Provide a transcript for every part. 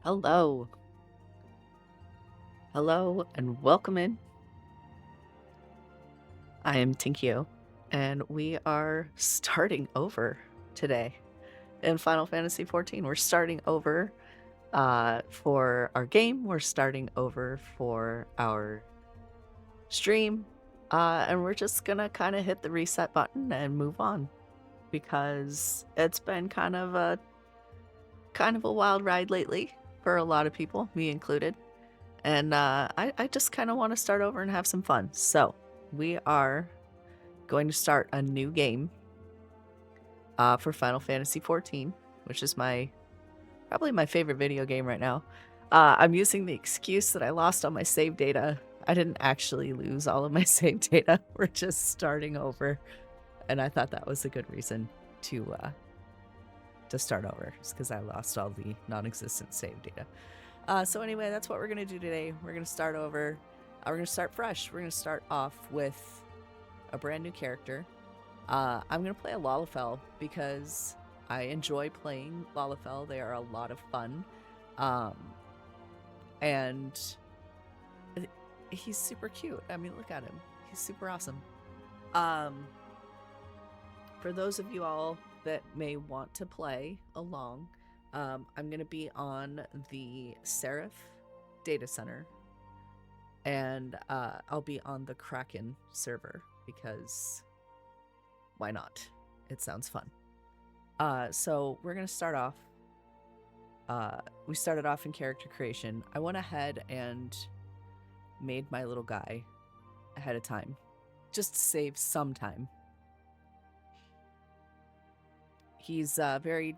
Hello. Hello and welcome in. I am Tinkyo, and we are starting over today in Final Fantasy XIV. We're starting over for our game. We're starting over for our stream. And we're just gonna kind of hit the reset button and move on because it's been kind of a wild ride lately for a lot of people, me included. And I just kind of want to start over and have some fun. So we are going to start a new game for Final Fantasy XIV, which is probably my favorite video game right now. I'm using the excuse that I lost all my save data. I didn't actually lose all of my save data. We're just starting over, and I thought that was a good reason to start over, just because I lost all the non-existent save data. So anyway, that's what we're going to do today. We're going to start over. We're going to start fresh. We're going to start off with a brand new character. I'm going to play a Lalafell because I enjoy playing Lalafell. They are a lot of fun. And he's super cute. I mean, look at him. He's super awesome. For those of you all that may want to play along, I'm going to be on the Seraph data center, and I'll be on the Kraken server because why not? It sounds fun. So we're going to start off. We started off in character creation. I went ahead and made my little guy ahead of time, just to save some time. He's very,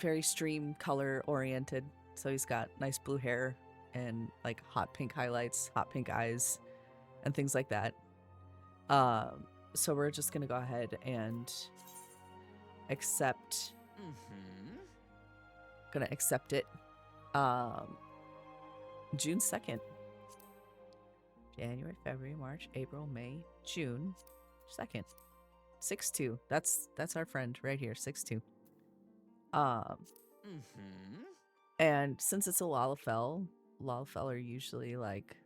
very stream color oriented. So he's got nice blue hair and like hot pink highlights, hot pink eyes, and things like that. So we're just gonna go ahead and accept. Gonna accept it. June 2nd. January, February, March, April, May, June 2nd. 6-2. That's our friend right here, 6-2. And since it's a Lalafell are usually like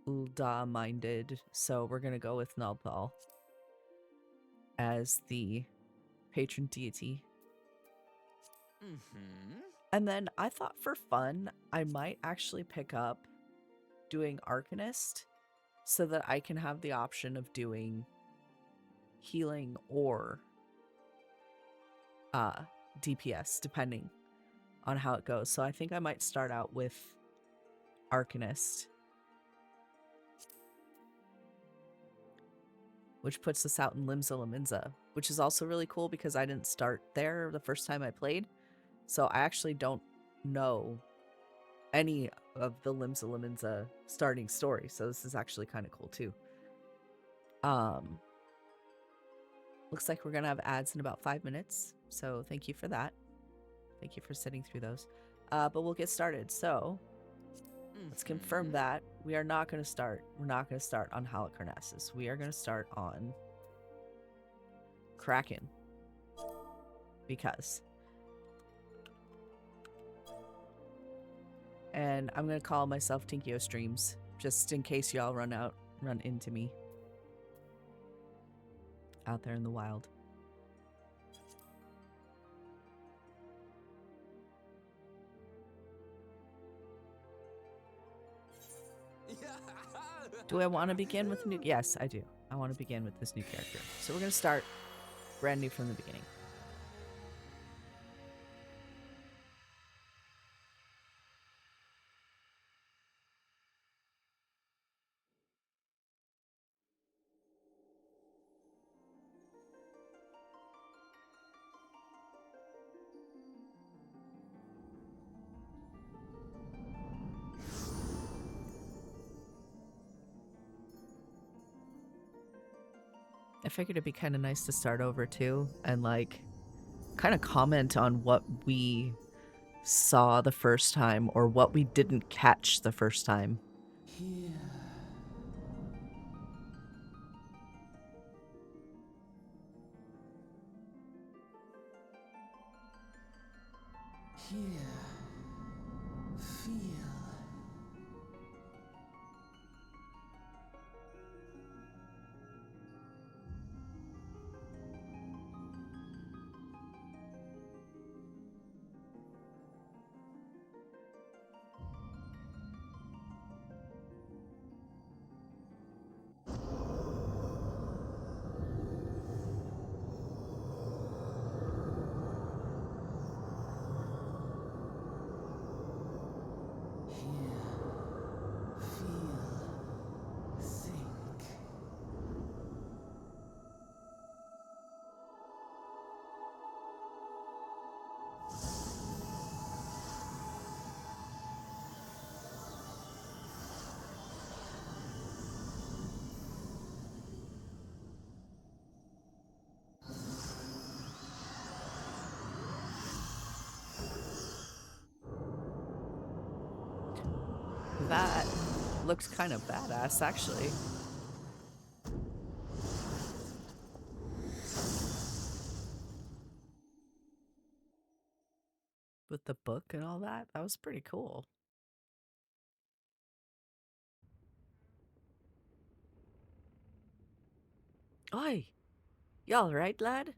Ul'dah minded, so we're gonna go with Nalthal as the patron deity. And then I thought for fun, I might actually pick up doing Arcanist so that I can have the option of doing healing or DPS, depending on how it goes. So I think I might start out with Arcanist, which puts us out in Limsa Lominsa, which is also really cool because I didn't start there the first time I played. So I actually don't know any of the Limsa Lominsa starting story. So this is actually kind of cool too. Looks like we're going to have ads in about 5 minutes. So thank you for that. Thank you for sitting through those. But we'll get started. So let's confirm that we are not going to start. We're not going to start on Halicarnassus. We are going to start on Kraken. Because. And I'm going to call myself Tinkyo Streams, just in case y'all run into me out there in the wild. Do I want to begin with a new... Yes, I do. I want to begin with this new character. So we're going to start brand new from the beginning. I figured it'd be kind of nice to start over too and like kind of comment on what we saw the first time or what we didn't catch the first time. Here. That looks kind of badass, actually. With the book and all that. That was pretty cool. Oi! You alright, lad?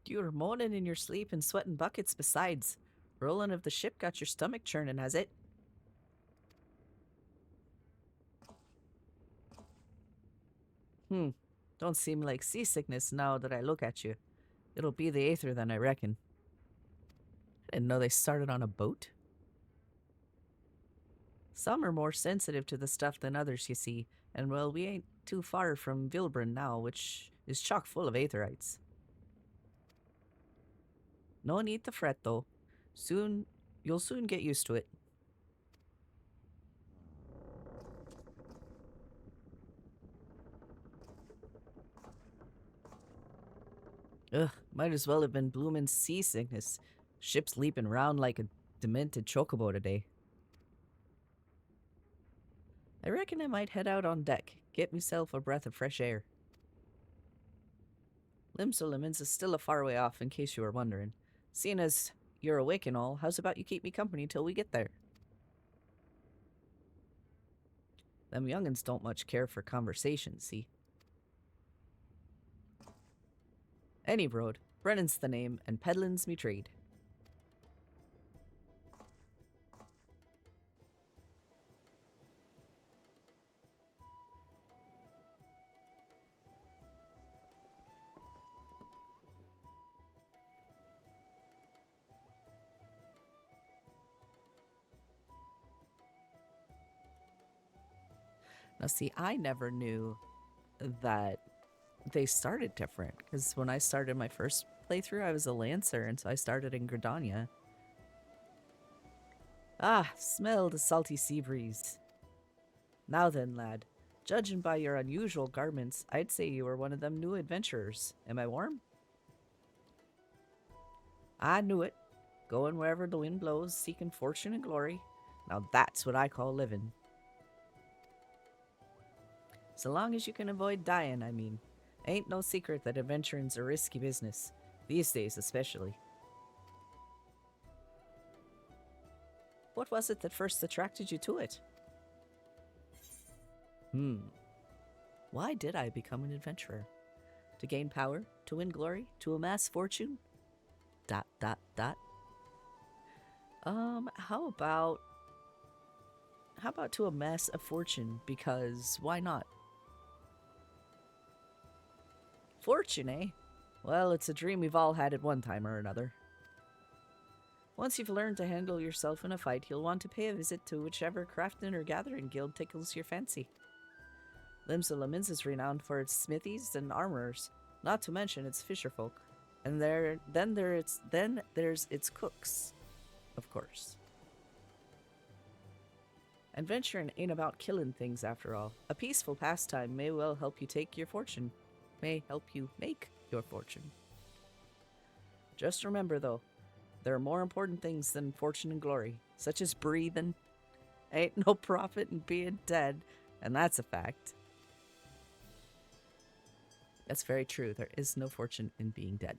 You were moaning in your sleep and sweating buckets besides. Rolling of the ship got your stomach churning, has it? Don't seem like seasickness now that I look at you. It'll be the aether then, I reckon. I didn't know they started on a boat. Some are more sensitive to the stuff than others, you see, and well, we ain't too far from Vilbrin now, which is chock full of aetherites. No need to fret, though. You'll soon get used to it. Ugh, might as well have been bloomin' seasickness. Ship's leaping round like a demented chocobo today. I reckon I might head out on deck, get myself a breath of fresh air. Limsolimens is still a far way off, in case you were wondering. Seeing as you're awake and all, how's about you keep me company till we get there? Them young'uns don't much care for conversation, see? Any road. Brennan's the name, and peddlin's me trade. Now see, I never knew that they started different, because when I started my first playthrough, I was a Lancer, and so I started in Gridania. Ah, smell the salty sea breeze. Now then, lad, judging by your unusual garments, I'd say you were one of them new adventurers. Am I warm? I knew it. Going wherever the wind blows, seeking fortune and glory. Now that's what I call living. So long as you can avoid dying, I mean. Ain't no secret that adventuring's a risky business. These days, especially. What was it that first attracted you to it? Why did I become an adventurer? To gain power? To win glory? To amass fortune? ... How about to amass a fortune? Because why not? Fortune, eh? Well, it's a dream we've all had at one time or another. Once you've learned to handle yourself in a fight, you'll want to pay a visit to whichever crafting or gathering guild tickles your fancy. Limsolimens is renowned for its smithies and armorers, not to mention its fisherfolk. And then there's its cooks, of course. Adventuring ain't about killing things after all. A peaceful pastime may well help you make your fortune. Just remember though, there are more important things than fortune and glory, such as breathing. Ain't no profit in being dead, and that's a fact. That's very true. There is no fortune in being dead.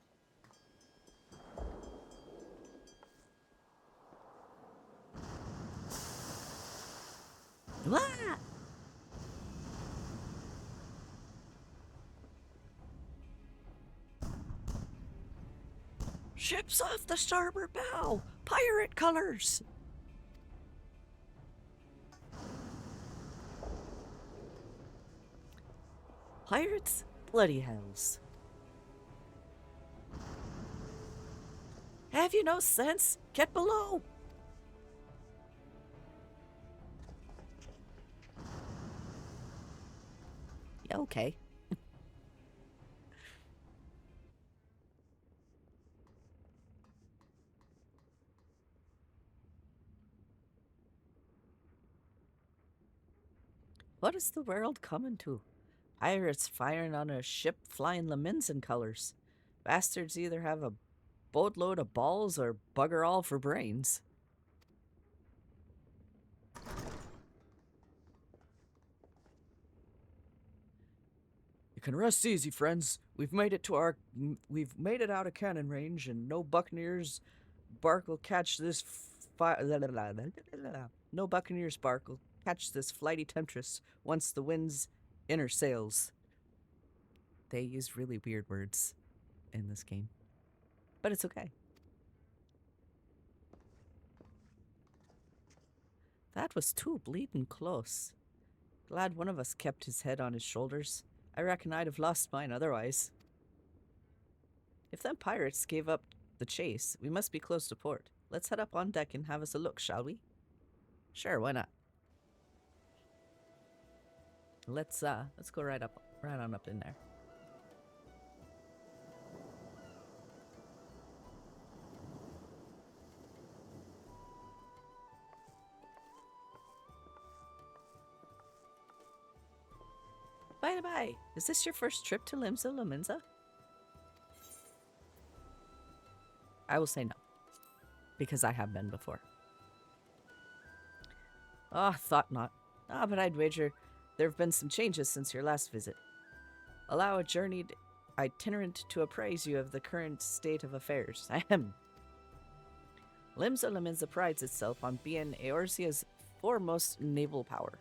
Ah! Ship's off the starboard bow! Pirate colors! Pirates? Bloody hells. Have you no sense? Get below! Yeah, okay. What is the world coming to? Pirates firing on a ship flying Leminson colors. Bastards either have a boatload of balls or bugger all for brains. You can rest easy, friends. We've made it out of cannon range, and no Buccaneers bark will catch this no Buccaneers bark will catch this flighty temptress once the wind's inner sails. They use really weird words in this game, but it's okay. That was too bleeding close. Glad one of us kept his head on his shoulders. I reckon I'd have lost mine otherwise. If them pirates gave up the chase, we must be close to port. Let's head up on deck and have us a look, shall we? Sure, why not? Let's go right on up in there. By the by, is this your first trip to Limsa Lominsa? I will say no, because I have been before. Oh, thought not. Ah, but I'd wager there have been some changes since your last visit. Allow a journeyed itinerant to apprise you of the current state of affairs. Ahem. Limsa Lominsa prides itself on being Eorzea's foremost naval power.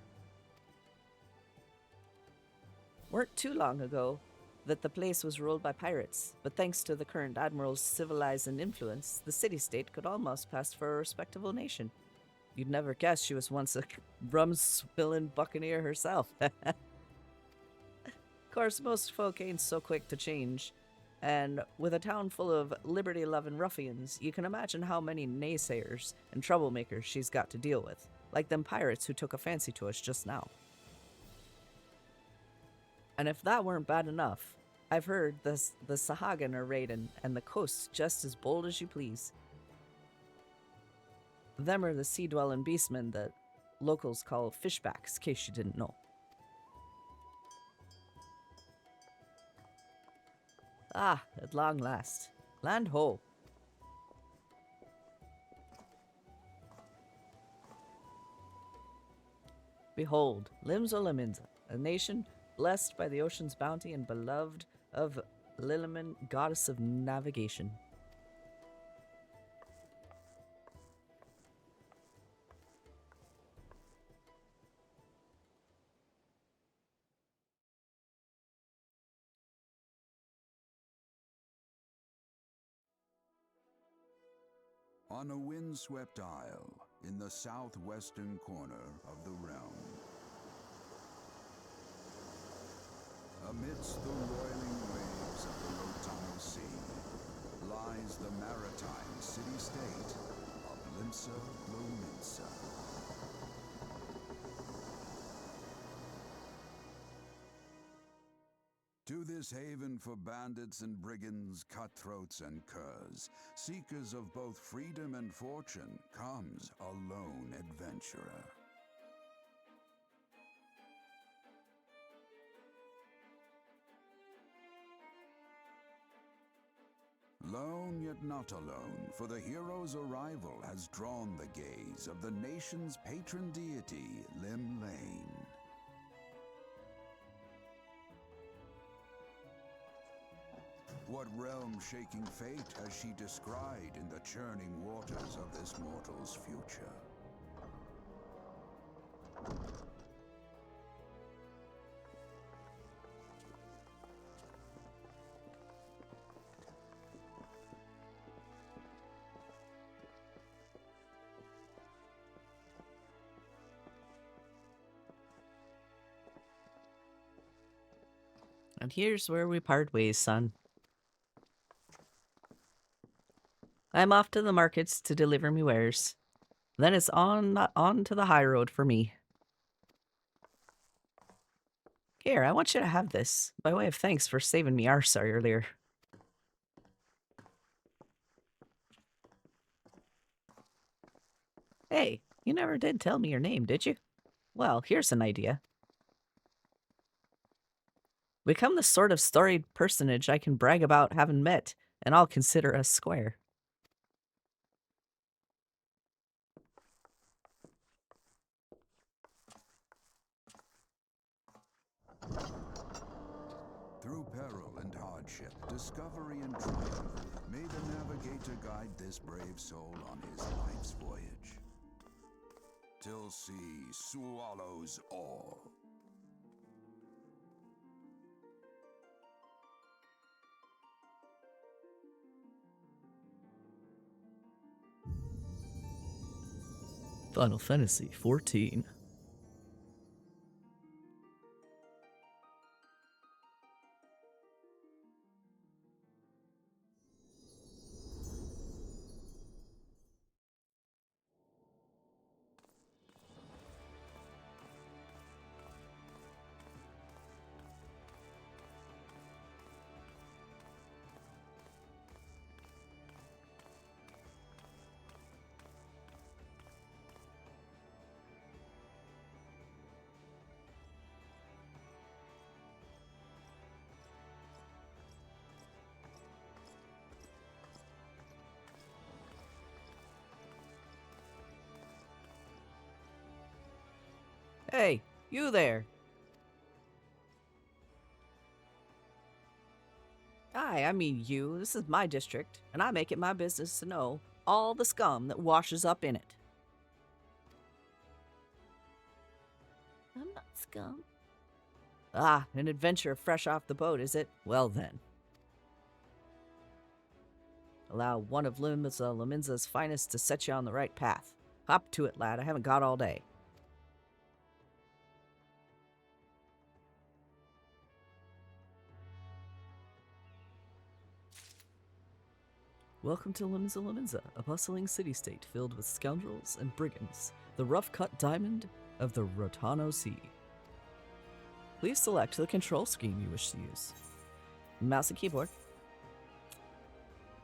Weren't too long ago that the place was ruled by pirates, but thanks to the current admiral's civilizing influence, the city-state could almost pass for a respectable nation. You'd never guess she was once a rum-spilling buccaneer herself. Of course, most folk ain't so quick to change, and with a town full of liberty-loving ruffians, you can imagine how many naysayers and troublemakers she's got to deal with, like them pirates who took a fancy to us just now. And if that weren't bad enough, I've heard the Sahagan are raiding, and the coast's just as bold as you please. Them are the sea-dwelling beastmen that locals call fishbacks, in case you didn't know. Ah, at long last. Land ho! Behold, Limsa Lominsa, a nation blessed by the ocean's bounty and beloved of Liliman, goddess of navigation. On a windswept isle in the southwestern corner of the realm, amidst the roiling waves of the Lotano Sea, lies the maritime city-state of Limsa Lominsa. To this haven for bandits and brigands, cutthroats and curs, seekers of both freedom and fortune, comes a lone adventurer. Lone yet not alone, for the hero's arrival has drawn the gaze of the nation's patron deity, Lim Lane. What realm-shaking fate has she descried in the churning waters of this mortal's future? And here's where we part ways, son. I'm off to the markets to deliver me wares. Then it's on to the high road for me. Here, I want you to have this, by way of thanks for saving me arse earlier. Hey, you never did tell me your name, did you? Well, here's an idea. Become the sort of storied personage I can brag about having met, and I'll consider us square. Through peril and hardship, discovery and triumph, may the navigator guide this brave soul on his life's voyage. Till sea swallows all. Final Fantasy XIV. Hey, you there! Hi, I mean you. This is my district, and I make it my business to know all the scum that washes up in it. I'm not scum. Ah, an adventure fresh off the boat, is it? Well then. Allow one of Laminza's finest to set you on the right path. Hop to it, lad. I haven't got all day. Welcome to Laminza, a bustling city-state filled with scoundrels and brigands, the rough-cut diamond of the Rotano Sea. Please select the control scheme you wish to use. Mouse and keyboard.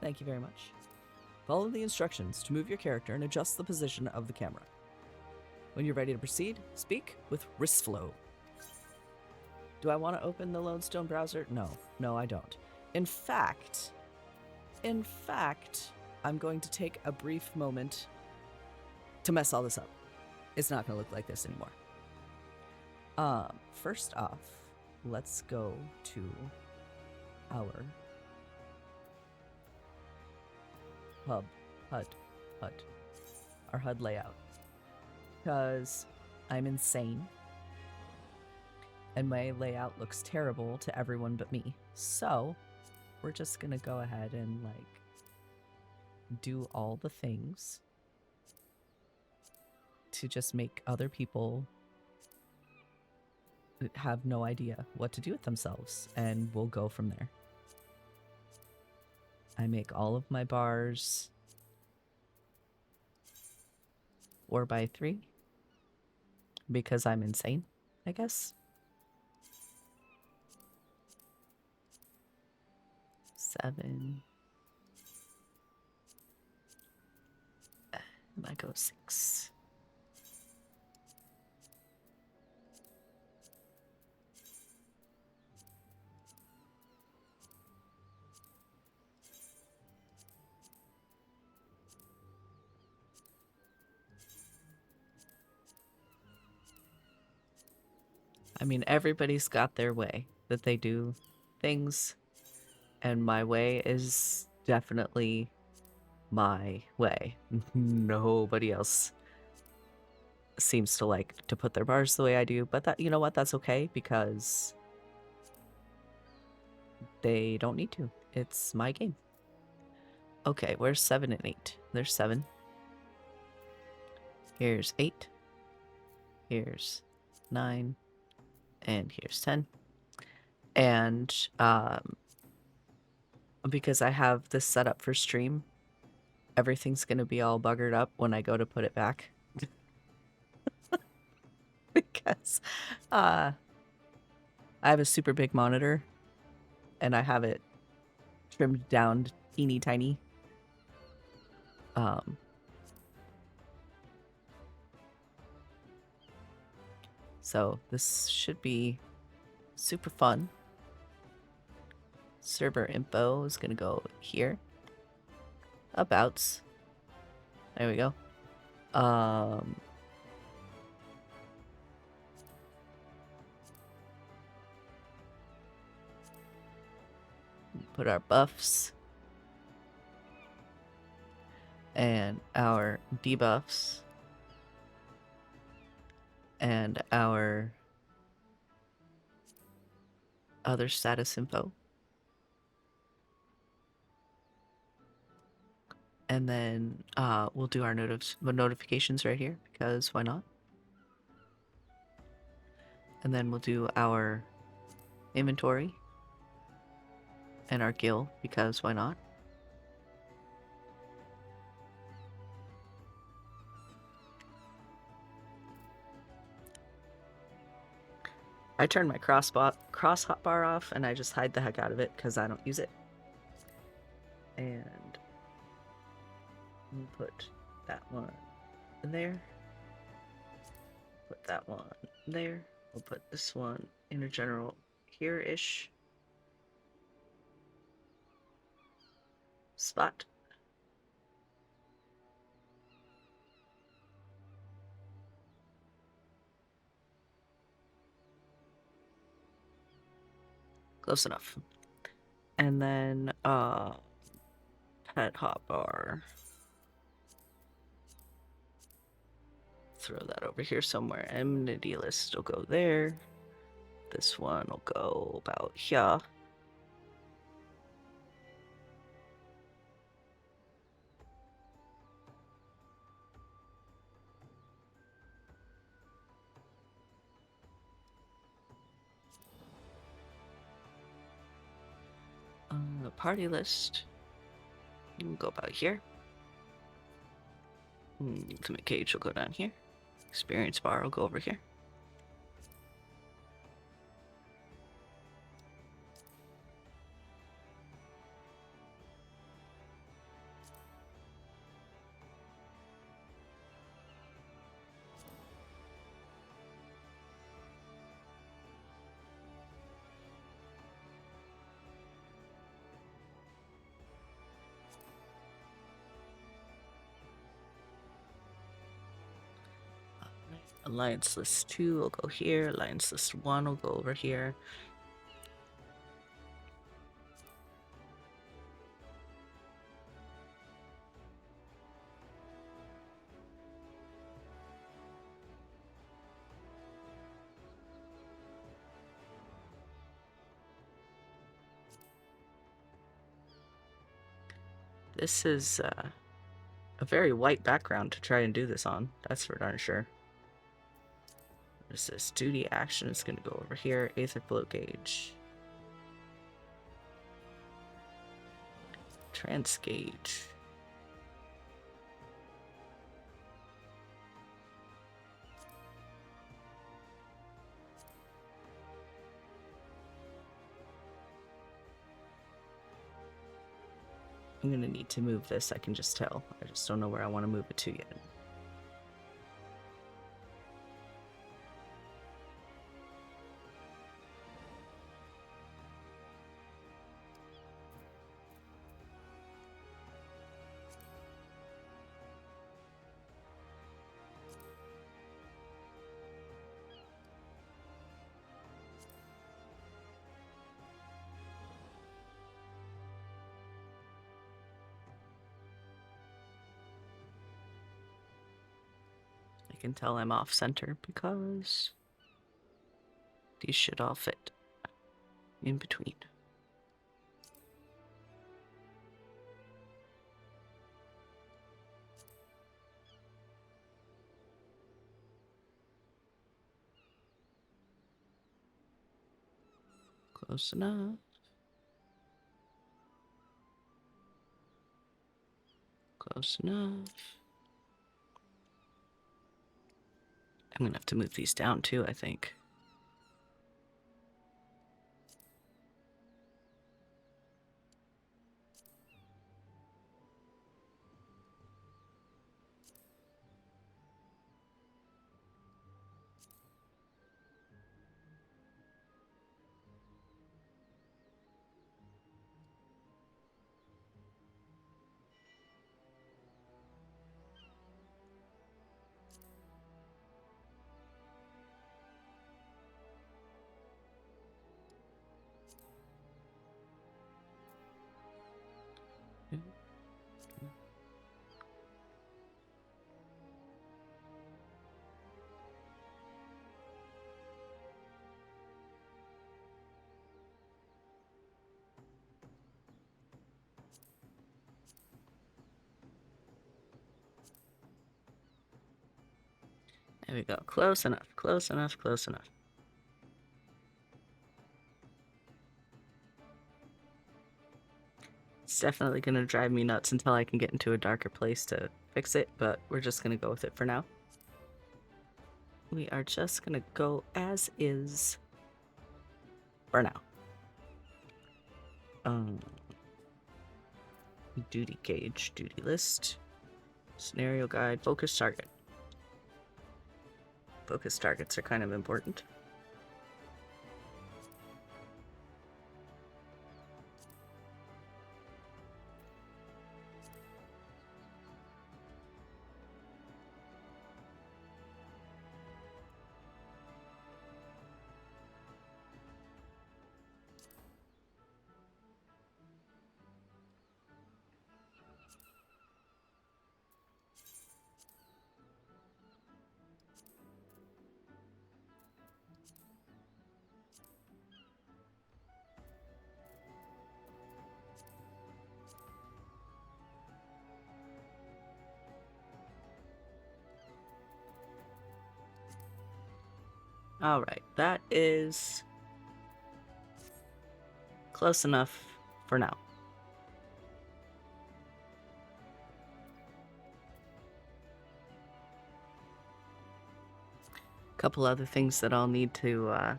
Thank you very much. Follow the instructions to move your character and adjust the position of the camera. When you're ready to proceed, speak with wrist flow. Do I want to open the Lodestone browser? No, I don't. In fact, I'm going to take a brief moment to mess all this up. It's not going to look like this anymore. First off, let's go to our HUD, our HUD layout, because I'm insane and my layout looks terrible to everyone but me. So we're just gonna go ahead and do all the things to just make other people have no idea what to do with themselves, and we'll go from there. I make all of my bars 4x3 because I'm insane, I guess. 7. I go 6. I mean, everybody's got their way that they do things, and my way is definitely my way. Nobody else seems to like to put their bars the way I do, but that, you know what, that's okay because they don't need to. It's my game. Okay, where's 7 and 8? There's 7. Here's 8. Here's 9. And here's 10. And because I have this set up for stream, everything's going to be all buggered up when I go to put it back. Because I have a super big monitor and I have it trimmed down teeny tiny. So this should be super fun. Server info is gonna go here. Abouts. There we go. Put our buffs and our debuffs and our other status info. And then we'll do our notifications right here, because why not? And then we'll do our inventory and our guild, because why not? I turn my cross hotbar off and I just hide the heck out of it because I don't use it. And we'll put that one there. Put that one there. We'll put this one in a general here-ish spot. Close enough. And then pet hotbar. Throw that over here somewhere. Enmity list will go there. This one will go about here. The party list will go about here. Ultimate cage will go down here. Experience bar will go over here. Alliance list 2 will go here. Alliance list 1 will go over here. This is a very white background to try and do this on. That's for darn sure. What is this? Duty action is going to go over here. Aether float gauge. Trans gauge. I'm going to need to move this, I can just tell. I just don't know where I want to move it to yet. I can tell I'm off center because these should all fit in between. Close enough. Close enough. I'm gonna have to move these down too, I think. There we go. Close enough, close enough, close enough. It's definitely going to drive me nuts until I can get into a darker place to fix it, but we're just going to go with it for now. We are just going to go as is for now. Duty gauge, duty list, scenario guide, focus target. Focus targets are kind of important. Alright, that is close enough for now. A couple other things that I'll need to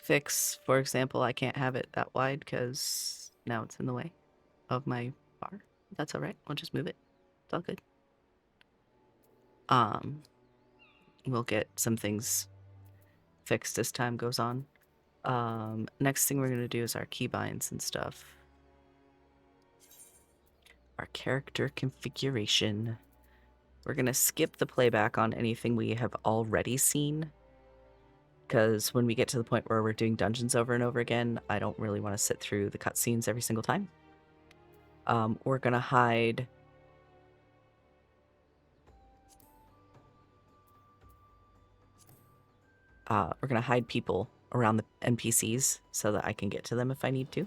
fix. For example, I can't have it that wide because now it's in the way of my bar. That's alright, I'll just move it. It's all good. We'll get some things fixed as time goes on. Next thing we're gonna do is our keybinds and stuff. Our character configuration. We're gonna skip the playback on anything we have already seen, because when we get to the point where we're doing dungeons over and over again, I don't really want to sit through the cutscenes every single time. We're gonna hide people around the NPCs so that I can get to them if I need to.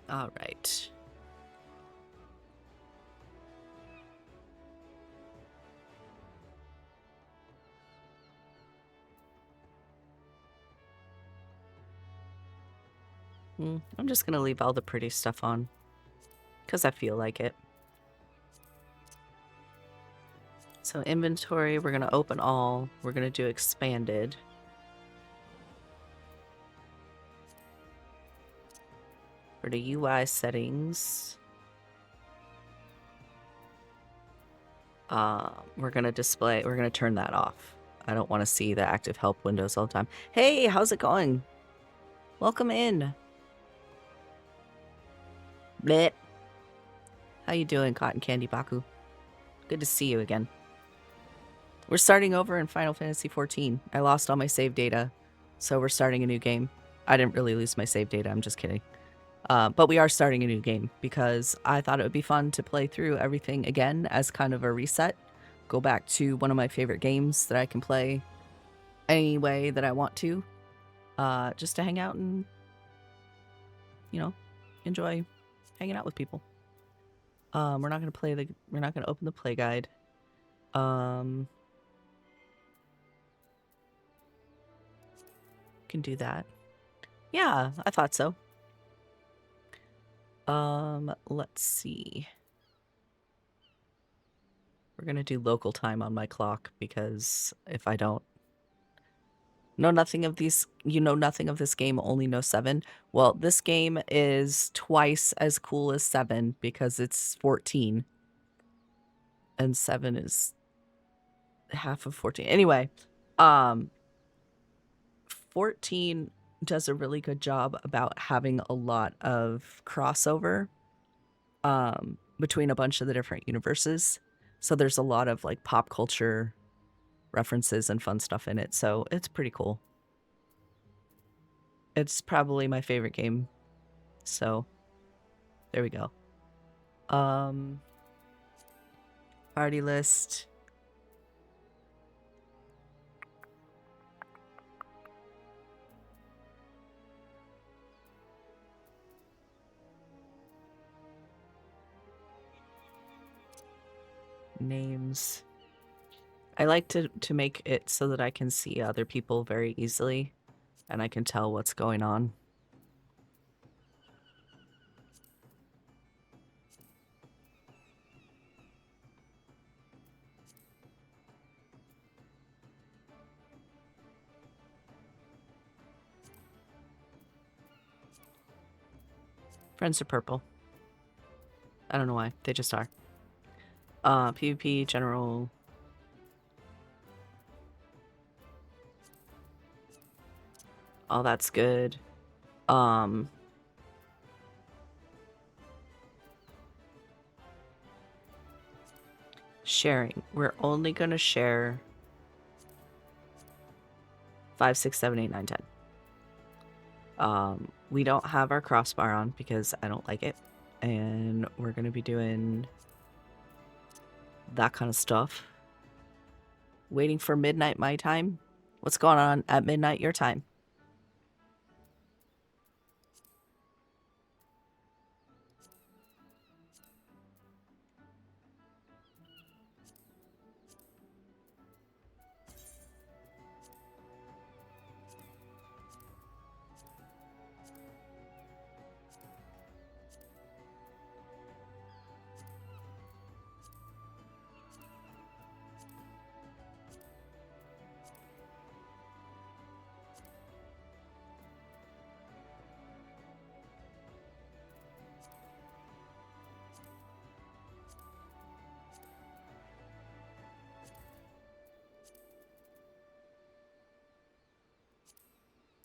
All right. I'm just gonna leave all the pretty stuff on because I feel like it. So inventory, we're gonna open all. We're gonna do expanded. For the UI settings, we're gonna turn that off. I don't want to see the active help windows all the time. Hey, how's it going? Welcome in. Bleh. How you doing, Cotton Candy Baku? Good to see you again. We're starting over in Final Fantasy XIV. I lost all my save data, so we're starting a new game. I didn't really lose my save data, I'm just kidding. But we are starting a new game because I thought it would be fun to play through everything again as kind of a reset. Go back to one of my favorite games that I can play any way that I want to. Just to hang out and, enjoy hanging out with people. We're not gonna open the play guide. Can do that. Yeah, I thought so. Let's see. We're gonna do local time on my clock because if I don't nothing of these, nothing of this game, only know 7. Well, this game is twice as cool as 7 because it's 14. And 7 is half of 14. Anyway, 14 does a really good job about having a lot of crossover between a bunch of the different universes. So there's a lot of like pop culture references and fun stuff in it. So it's pretty cool. It's probably my favorite game. So there we go. Party list. Names. I like to make it so that I can see other people very easily and I can tell what's going on. Friends are purple. I don't know why. They just are. PvP, general. All that's good. Sharing. We're only going to share 5, 6, 7, 8, 9, 10. We don't have our crossbar on because I don't like it. And we're going to be doing that kind of stuff. Waiting for midnight my time. What's going on at midnight your time?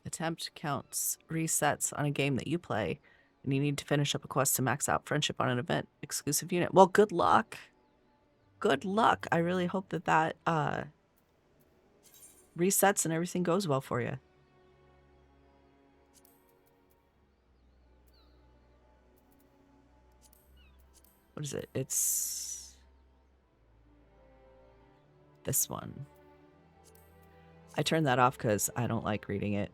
Attempt counts resets on a game that you play, and you need to finish up a quest to max out friendship on an event exclusive unit. Well, good luck. Good luck. I really hope that resets and everything goes well for you. What is it? It's this one. I turned that off because I don't like reading it.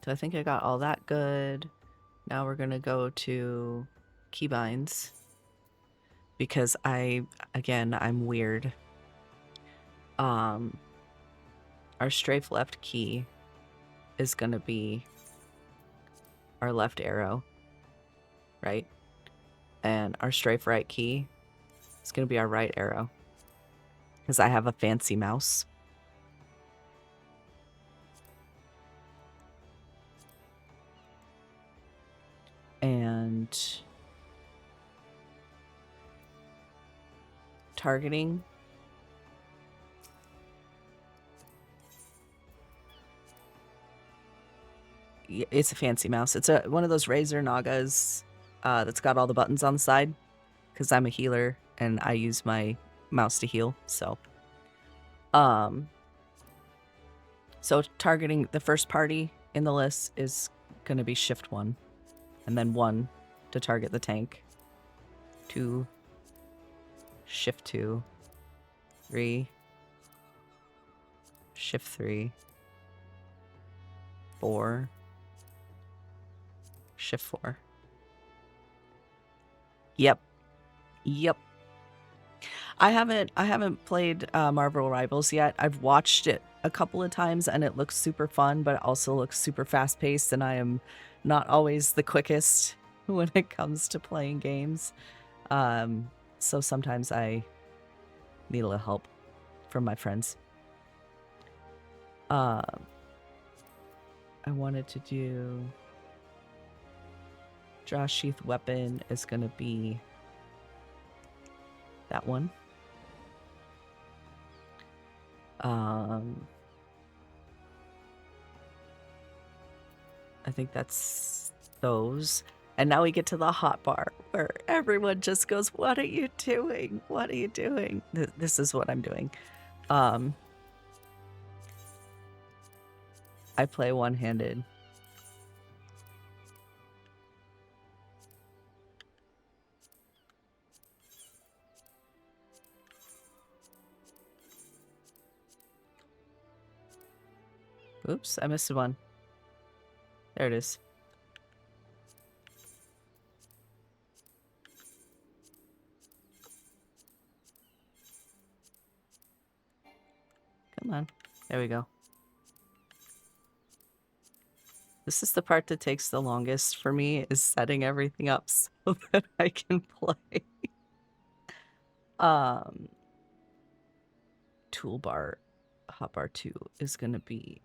So I think I got all that good. Now we're going to go to keybinds because I'm weird. Our strafe left key is going to be our left arrow, right? And our strafe right key is going to be our right arrow because I have a fancy mouse. And targeting. It's a fancy mouse. It's one of those Razer Nagas that's got all the buttons on the side because I'm a healer and I use my mouse to heal. So targeting the first party in the list is going to be shift 1. And then 1 to target the tank. 2, shift 2, 3, shift 3, 4, shift 4. Yep. I haven't played Marvel Rivals yet. I've watched it a couple of times and it looks super fun, but it also looks super fast paced, and I am not always the quickest when it comes to playing games. So sometimes I Need a little help from my friends. I wanted to do draw sheath weapon is going to be that one. I think that's those. And now we get to the hot bar where everyone just goes, "What are you doing? What are you doing?" This is what I'm doing. I play one-handed. Oops, I missed one. There it is. Come on. There we go. This is the part that takes the longest for me, is setting everything up so that I can play. Toolbar, hotbar 2 is going to be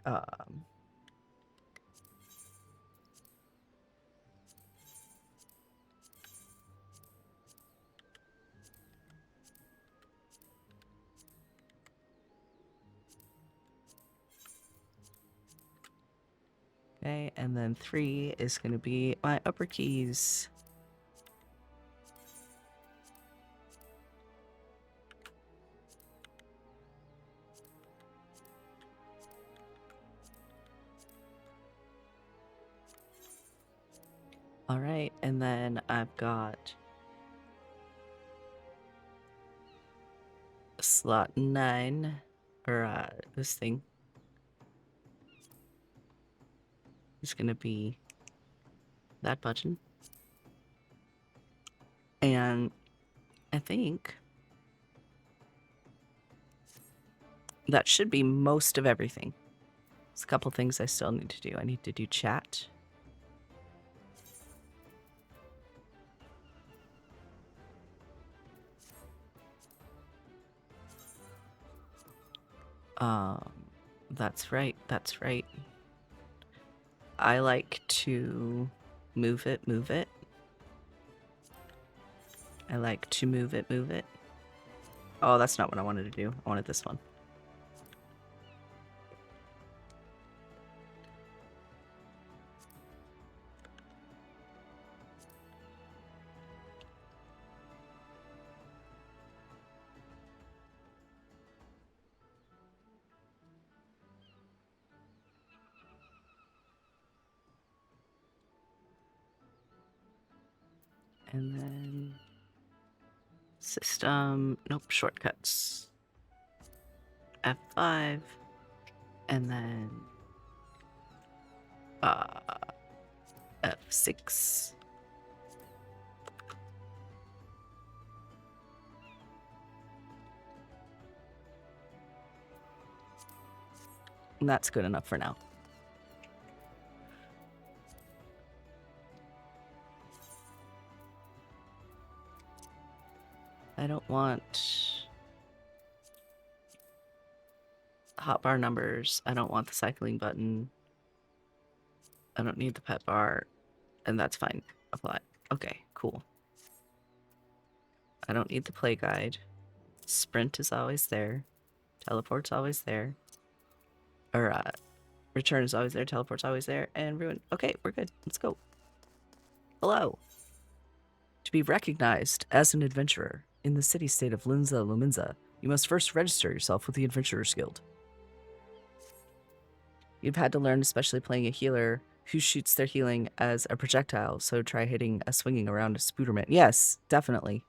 okay, and then 3 is going to be my upper keys. All right, and then I've got slot 9, or this thing is going to be that button. And I think that should be most of everything. There's a couple things I still need to do. I need to do chat. That's right. That's right. I like to move it. I like to move it. Oh, that's not what I wanted to do. I wanted this one. And then system, nope, shortcuts. F5, and then F6. And that's good enough for now. I don't want hotbar numbers. I don't want the cycling button. I don't need the pet bar. And that's fine. Apply. Okay, cool. I don't need the play guide. Sprint is always there. Teleport's always there. Or, return is always there. Teleport's always there. And ruin. Okay, we're good. Let's go. Hello. To be recognized as an adventurer in the city-state of Linza Luminza, you must first register yourself with the Adventurers Guild. You've had to learn, especially playing a healer who shoots their healing as a projectile, so try hitting a swinging around a spooderman. Yes, definitely.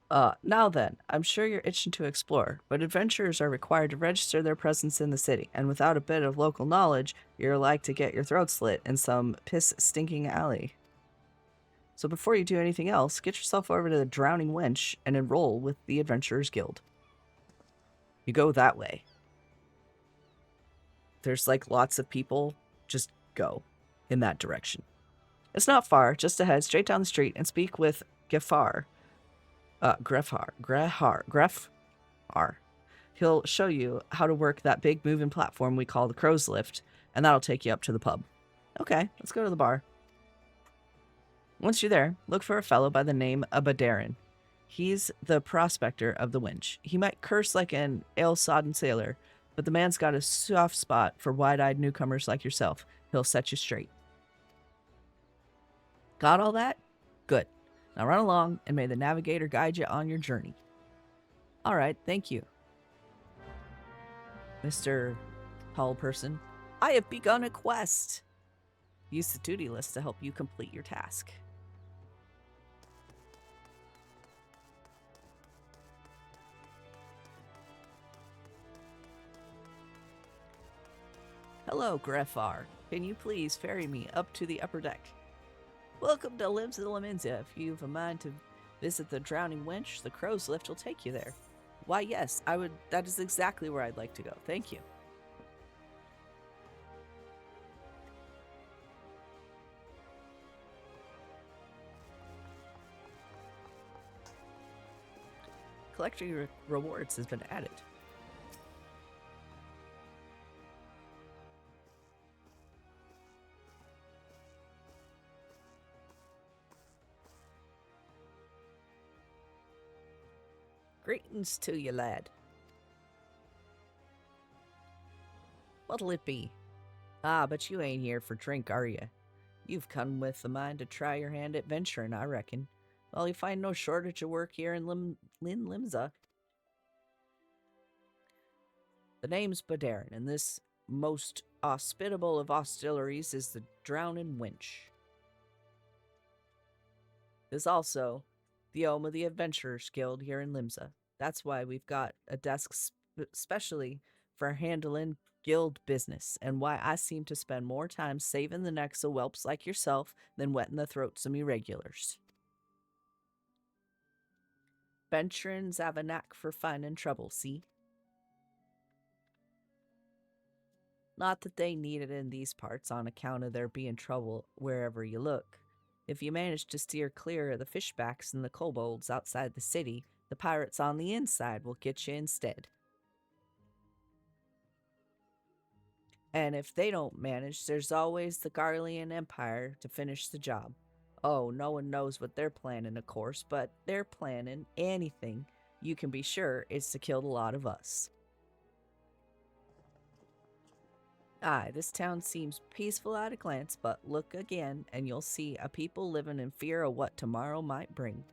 Now then, I'm sure you're itching to explore, but adventurers are required to register their presence in the city, and without a bit of local knowledge, you're like to get your throat slit in some piss-stinking alley. So before you do anything else, get yourself over to the Drowning Wench and enroll with the Adventurers Guild. You go that way. There's like lots of people. Just go in that direction. It's not far, just ahead, straight down the street, and speak with Gafar. Grefhar. He'll show you how to work that big moving platform we call the crow's lift, and that'll take you up to the pub. Okay, let's go to the bar. Once you're there, look for a fellow by the name of Badarin. He's the prospector of the winch. He might curse like an ale-sodden sailor, but the man's got a soft spot for wide-eyed newcomers like yourself. He'll set you straight. Got all that? Good. Now run along, and may the navigator guide you on your journey. All right, thank you, Mr. Tall Person. I have begun a quest. Use the duty list to help you complete your task. Hello, Grefar. Can you please ferry me up to the upper deck? Welcome to Limbs of Laminza. If you've a mind to visit the Drowning Wench, the crow's lift will take you there. Why, yes, I would. That is exactly where I'd like to go. Thank you. Collecting rewards has been added. Greetings to you, lad. What'll it be? Ah, but you ain't here for drink, are you? You've come with the mind to try your hand at venturing, I reckon. Well, you find no shortage of work here in Limza. The name's Badarin, and this most hospitable of hostilleries is the Drowning Winch. There's also the home of the Adventurers Guild here in Limza. That's why we've got a desk specially for handling guild business, and why I seem to spend more time saving the necks of whelps like yourself than wetting the throats of me regulars. Veterans have a knack for finding trouble, see? Not that they need it in these parts on account of there being trouble wherever you look. If you manage to steer clear of the fishbacks and the kobolds outside the city, the pirates on the inside will get you instead. And if they don't manage, there's always the Garlean Empire to finish the job. Oh, no one knows what they're planning, of course, but they're planning anything. You can be sure it's to kill a lot of us. Aye, this town seems peaceful at a glance, but look again and you'll see a people living in fear of what tomorrow might bring.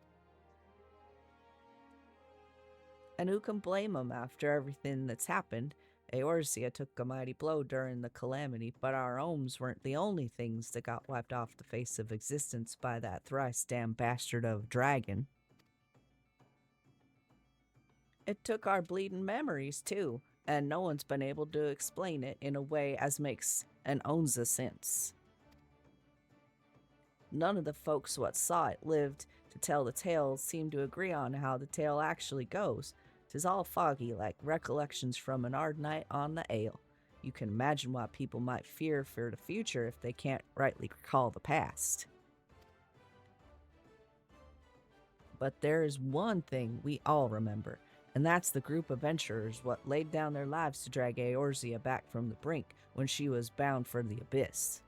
And who can blame 'em after everything that's happened? Eorzea took a mighty blow during the calamity, but our homes weren't the only things that got wiped off the face of existence by that thrice-damned bastard of a dragon. It took our bleeding memories, too, and no one's been able to explain it in a way as makes and owns a sense. None of the folks what saw it lived to tell the tale seem to agree on how the tale actually goes. 'Tis all foggy, like recollections from an hard night on the ale. You can imagine what people might fear for the future if they can't rightly recall the past. But there is one thing we all remember, and that's the group of adventurers what laid down their lives to drag Eorzea back from the brink when she was bound for the abyss.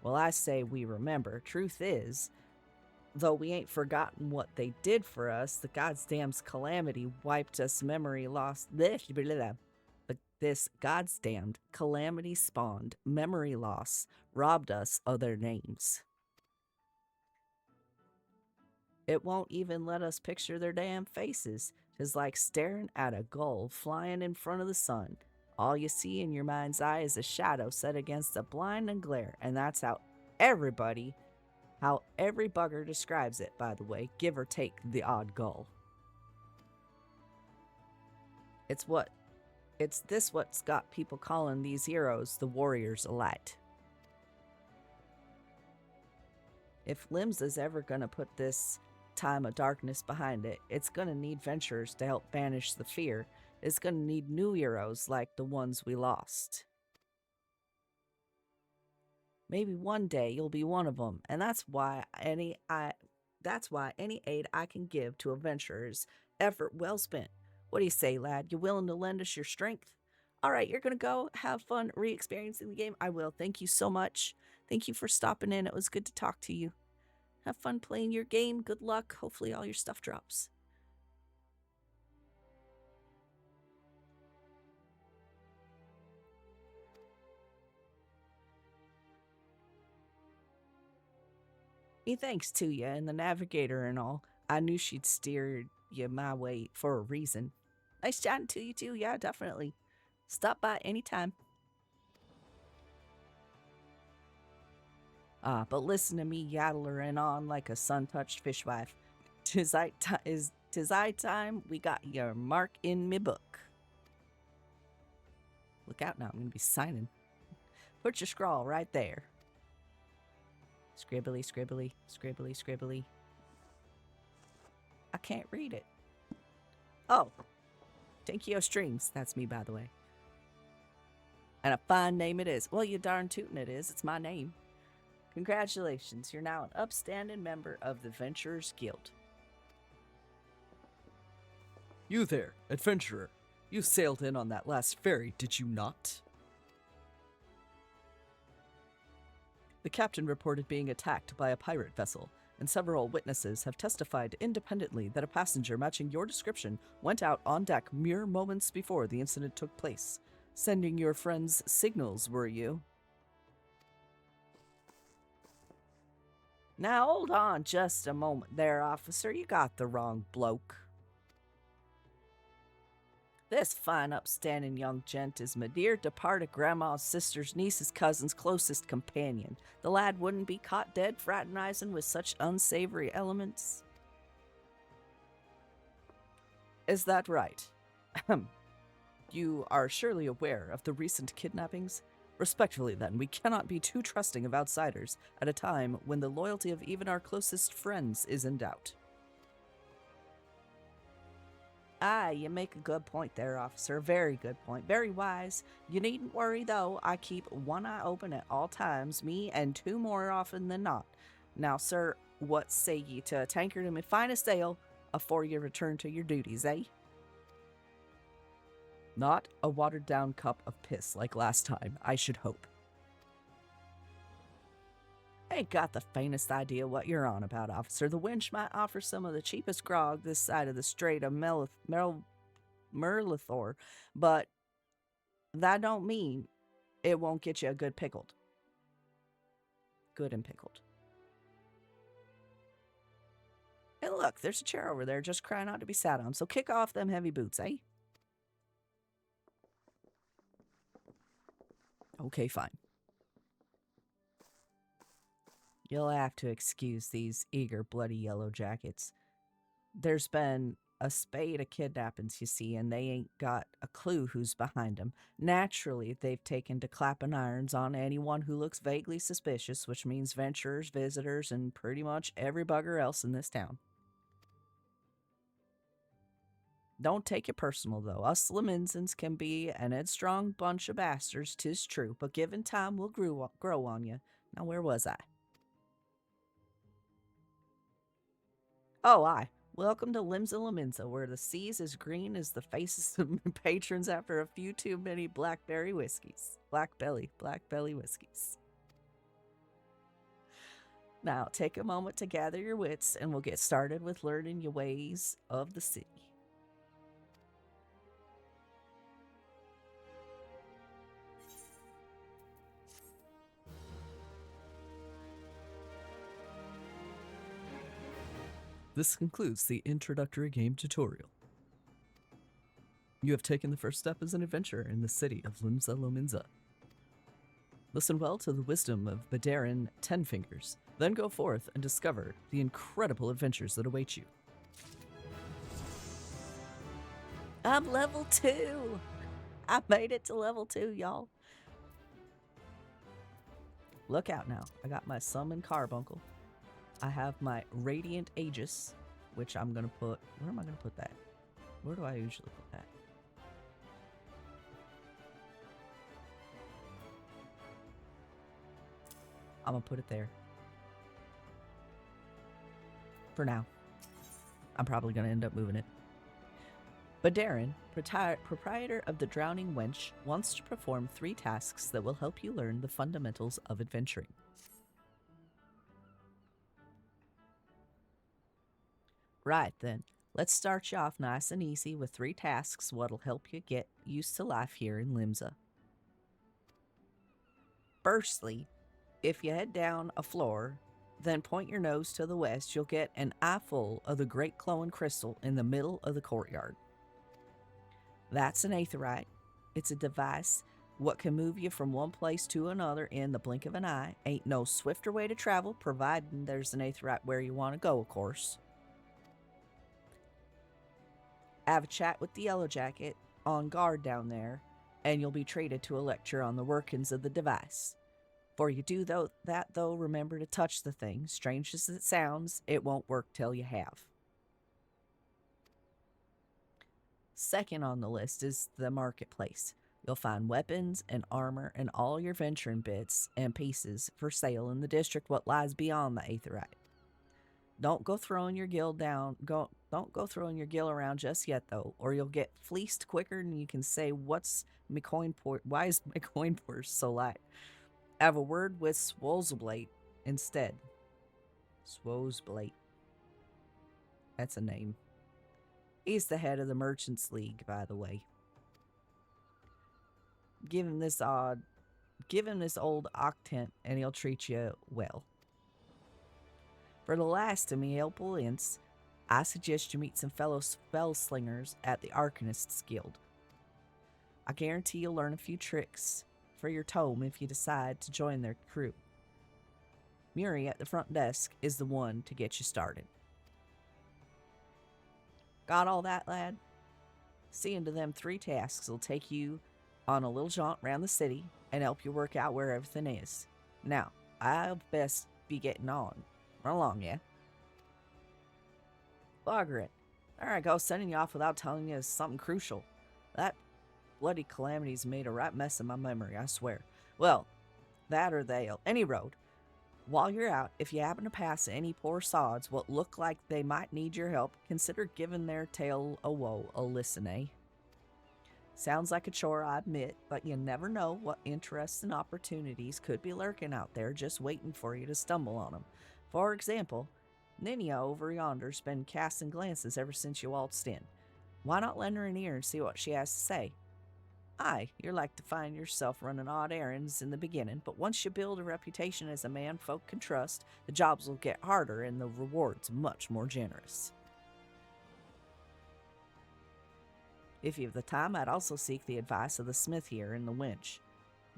Well, I say we remember. Truth is, though we ain't forgotten what they did for us, the goddamn calamity wiped us memory loss. But this goddamned calamity spawned memory loss robbed us of their names. It won't even let us picture their damn faces. 'Tis like staring at a gull flying in front of the sun. All you see in your mind's eye is a shadow set against a blinding glare, and that's how every bugger describes it, by the way, give or take the odd gull. It's this what's got people calling these heroes the warriors of light. If Limbs is ever gonna put this time of darkness behind it, it's gonna need venturers to help banish the fear. It's gonna need new heroes like the ones we lost. Maybe one day you'll be one of them, and that's why That's why any aid I can give to adventurers, effort well spent. What do you say, lad? You willing to lend us your strength? All right, you're going to go have fun re-experiencing the game. I will. Thank you so much. Thank you for stopping in. It was good to talk to you. Have fun playing your game. Good luck. Hopefully all your stuff drops. Me thanks to you and the navigator and all. I knew she'd steer you my way for a reason. Nice chatting to you too. Yeah, definitely. Stop by anytime. But listen to me yaddling on like a sun-touched fishwife. Tis I time we got your mark in me book. Look out now, I'm gonna be signing. Put your scrawl right there. Scribbly, scribbly, scribbly, scribbly. I can't read it. Oh, Tenkyo Streams. That's me, by the way. And a fine name it is. Well, you darn tootin' it is. It's my name. Congratulations, you're now an upstanding member of the Venturers Guild. You there, adventurer. You sailed in on that last ferry, did you not? The captain reported being attacked by a pirate vessel, and several witnesses have testified independently that a passenger matching your description went out on deck mere moments before the incident took place. Sending your friends signals, were you? Now hold on just a moment there, officer. You got the wrong bloke. This fine, upstanding young gent is my dear departed grandma's sister's niece's cousin's closest companion. The lad wouldn't be caught dead fraternizing with such unsavory elements. Is that right? You are surely aware of the recent kidnappings? Respectfully, then, we cannot be too trusting of outsiders at a time when the loyalty of even our closest friends is in doubt. Aye, you make a good point there, officer. Very good point. Very wise. You needn't worry, though. I keep one eye open at all times, me and two more often than not. Now, sir, what say ye to a tankard of my finest ale afore you return to your duties, eh? Not a watered-down cup of piss like last time, I should hope. Ain't got the faintest idea what you're on about, officer. The winch might offer some of the cheapest grog this side of the Strait of Merlithor, but that don't mean it won't get you a good pickled. Good and pickled. And look, there's a chair over there just crying out to be sat on, so kick off them heavy boots, eh? Okay, fine. You'll have to excuse these eager, bloody yellow jackets. There's been a spate of kidnappings, you see, and they ain't got a clue who's behind them. Naturally, they've taken to clapping irons on anyone who looks vaguely suspicious, which means venturers, visitors, and pretty much every bugger else in this town. Don't take it personal, though. Us Leminsons can be an headstrong bunch of bastards, 'tis true, but given time, we'll grow on you. Now, where was I? Oh, aye. Welcome to Limsa Laminsa, where the sea's as green as the faces of my patrons after a few too many blackberry whiskeys. Black belly whiskeys. Now, take a moment to gather your wits, and we'll get started with learning your ways of the city. This concludes the introductory game tutorial. You have taken the first step as an adventurer in the city of Limsa Lominsa. Listen well to the wisdom of Badarin Tenfingers, then go forth and discover the incredible adventures that await you. I'm level 2. I made it to level 2, y'all. Look out now. I got my summon carbuncle. I have my Radiant Aegis, which I'm going to put... Where am I going to put that? Where do I usually put that? I'm going to put it there. for now. I'm probably going to end up moving it. But Darren, proprietor of the Drowning Wench, wants to perform 3 tasks that will help you learn the fundamentals of adventuring. Right then, let's start you off nice and easy with 3 tasks what'll help you get used to life here in Limsa. Firstly, if you head down a floor, then point your nose to the west, you'll get an eyeful of the great glowing crystal in the middle of the courtyard. That's an aetheryte. It's a device what can move you from one place to another in the blink of an eye. Ain't no swifter way to travel, providing there's an aetheryte where you want to go, of course. Have a chat with the Yellow Jacket on guard down there, and you'll be treated to a lecture on the workings of the device. Before you do that, remember to touch the thing. Strange as it sounds, it won't work till you have. Second on the list is the marketplace. You'll find weapons and armor and all your venturing bits and pieces for sale in the district what lies beyond the aetheryte. Don't go throwing your gil around just yet though, or you'll get fleeced quicker than you can say why is my coin purse so light? Have a word with Swolesblate instead. Swolesblate. That's a name. He's the head of the Merchants League, by the way. Give him this old octant and he'll treat you well. For the last of me helpful hints, I suggest you meet some fellow spell slingers at the Arcanists Guild. I guarantee you'll learn a few tricks for your tome if you decide to join their crew. Muri at the front desk is the one to get you started. Got all that, lad? Seeing to them 3 tasks will take you on a little jaunt around the city and help you work out where everything is. Now, I'll best be getting on. Run along, yeah? Margaret. There I go, sending you off without telling you something crucial. That bloody calamity's made a right mess of my memory, I swear. Well, that or they'll. Any road. While you're out, if you happen to pass any poor sods what look like they might need your help, consider giving their tale of woe a listen, eh? Sounds like a chore, I admit, but you never know what interests and opportunities could be lurking out there just waiting for you to stumble on them. For example, Ninia over yonder's been casting glances ever since you waltzed in. Why not lend her an ear and see what she has to say? Aye, you're like to find yourself running odd errands in the beginning, but once you build a reputation as a man folk can trust, the jobs will get harder and the rewards much more generous. If you have the time, I'd also seek the advice of the smith here in the wench.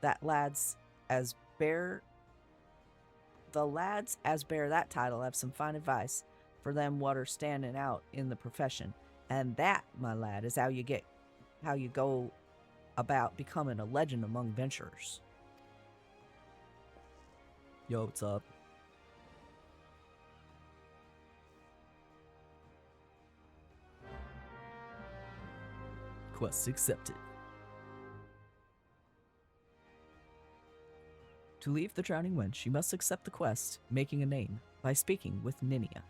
The lads as bear that title have some fine advice for them what are standing out in the profession. And that, my lad, is how you go about becoming a legend among venturers. Yo, what's up? Quest accepted. To leave the Drowning Wench, you must accept the quest, making a name, by speaking with Ninia.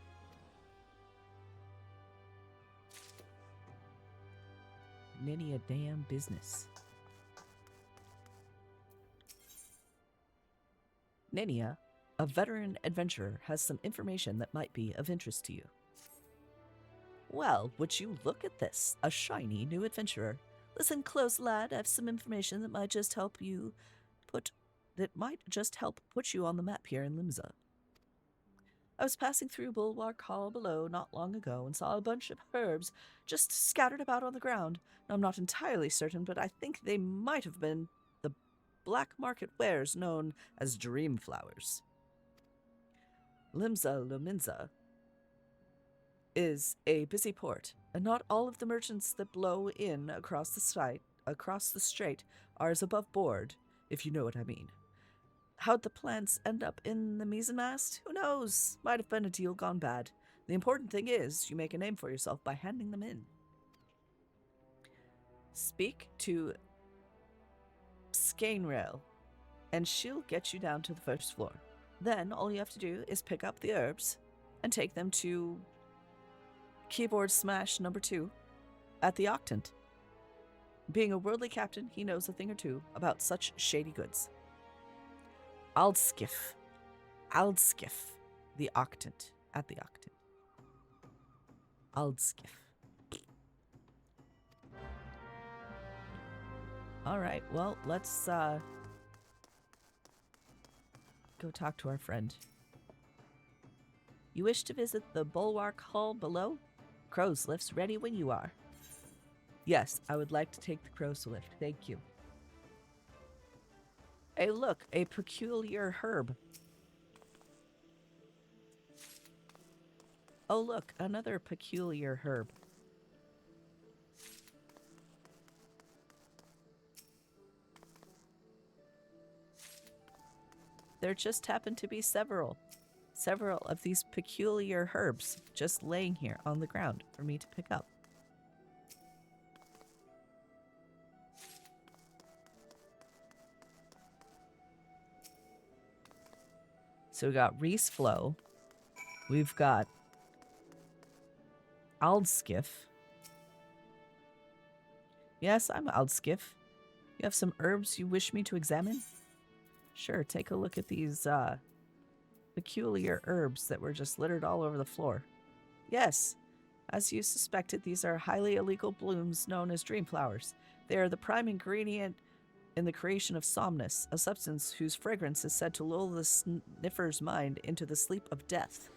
Ninia damn business. Ninia, a veteran adventurer, has some information that might be of interest to you. Well, would you look at this? A shiny new adventurer. Listen close, lad. I have some information that might just help put you on the map here in Limsa. I was passing through Bulwark Hall below not long ago and saw a bunch of herbs just scattered about on the ground. Now, I'm not entirely certain, but I think they might have been the black market wares known as dream flowers. Limsa Luminsa is a busy port, and not all of the merchants that blow in across the strait are as above board, if you know what I mean. How'd the plants end up in the mizzenmast? Who knows? Might have been a deal gone bad. The important thing is you make a name for yourself by handing them in. Speak to Skainrail, and she'll get you down to the first floor. Then all you have to do is pick up the herbs and take them to keyboard smash number 2 at the Octant. Being a worldly captain, he knows a thing or two about such shady goods. Aldskiff. The Octant. At the Octant. Aldskiff. Alright, well, let's go talk to our friend. You wish to visit the bulwark hull below? Crow's lift's ready when you are. Yes, I would like to take the crow's lift. Thank you. Hey, look, a peculiar herb. Oh, look, another peculiar herb. There just happen to be several of these peculiar herbs just laying here on the ground for me to pick up. So we got Reese Flow. We've got Aldskiff. Yes, I'm Aldskiff. You have some herbs you wish me to examine? Sure, take a look at these peculiar herbs that were just littered all over the floor. Yes, as you suspected, these are highly illegal blooms known as dream flowers. They are the prime ingredient in the creation of somnus, a substance whose fragrance is said to lull the sniffer's mind into the sleep of death.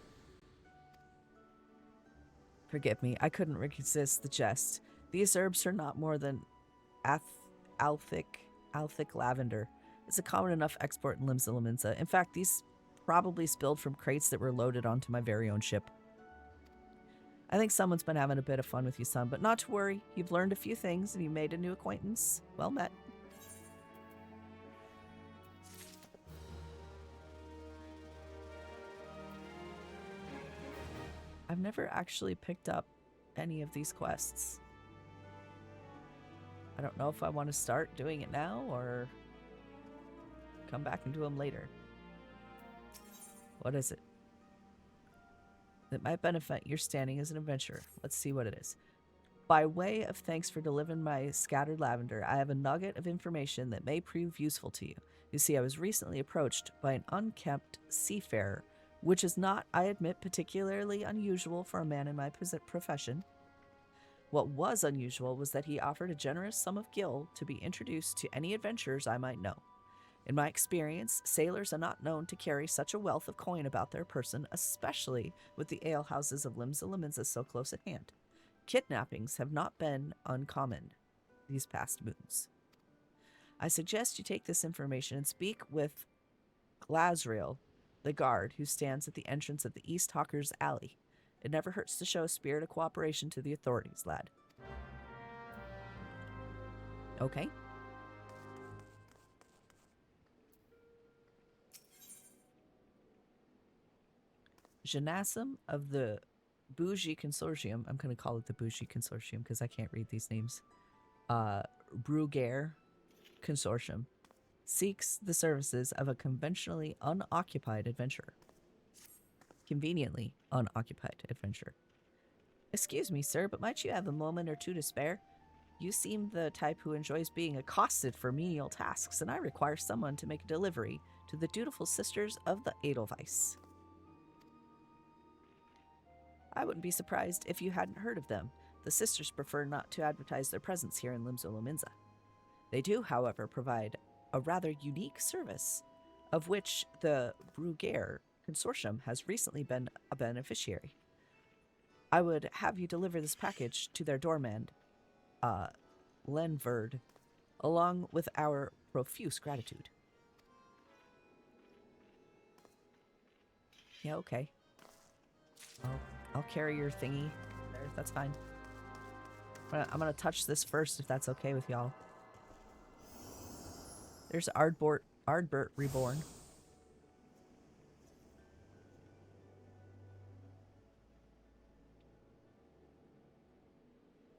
Forgive me, I couldn't resist the jest. These herbs are not more than althic lavender. It's a common enough export in Limsa Lominsa. In fact, these probably spilled from crates that were loaded onto my very own ship. I think someone's been having a bit of fun with you, son, but not to worry. You've learned a few things and you made a new acquaintance. Well met. I've never actually picked up any of these quests. I don't know if I want to start doing it now or come back and do them later. What is it? That might benefit your standing as an adventurer. Let's see what it is. By way of thanks for delivering my scattered lavender, I have a nugget of information that may prove useful to you. You see, I was recently approached by an unkempt seafarer, which is not, I admit, particularly unusual for a man in my profession. What was unusual was that he offered a generous sum of gil to be introduced to any adventurers I might know. In my experience, sailors are not known to carry such a wealth of coin about their person, especially with the alehouses of Limsa Lominsa so close at hand. Kidnappings have not been uncommon these past moons. I suggest you take this information and speak with Glasriel, the guard who stands at the entrance of the East Hawkers Alley. It never hurts to show a spirit of cooperation to the authorities, lad. Okay. Janassim of the Bougie Consortium, I'm going to call it the Bougie Consortium because I can't read these names, Bruguer Consortium, seeks the services of a conventionally unoccupied adventurer. Conveniently unoccupied adventurer. Excuse me, sir, but might you have a moment or two to spare? You seem the type who enjoys being accosted for menial tasks, and I require someone to make a delivery to the dutiful sisters of the Edelweiss. I wouldn't be surprised if you hadn't heard of them. The sisters prefer not to advertise their presence here in Limsa Lominsa. They do, however, provide a rather unique service, of which the Bruguer Consortium has recently been a beneficiary. I would have you deliver this package to their doorman, Lenverd, along with our profuse gratitude. Yeah, okay. I'll carry your thingy there. That's fine. I'm gonna touch this first, if that's okay with y'all. There's Ardbert Reborn.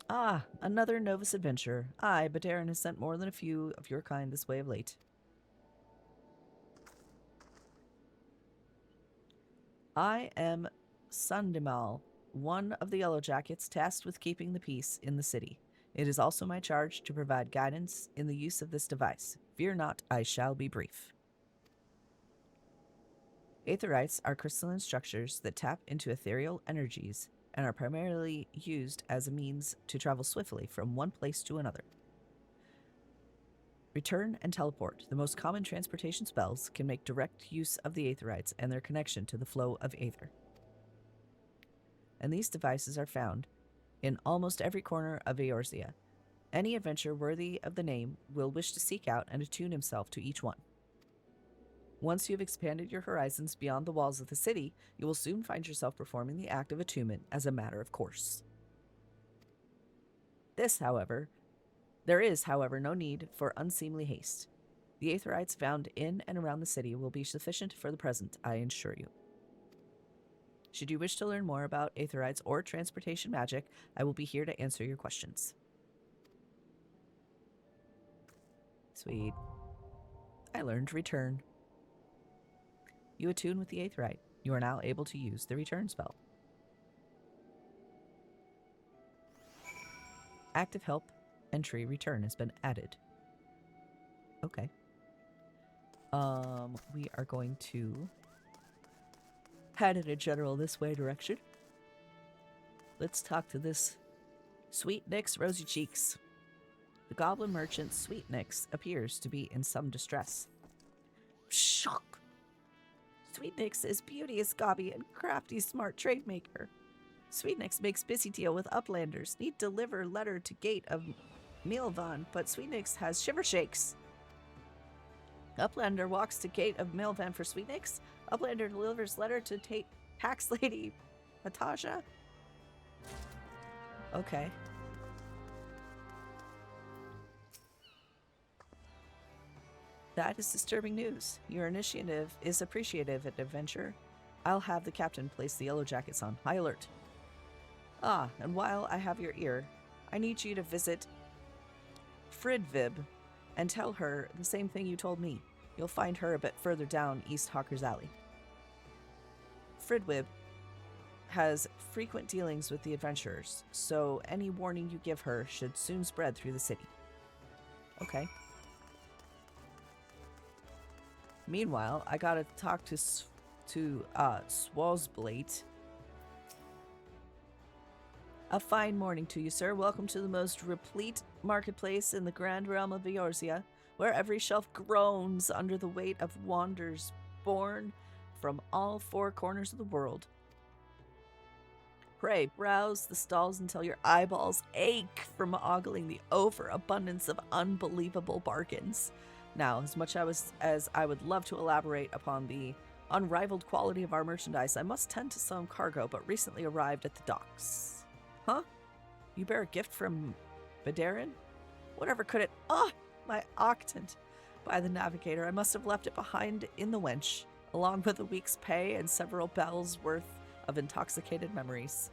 Ah, another Novus adventurer. Aye, but Darren has sent more than a few of your kind this way of late. I am Sundimal, one of the Yellow Jackets tasked with keeping the peace in the city. It is also my charge to provide guidance in the use of this device. Fear not, I shall be brief. Aetherites are crystalline structures that tap into ethereal energies and are primarily used as a means to travel swiftly from one place to another. Return and teleport, the most common transportation spells, can make direct use of the Aetherites and their connection to the flow of Aether. And these devices are found in almost every corner of Eorzea. Any adventurer worthy of the name will wish to seek out and attune himself to each one. Once you have expanded your horizons beyond the walls of the city, you will soon find yourself performing the act of attunement as a matter of course. There is, however, no need for unseemly haste. The Aetherites found in and around the city will be sufficient for the present, I assure you. Should you wish to learn more about Aetherites or transportation magic, I will be here to answer your questions. Sweet. I learned Return. You attune with the Aetherite. You are now able to use the Return spell. Active Help entry Return has been added. Okay. We are going to head in a general this way direction. Let's talk to this Sweet Nix Rosy Cheeks. The goblin merchant Sweet Nix appears to be in some distress. Shock! Sweet Nix is beauteous, gobby, and crafty, smart trade maker. Sweet Nix makes busy deal with uplanders. Need deliver letter to gate of Milvan, but Sweet Nix has shiver shakes. Uplander walks to gate of Milvan for Sweet Nix. Uplander delivers letter to tax lady Natasha. Okay. That is disturbing news. Your initiative is appreciative at adventure. I'll have the captain place the Yellow Jackets on high alert. Ah, and while I have your ear, I need you to visit FFXIV and tell her the same thing you told me. You'll find her a bit further down East Hawker's Alley. FFXIV has frequent dealings with the adventurers, so any warning you give her should soon spread through the city. Okay. Meanwhile, I gotta talk to Swazblate. A fine morning to you, sir. Welcome to the most replete marketplace in the grand realm of Eorzea, where every shelf groans under the weight of wanderers born from all four corners of the world. Pray, browse the stalls until your eyeballs ache from ogling the overabundance of unbelievable bargains. Now, as much as I would love to elaborate upon the unrivaled quality of our merchandise, I must tend to some cargo, but recently arrived at the docks. Huh? You bear a gift from Badarin? Whatever could it... Ah! My octant! By the navigator, I must have left it behind in the winch, along with a week's pay and several bells worth of intoxicated memories.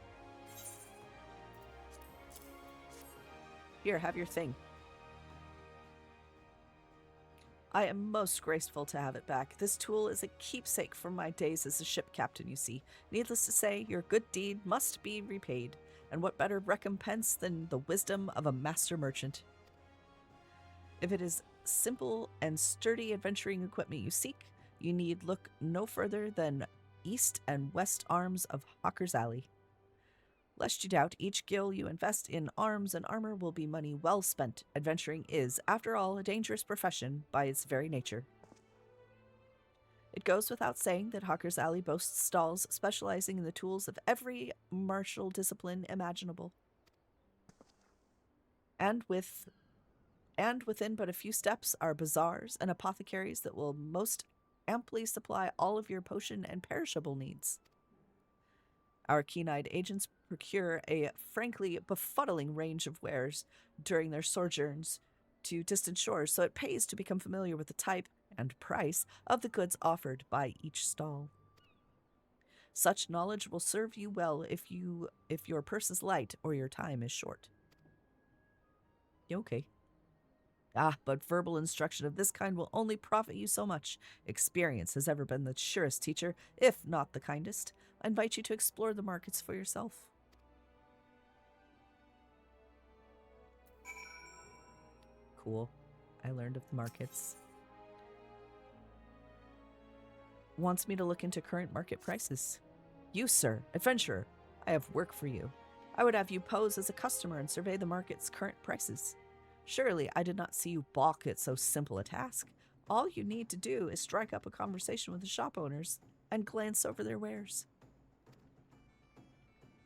Here, have your thing. I am most grateful to have it back. This tool is a keepsake from my days as a ship captain, you see. Needless to say, your good deed must be repaid, and what better recompense than the wisdom of a master merchant? If it is simple and sturdy adventuring equipment you seek, you need look no further than east and west arms of Hawker's Alley. Lest you doubt, each gil you invest in arms and armor will be money well spent. Adventuring is, after all, a dangerous profession by its very nature. It goes without saying that Hawker's Alley boasts stalls specializing in the tools of every martial discipline imaginable. And within but a few steps are bazaars and apothecaries that will most amply supply all of your potion and perishable needs. Our keen-eyed agents procure a frankly befuddling range of wares during their sojourns to distant shores, so it pays to become familiar with the type and price of the goods offered by each stall. Such knowledge will serve you well if your purse is light or your time is short. Okay. Ah, but verbal instruction of this kind will only profit you so much. Experience has ever been the surest teacher, if not the kindest. I invite you to explore the markets for yourself. Cool. I learned of the markets. Wants me to look into current market prices. You, sir, adventurer, I have work for you. I would have you pose as a customer and survey the market's current prices. Surely I did not see you balk at so simple a task. All you need to do is strike up a conversation with the shop owners and glance over their wares.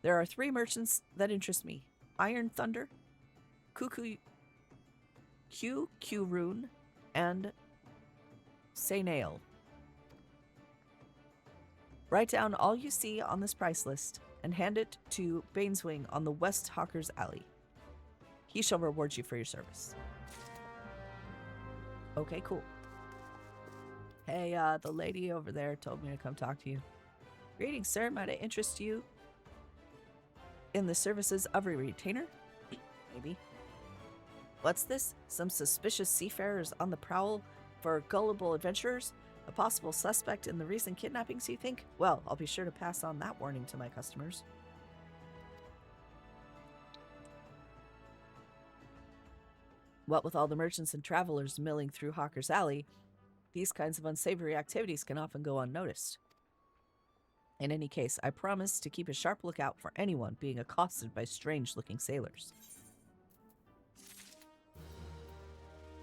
There are 3 merchants that interest me: Iron Thunder, Rune, and Sainail. Write down all you see on this price list and hand it to Baineswing on the West Hawker's Alley. He shall reward you for your service. Okay, cool. Hey, the lady over there told me to come talk to you. Greetings, sir. Might I interest you in the services of a retainer? Maybe. What's this? Some suspicious seafarers on the prowl for gullible adventurers? A possible suspect in the recent kidnappings, you think? Well, I'll be sure to pass on that warning to my customers. What with all the merchants and travelers milling through Hawker's Alley, these kinds of unsavory activities can often go unnoticed. In any case, I promise to keep a sharp lookout for anyone being accosted by strange-looking sailors.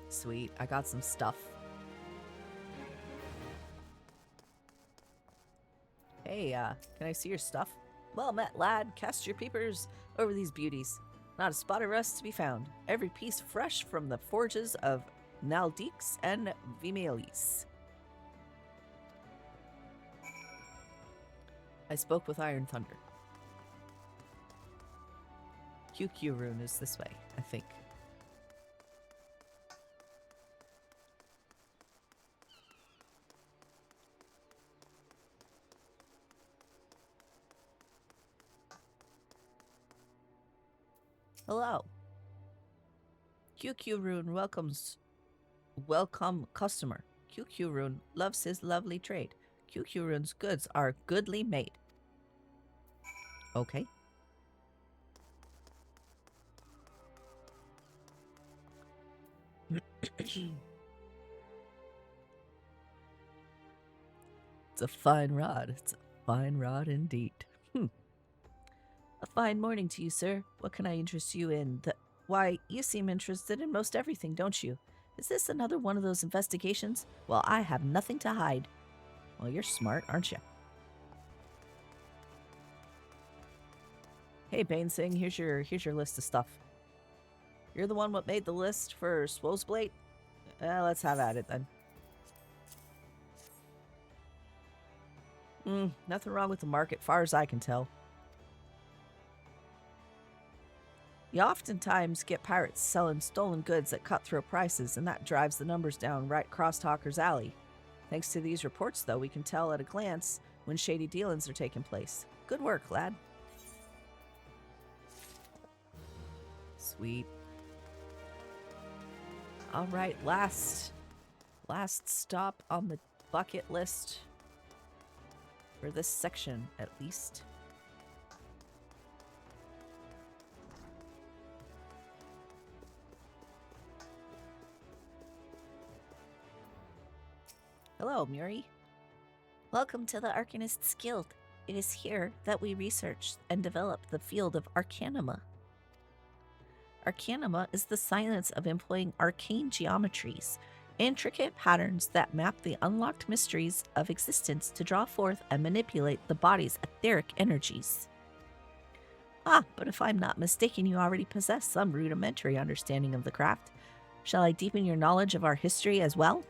Sweet, I got some stuff. Hey, can I see your stuff? Well met, lad. Cast your peepers over these beauties. Not a spot of rust to be found. Every piece fresh from the forges of Naldix and Vimelis. I spoke with Iron Thunder. QQ rune is this way, I think. Hello. QQ Rune welcome customer. QQ Rune loves his lovely trade. QQ Rune's goods are goodly made. Okay. It's a fine rod. It's a fine rod indeed. A fine morning to you, sir. What can I interest you in? Why, you seem interested in most everything, don't you? Is this another one of those investigations? Well, I have nothing to hide. Well, you're smart, aren't you? Hey, Bainesing, here's your list of stuff. You're the one what made the list for Swozblade? Let's have at it then. Nothing wrong with the market, far as I can tell. You oftentimes get pirates selling stolen goods at cutthroat prices, and that drives the numbers down right across Hawker's Alley. Thanks to these reports, though, we can tell at a glance when shady dealings are taking place. Good work, lad. Sweet. All right, last stop on the bucket list for this section, at least. Hello, Muri. Welcome to the Arcanists Guild. It is here that we research and develop the field of Arcanima. Arcanima is the science of employing arcane geometries, intricate patterns that map the unlocked mysteries of existence to draw forth and manipulate the body's etheric energies. Ah, but if I'm not mistaken, you already possess some rudimentary understanding of the craft. Shall I deepen your knowledge of our history as well?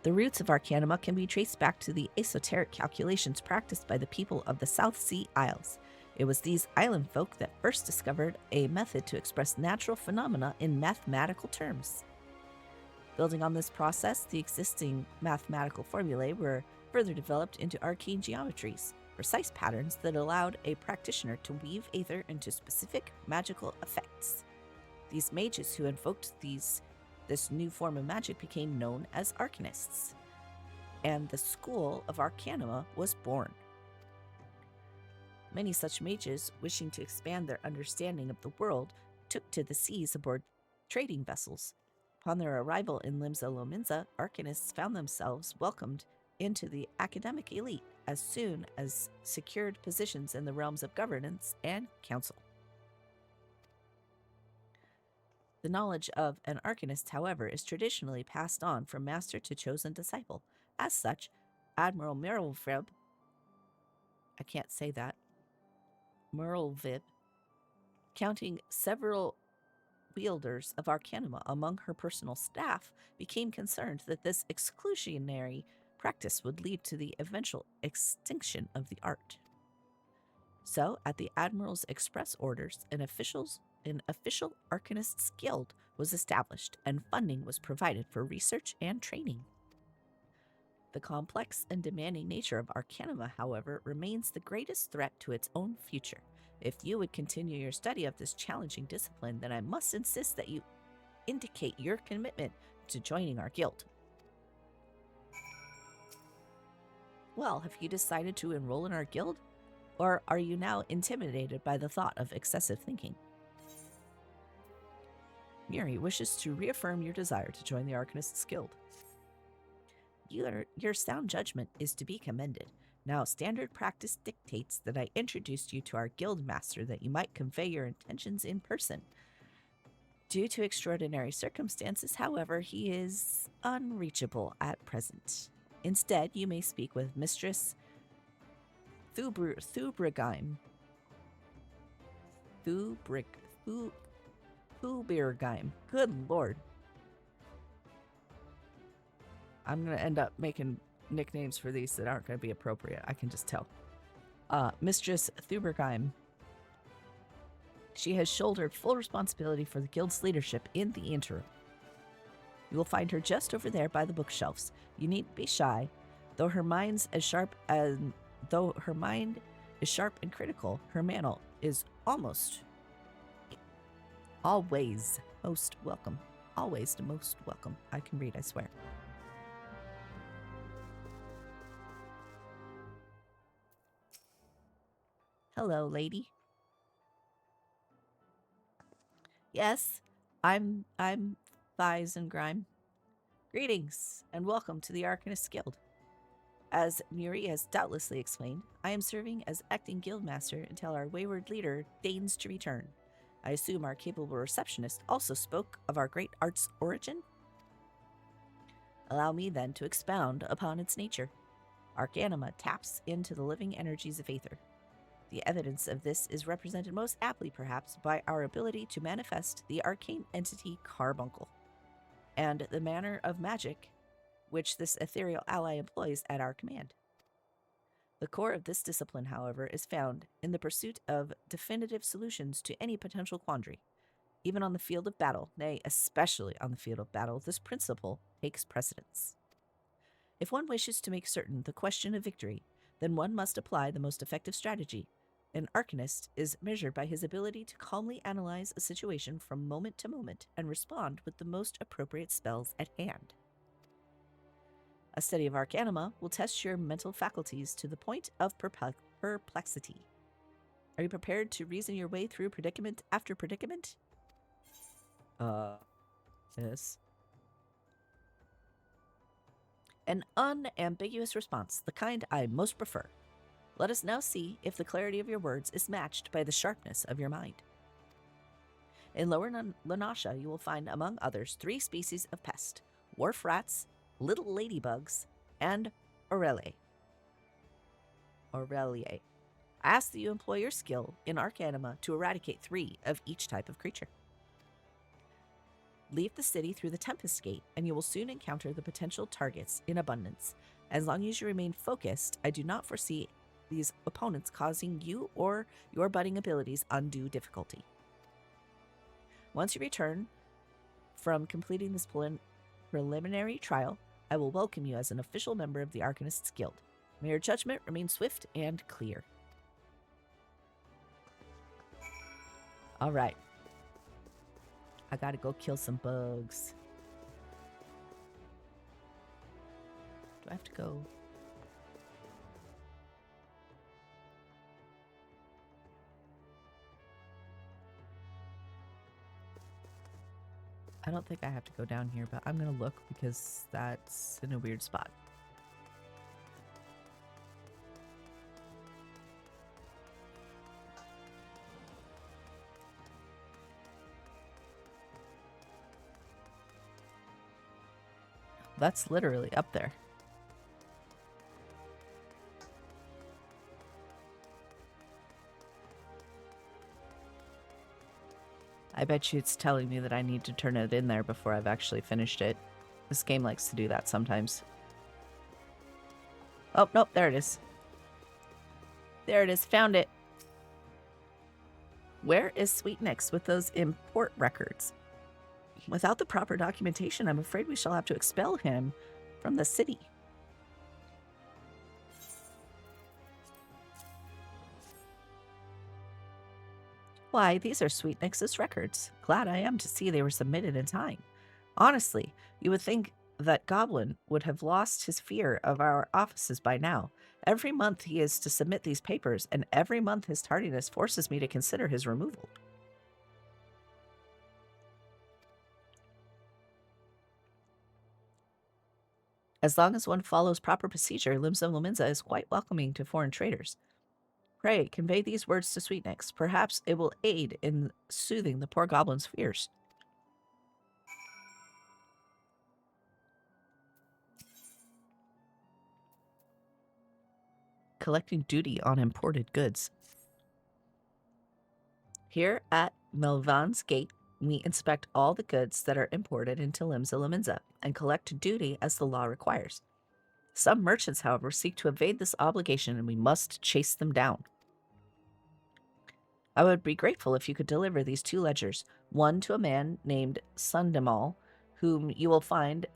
The roots of Arcanima can be traced back to the esoteric calculations practiced by the people of the South Sea Isles. It was these island folk that first discovered a method to express natural phenomena in mathematical terms. Building on this process, the existing mathematical formulae were further developed into arcane geometries, precise patterns that allowed a practitioner to weave aether into specific magical effects. These mages who invoked this new form of magic became known as arcanists, and the school of Arcanima was born. Many such mages, wishing to expand their understanding of the world, took to the seas aboard trading vessels. Upon their arrival in Limsa Lominsa, arcanists found themselves welcomed into the academic elite as soon as secured positions in the realms of governance and council. The knowledge of an arcanist, however, is traditionally passed on from master to chosen disciple. As such, Admiral Merylvib, I can't say that, Merylvib, counting several wielders of Arcanima among her personal staff, became concerned that this exclusionary practice would lead to the eventual extinction of the art. So, at the Admiral's express orders, an official Arcanists Guild was established, and funding was provided for research and training. The complex and demanding nature of Arcanima, however, remains the greatest threat to its own future. If you would continue your study of this challenging discipline, then I must insist that you indicate your commitment to joining our guild. Well, have you decided to enroll in our guild? Or are you now intimidated by the thought of excessive thinking? Muri wishes to reaffirm your desire to join the Arcanists Guild. Your sound judgment is to be commended. Now, standard practice dictates that I introduce you to our guild master that you might convey your intentions in person. Due to extraordinary circumstances, however, he is unreachable at present. Instead, you may speak with Mistress Thubrigheim. Thubrigheim. Good lord. I'm going to end up making nicknames for these that aren't going to be appropriate. I can just tell. Mistress Thubrigheim. She has shouldered full responsibility for the guild's leadership in the interim. You will find her just over there by the bookshelves. You needn't be shy, though her mind is sharp and critical. Her mantle is always most welcome. Always the most welcome. I can read, I swear. Hello, lady. Yes, I'm Thighs and Grime. Greetings, and welcome to the Arcanist Guild. As Muri has doubtlessly explained, I am serving as acting guildmaster until our wayward leader deigns to return. I assume our capable receptionist also spoke of our great art's origin? Allow me then to expound upon its nature. Arcanima taps into the living energies of Aether. The evidence of this is represented most aptly, perhaps, by our ability to manifest the arcane entity Carbuncle, and the manner of magic which this ethereal ally employs at our command. The core of this discipline, however, is found in the pursuit of definitive solutions to any potential quandary. Even on the field of battle, nay, especially on the field of battle, this principle takes precedence. If one wishes to make certain the question of victory, then one must apply the most effective strategy. An arcanist is measured by his ability to calmly analyze a situation from moment to moment and respond with the most appropriate spells at hand. A study of Arcanima will test your mental faculties to the point of perplexity. Are you prepared to reason your way through predicament after predicament? Yes. An unambiguous response, the kind I most prefer. Let us now see if the clarity of your words is matched by the sharpness of your mind. In Lower Lanasha, you will find, among others, 3 species of pest: wharf rats, little ladybugs, and Aurelie. I ask that you employ your skill in Arcanima to eradicate 3 of each type of creature. Leave the city through the Tempest Gate, and you will soon encounter the potential targets in abundance. As long as you remain focused, I do not foresee these opponents causing you or your budding abilities undue difficulty. Once you return from completing this preliminary trial, I will welcome you as an official member of the Arcanists Guild. May your judgment remain swift and clear. All right. I gotta go kill some bugs. Do I have to go? I don't think I have to go down here, but I'm gonna look because that's in a weird spot. That's literally up there. I bet you it's telling me that I need to turn it in there before I've actually finished it. This game likes to do that sometimes. Oh, nope, there it is. There it is, found it. Where is Sweetnix with those import records? Without the proper documentation, I'm afraid we shall have to expel him from the city. Why, these are Sweetnix's records. Glad I am to see they were submitted in time. Honestly, you would think that Goblin would have lost his fear of our offices by now. Every month he is to submit these papers, and every month his tardiness forces me to consider his removal. As long as one follows proper procedure, Limsa Lominsa is quite welcoming to foreign traders. Pray, convey these words to Sweetnix. Perhaps it will aid in soothing the poor goblin's fears. Collecting duty on imported goods. Here at Melvan's Gate, we inspect all the goods that are imported into Limsa Lominsa and collect duty as the law requires. Some merchants, however, seek to evade this obligation, and we must chase them down. I would be grateful if you could deliver these 2 ledgers, one to a man named Sundamal, whom you will find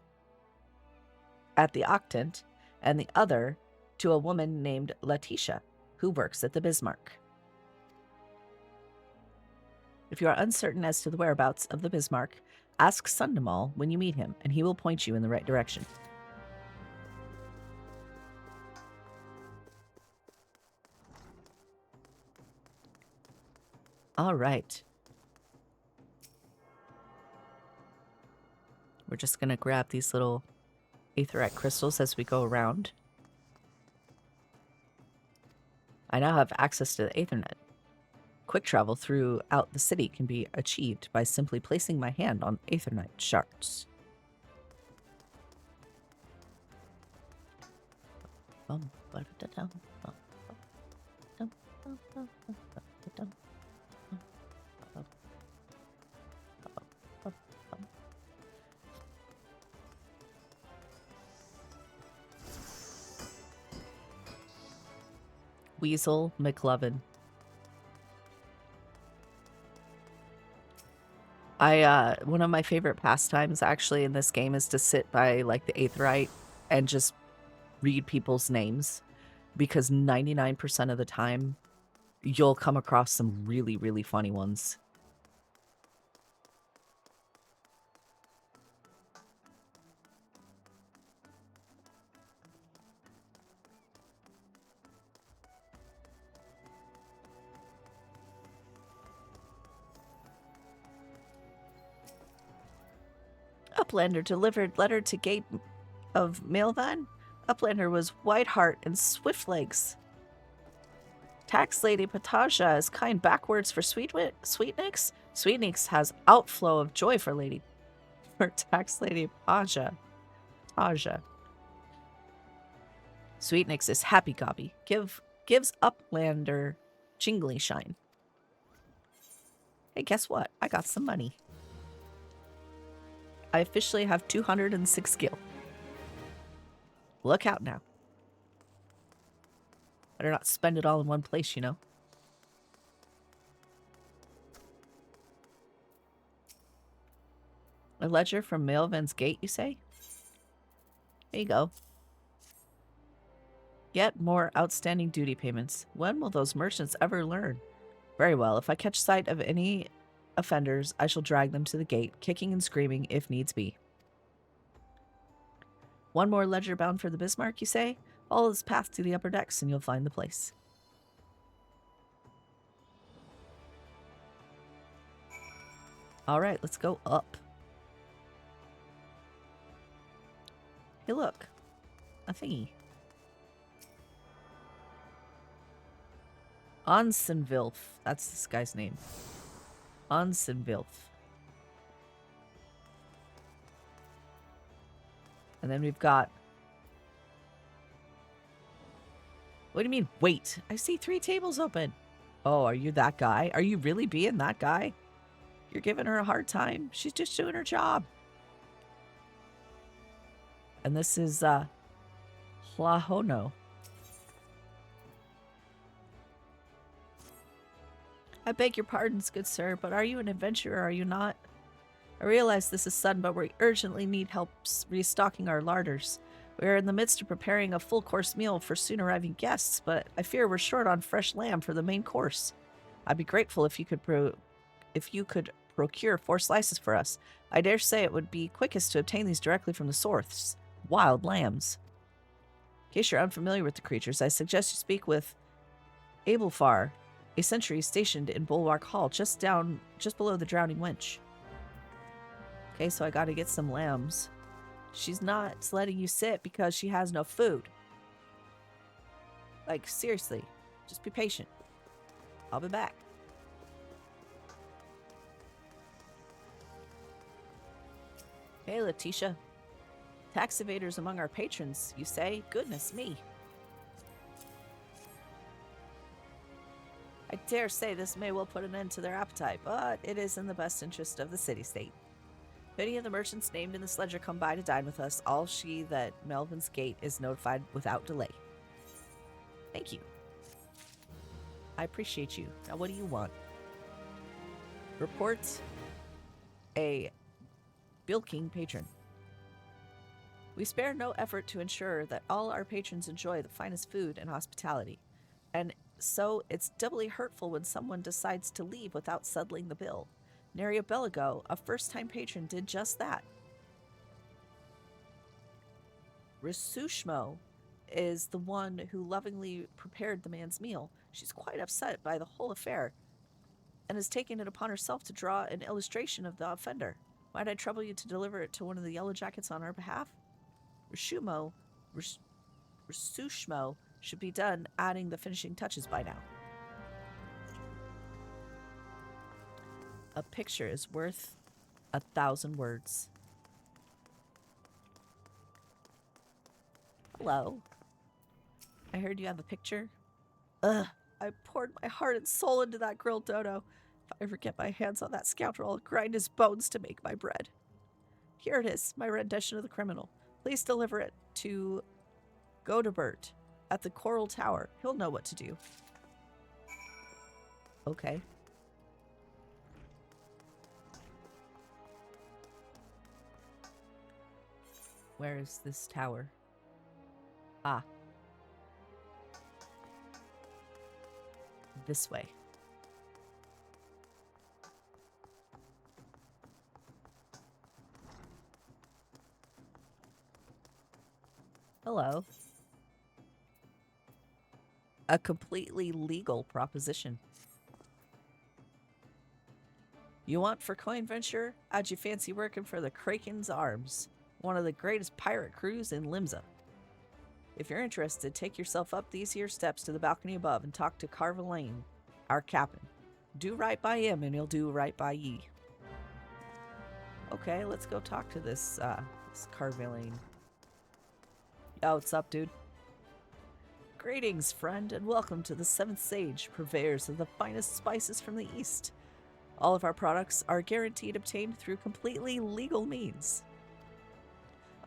at the Octant, and the other to a woman named Letitia, who works at the Bismarck. If you are uncertain as to the whereabouts of the Bismarck, ask Sundamal when you meet him, and he will point you in the right direction. All right. We're just going to grab these little aetherite crystals as we go around. I now have access to the Aethernet. Quick travel throughout the city can be achieved by simply placing my hand on Aethernet shards. Weasel McLovin. One of my favorite pastimes actually in this game is to sit by like the Aetherite and just read people's names, because 99% of the time you'll come across some really, really funny ones. Uplander delivered letter to gate of Mailvan. Uplander was White Heart and Swift Legs. Tax Lady Pataja is kind backwards for Sweetnix. Sweetnix has outflow of joy for Tax Lady Taja. Sweetnix is happy gobby. Gives Uplander jingly shine. Hey, guess what? I got some money. I officially have 206 skill. Look out now. Better not spend it all in one place, you know. A ledger from Mailvan's Gate, you say? There you go. Yet more outstanding duty payments. When will those merchants ever learn? Very well. If I catch sight of any offenders, I shall drag them to the gate, kicking and screaming if needs be. One more ledger bound for the Bismarck, you say? Follow this path to the upper decks and you'll find the place. All right, let's go up. Hey, look. A thingy. Onsenvilf. That's this guy's name. Onsenvilf. And then we've got... What do you mean, wait? I see 3 tables open. Oh, are you that guy? Are you really being that guy? You're giving her a hard time. She's just doing her job. And this is, Hlahono. I beg your pardons, good sir, but are you an adventurer or are you not? I realize this is sudden, but we urgently need help restocking our larders. We are in the midst of preparing a full-course meal for soon-arriving guests, but I fear we're short on fresh lamb for the main course. I'd be grateful if you could procure 4 slices for us. I dare say it would be quickest to obtain these directly from the source. Wild lambs. In case you're unfamiliar with the creatures, I suggest you speak with Abelfar, a sentry stationed in Bulwark Hall, just below the Drowning Winch. Okay, so I gotta get some lambs. She's not letting you sit because she has no food. Like, seriously, just be patient. I'll be back. Hey, Letitia. Tax evaders among our patrons, you say? Goodness me. I dare say this may well put an end to their appetite, but it is in the best interest of the city-state. If any of the merchants named in this ledger come by to dine with us, all she that Melvin's Gate is notified without delay. Thank you. I appreciate you. Now, what do you want? Report a bilking patron. We spare no effort to ensure that all our patrons enjoy the finest food and hospitality, and so it's doubly hurtful when someone decides to leave without settling the bill. Nary a bell ago, a first-time patron did just that. Risushmo is the one who lovingly prepared the man's meal. She's quite upset by the whole affair and has taken it upon herself to draw an illustration of the offender. Might I trouble you to deliver it to one of the Yellow Jackets on our behalf? Risushmo should be done adding the finishing touches by now. A picture is worth 1,000 words. Hello. I heard you have a picture. Ugh, I poured my heart and soul into that grilled dodo. If I ever get my hands on that scoundrel, I'll grind his bones to make my bread. Here it is, my rendition of the criminal. Please deliver it to Godebert at the Coral Tower. He'll know what to do. Okay. Where is this tower? Ah. This way. Hello. A completely legal proposition. You want for coin venture? How'd you fancy working for the Kraken's Arms, one of the greatest pirate crews in Limsa? If you're interested, take yourself up these here steps to the balcony above and talk to Carvalane, our captain. Do right by him and he'll do right by ye. Okay, let's go talk to this Carvalane. Yo, what's up, dude? Greetings, friend, and welcome to the Seventh Sage, purveyors of the finest spices from the East. All of our products are guaranteed obtained through completely legal means.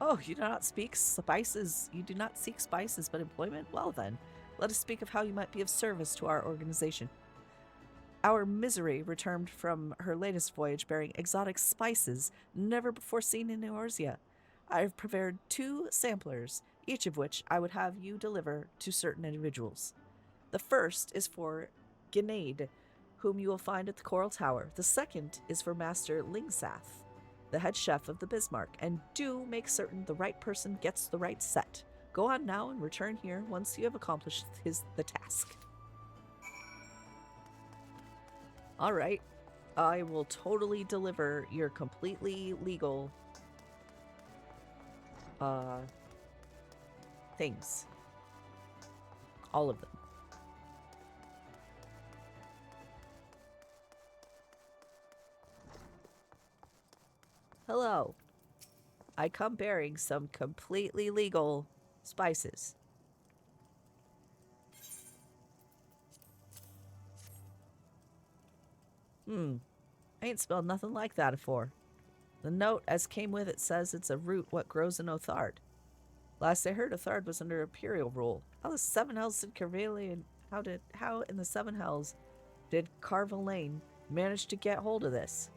Oh, you do not speak spices. You do not seek spices, but employment? Well then, let us speak of how you might be of service to our organization. Our Misery returned from her latest voyage bearing exotic spices never before seen in Eorzea. I have prepared 2 samplers, each of which I would have you deliver to certain individuals. The first is for Grenade, whom you will find at the Coral Tower. The second is for Master Lingsath, the head chef of the Bismarck, and do make certain the right person gets the right set. Go on now and return here once you have accomplished the task. All right. I will totally deliver your completely legal things. All of them. Hello. I come bearing some completely legal spices. I ain't smelled nothing like that afore. The note as came with it says it's a root what grows in Othard. Last I heard, Othard was under imperial rule. How the seven hells did Carvalian... How in the seven hells did Carvalane manage to get hold of this?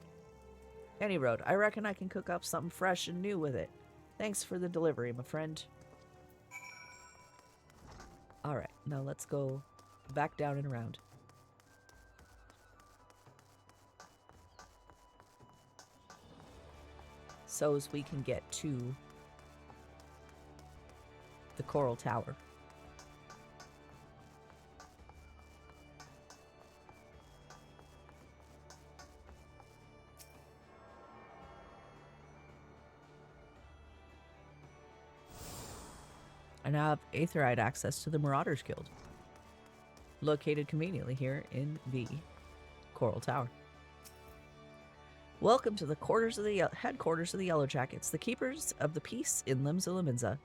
Any road, I reckon I can cook up something fresh and new with it. Thanks for the delivery, my friend. Alright, now let's go back down and around. So as we can get to the Coral Tower. I now have Aetherite access to the Marauders Guild, located conveniently here in the Coral Tower. Welcome to the headquarters of the Yellow Jackets, the keepers of the peace in Limsa Liminza.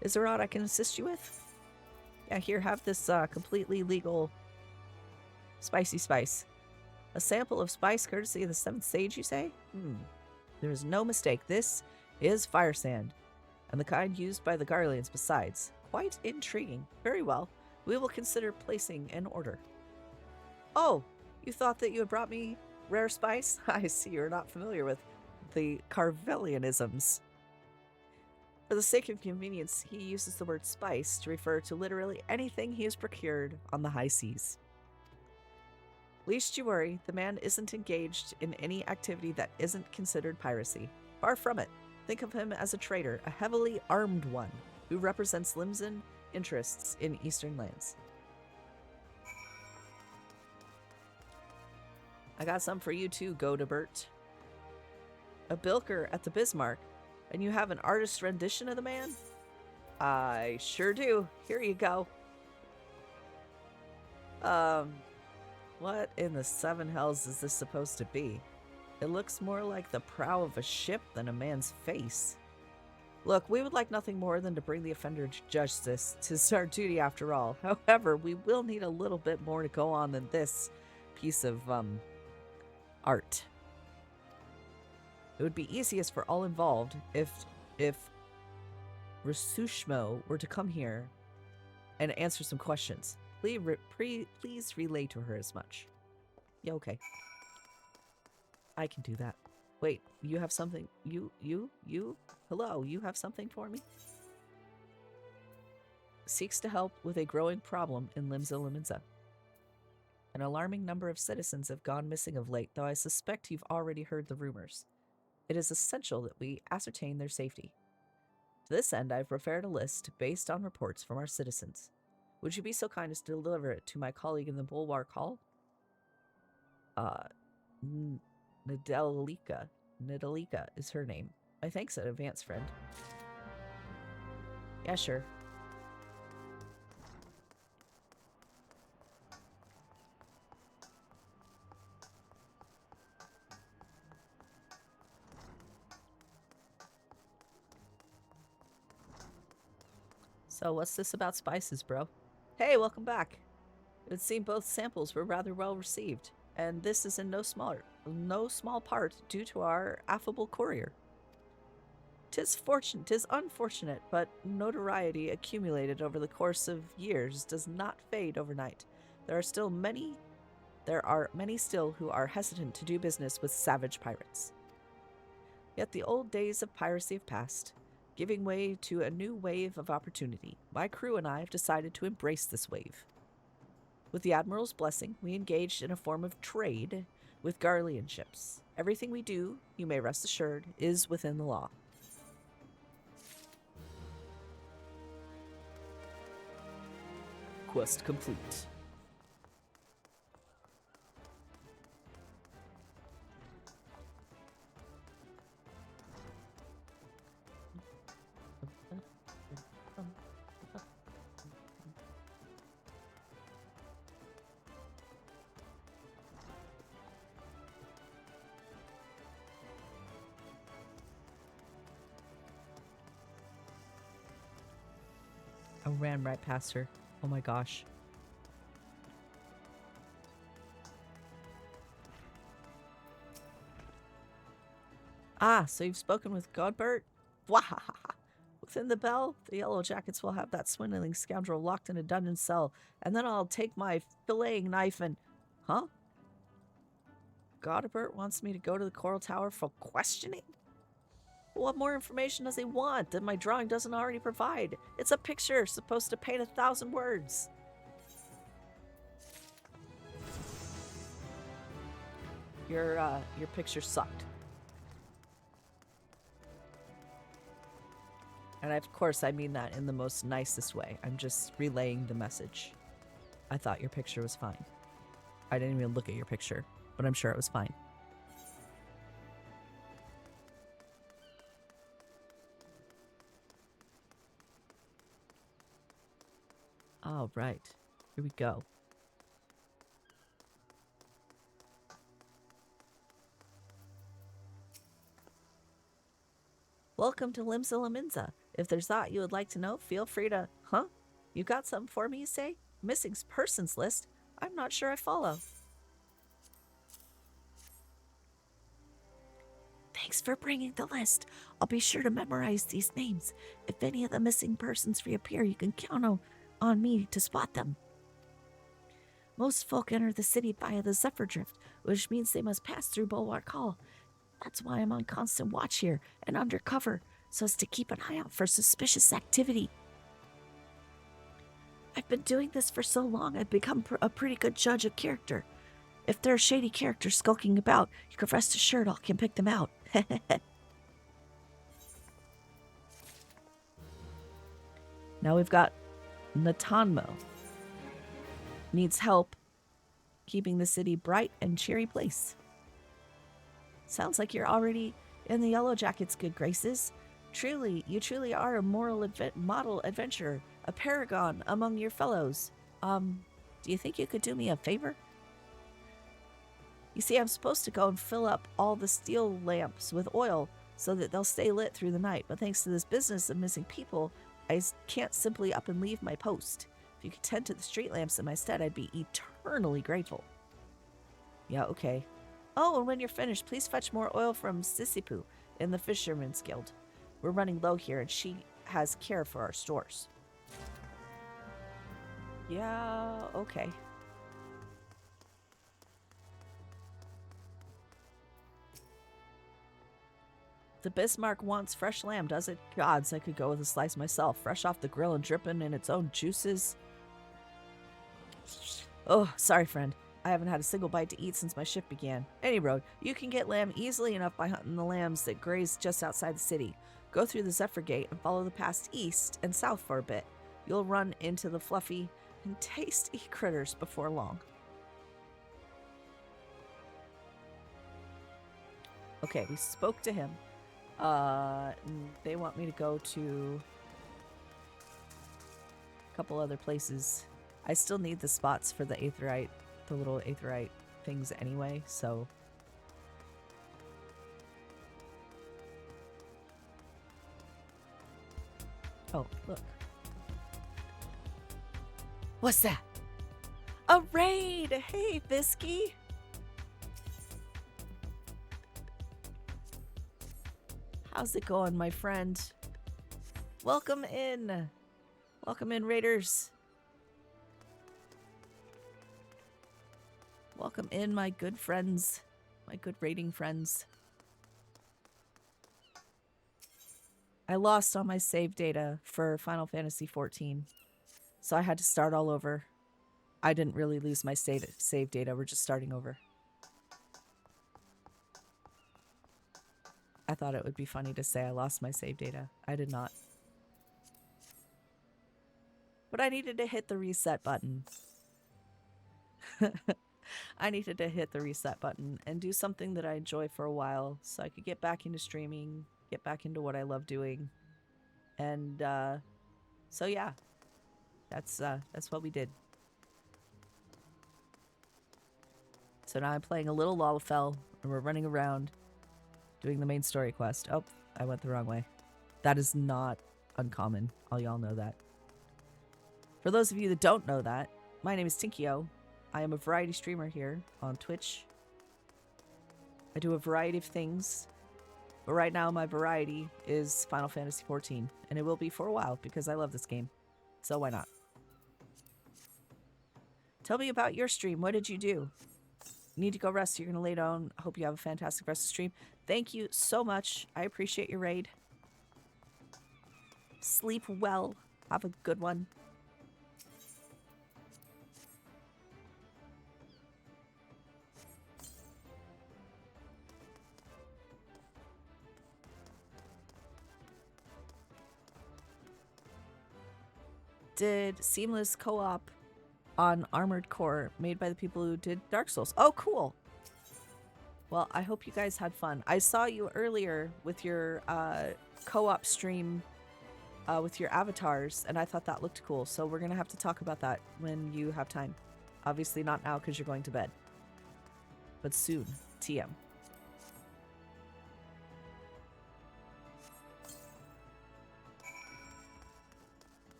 Is there aught I can assist you with? Yeah, here, have this completely legal spicy spice. A sample of spice courtesy of the seventh sage, you say? There is no mistake. This is fire sand, and the kind used by the Garleans besides. Quite intriguing. Very well. We will consider placing an order. Oh, you thought that you had brought me rare spice? I see you're not familiar with the Carvelianisms. For the sake of convenience, he uses the word spice to refer to literally anything he has procured on the high seas. Least you worry, the man isn't engaged in any activity that isn't considered piracy. Far from it. Think of him as a trader, a heavily armed one, who represents Limsan interests in eastern lands. I got some for you too, Godebert. A bilker at the Bismarck, and you have an artist's rendition of the man? I sure do. Here you go. What in the seven hells is this supposed to be? It looks more like the prow of a ship than a man's face. Look, we would like nothing more than to bring the offender to justice. 'Tis our duty after all. However, we will need a little bit more to go on than this piece of, art. It would be easiest for all involved if Rasushmo were to come here and answer some questions. Please relay to her as much. Yeah, okay. I can do that. Wait, you have something? Hello, you have something for me? Seeks to help with a growing problem in Limsa Liminza. An alarming number of citizens have gone missing of late, though I suspect you've already heard the rumors. It is essential that we ascertain their safety. To this end, I've prepared a list based on reports from our citizens. Would you be so kind as to deliver it to my colleague in the Bulwark Hall? Nidalika. Nidalika is her name. My thanks in advance, friend. Yeah, sure. So what's this about spices, bro? Hey, welcome back. It would seem both samples were rather well received, and this is in no small part due to our affable courier. 'Tis unfortunate, but notoriety accumulated over the course of years does not fade overnight. There are many still who are hesitant to do business with savage pirates. Yet the old days of piracy have passed, giving way to a new wave of opportunity. My crew and I have decided to embrace this wave. With the Admiral's blessing, we engaged in a form of trade with Garlean ships. Everything we do, you may rest assured, is within the law. Quest complete. I ran right past her. Oh my gosh. Ah, so you've spoken with Godbert? Wahaha. Within the bell, the Yellow Jackets will have that swindling scoundrel locked in a dungeon cell, and then I'll take my filleting knife and... Huh? Godbert wants me to go to the Coral Tower for questioning? What more information does he want that my drawing doesn't already provide? It's a picture supposed to paint 1,000 words. Your picture sucked. And of course, I mean that in the most nicest way. I'm just relaying the message. I thought your picture was fine. I didn't even look at your picture, but I'm sure it was fine. All right, here we go. Welcome to Limsa Laminza. If there's that you would like to know, feel free to... Huh? You got something for me, you say? Missing persons list? I'm not sure I follow. Thanks for bringing the list. I'll be sure to memorize these names. If any of the missing persons reappear, you can count on me to spot them. Most folk enter the city via the Zephyr Drift, which means they must pass through Bulwark Hall. That's why I'm on constant watch here and undercover, so as to keep an eye out for suspicious activity. I've been doing this for so long, I've become a pretty good judge of character. If there are shady characters skulking about, you can rest assured I can pick them out. Now we've got Natanmo. Needs help keeping the city bright and cheery place. Sounds like you're already in the Yellow Jackets' good graces. You truly are a model adventurer, a paragon among your fellows. Do you think you could do me a favor? You see, I'm supposed to go and fill up all the steel lamps with oil so that they'll stay lit through the night. But thanks to this business of missing people, I can't simply up and leave my post. If you could tend to the street lamps in my stead, I'd be eternally grateful. Yeah, okay. Oh, and when you're finished, please fetch more oil from Sisipu in the Fisherman's Guild. We're running low here, and she has care for our stores. Yeah, okay. The Bismarck wants fresh lamb, does it? Gods, I could go with a slice myself, fresh off the grill and dripping in its own juices. Oh, sorry, friend. I haven't had a single bite to eat since my shift began. Any road, you can get lamb easily enough by hunting the lambs that graze just outside the city. Go through the Zephyr Gate and follow the path east and south for a bit. You'll run into the fluffy and tasty critters before long. Okay, we spoke to him. They want me to go to a couple other places. I still need the spots for the aetheryte, the little aetheryte things anyway, so... Oh, look. What's that? A raid! Hey, Bisky! How's it going, my friend? Welcome in. Welcome in, raiders. Welcome in, my good friends. My good raiding friends. I lost all my save data for Final Fantasy XIV, so I had to start all over. I didn't really lose my save data. We're just starting over. I thought it would be funny to say I lost my save data. I did not. But I needed to hit the reset button. I needed to hit the reset button and do something that I enjoy for a while so I could get back into streaming, get back into what I love doing. And so yeah, that's what we did. So now I'm playing a little Lalafell and we're running around doing the main story quest. Oh, I went the wrong way. That is not uncommon. All y'all know that. For those of you that don't know that, my name is Tinkio. I am a variety streamer here on Twitch. I do a variety of things, but right now my variety is Final Fantasy XIV, and it will be for a while because I love this game. So why not? Tell me about your stream. What did you do? You need to go rest. You're going to lay down. I hope you have a fantastic rest of the stream. Thank you so much. I appreciate your raid. Sleep well. Have a good one. Did seamless co-op on Armored Core made by the people who did Dark Souls. Oh, cool. Well, I hope you guys had fun. I saw you earlier with your co-op stream with your avatars, and I thought that looked cool. So we're going to have to talk about that when you have time. Obviously not now because you're going to bed. But soon. TM.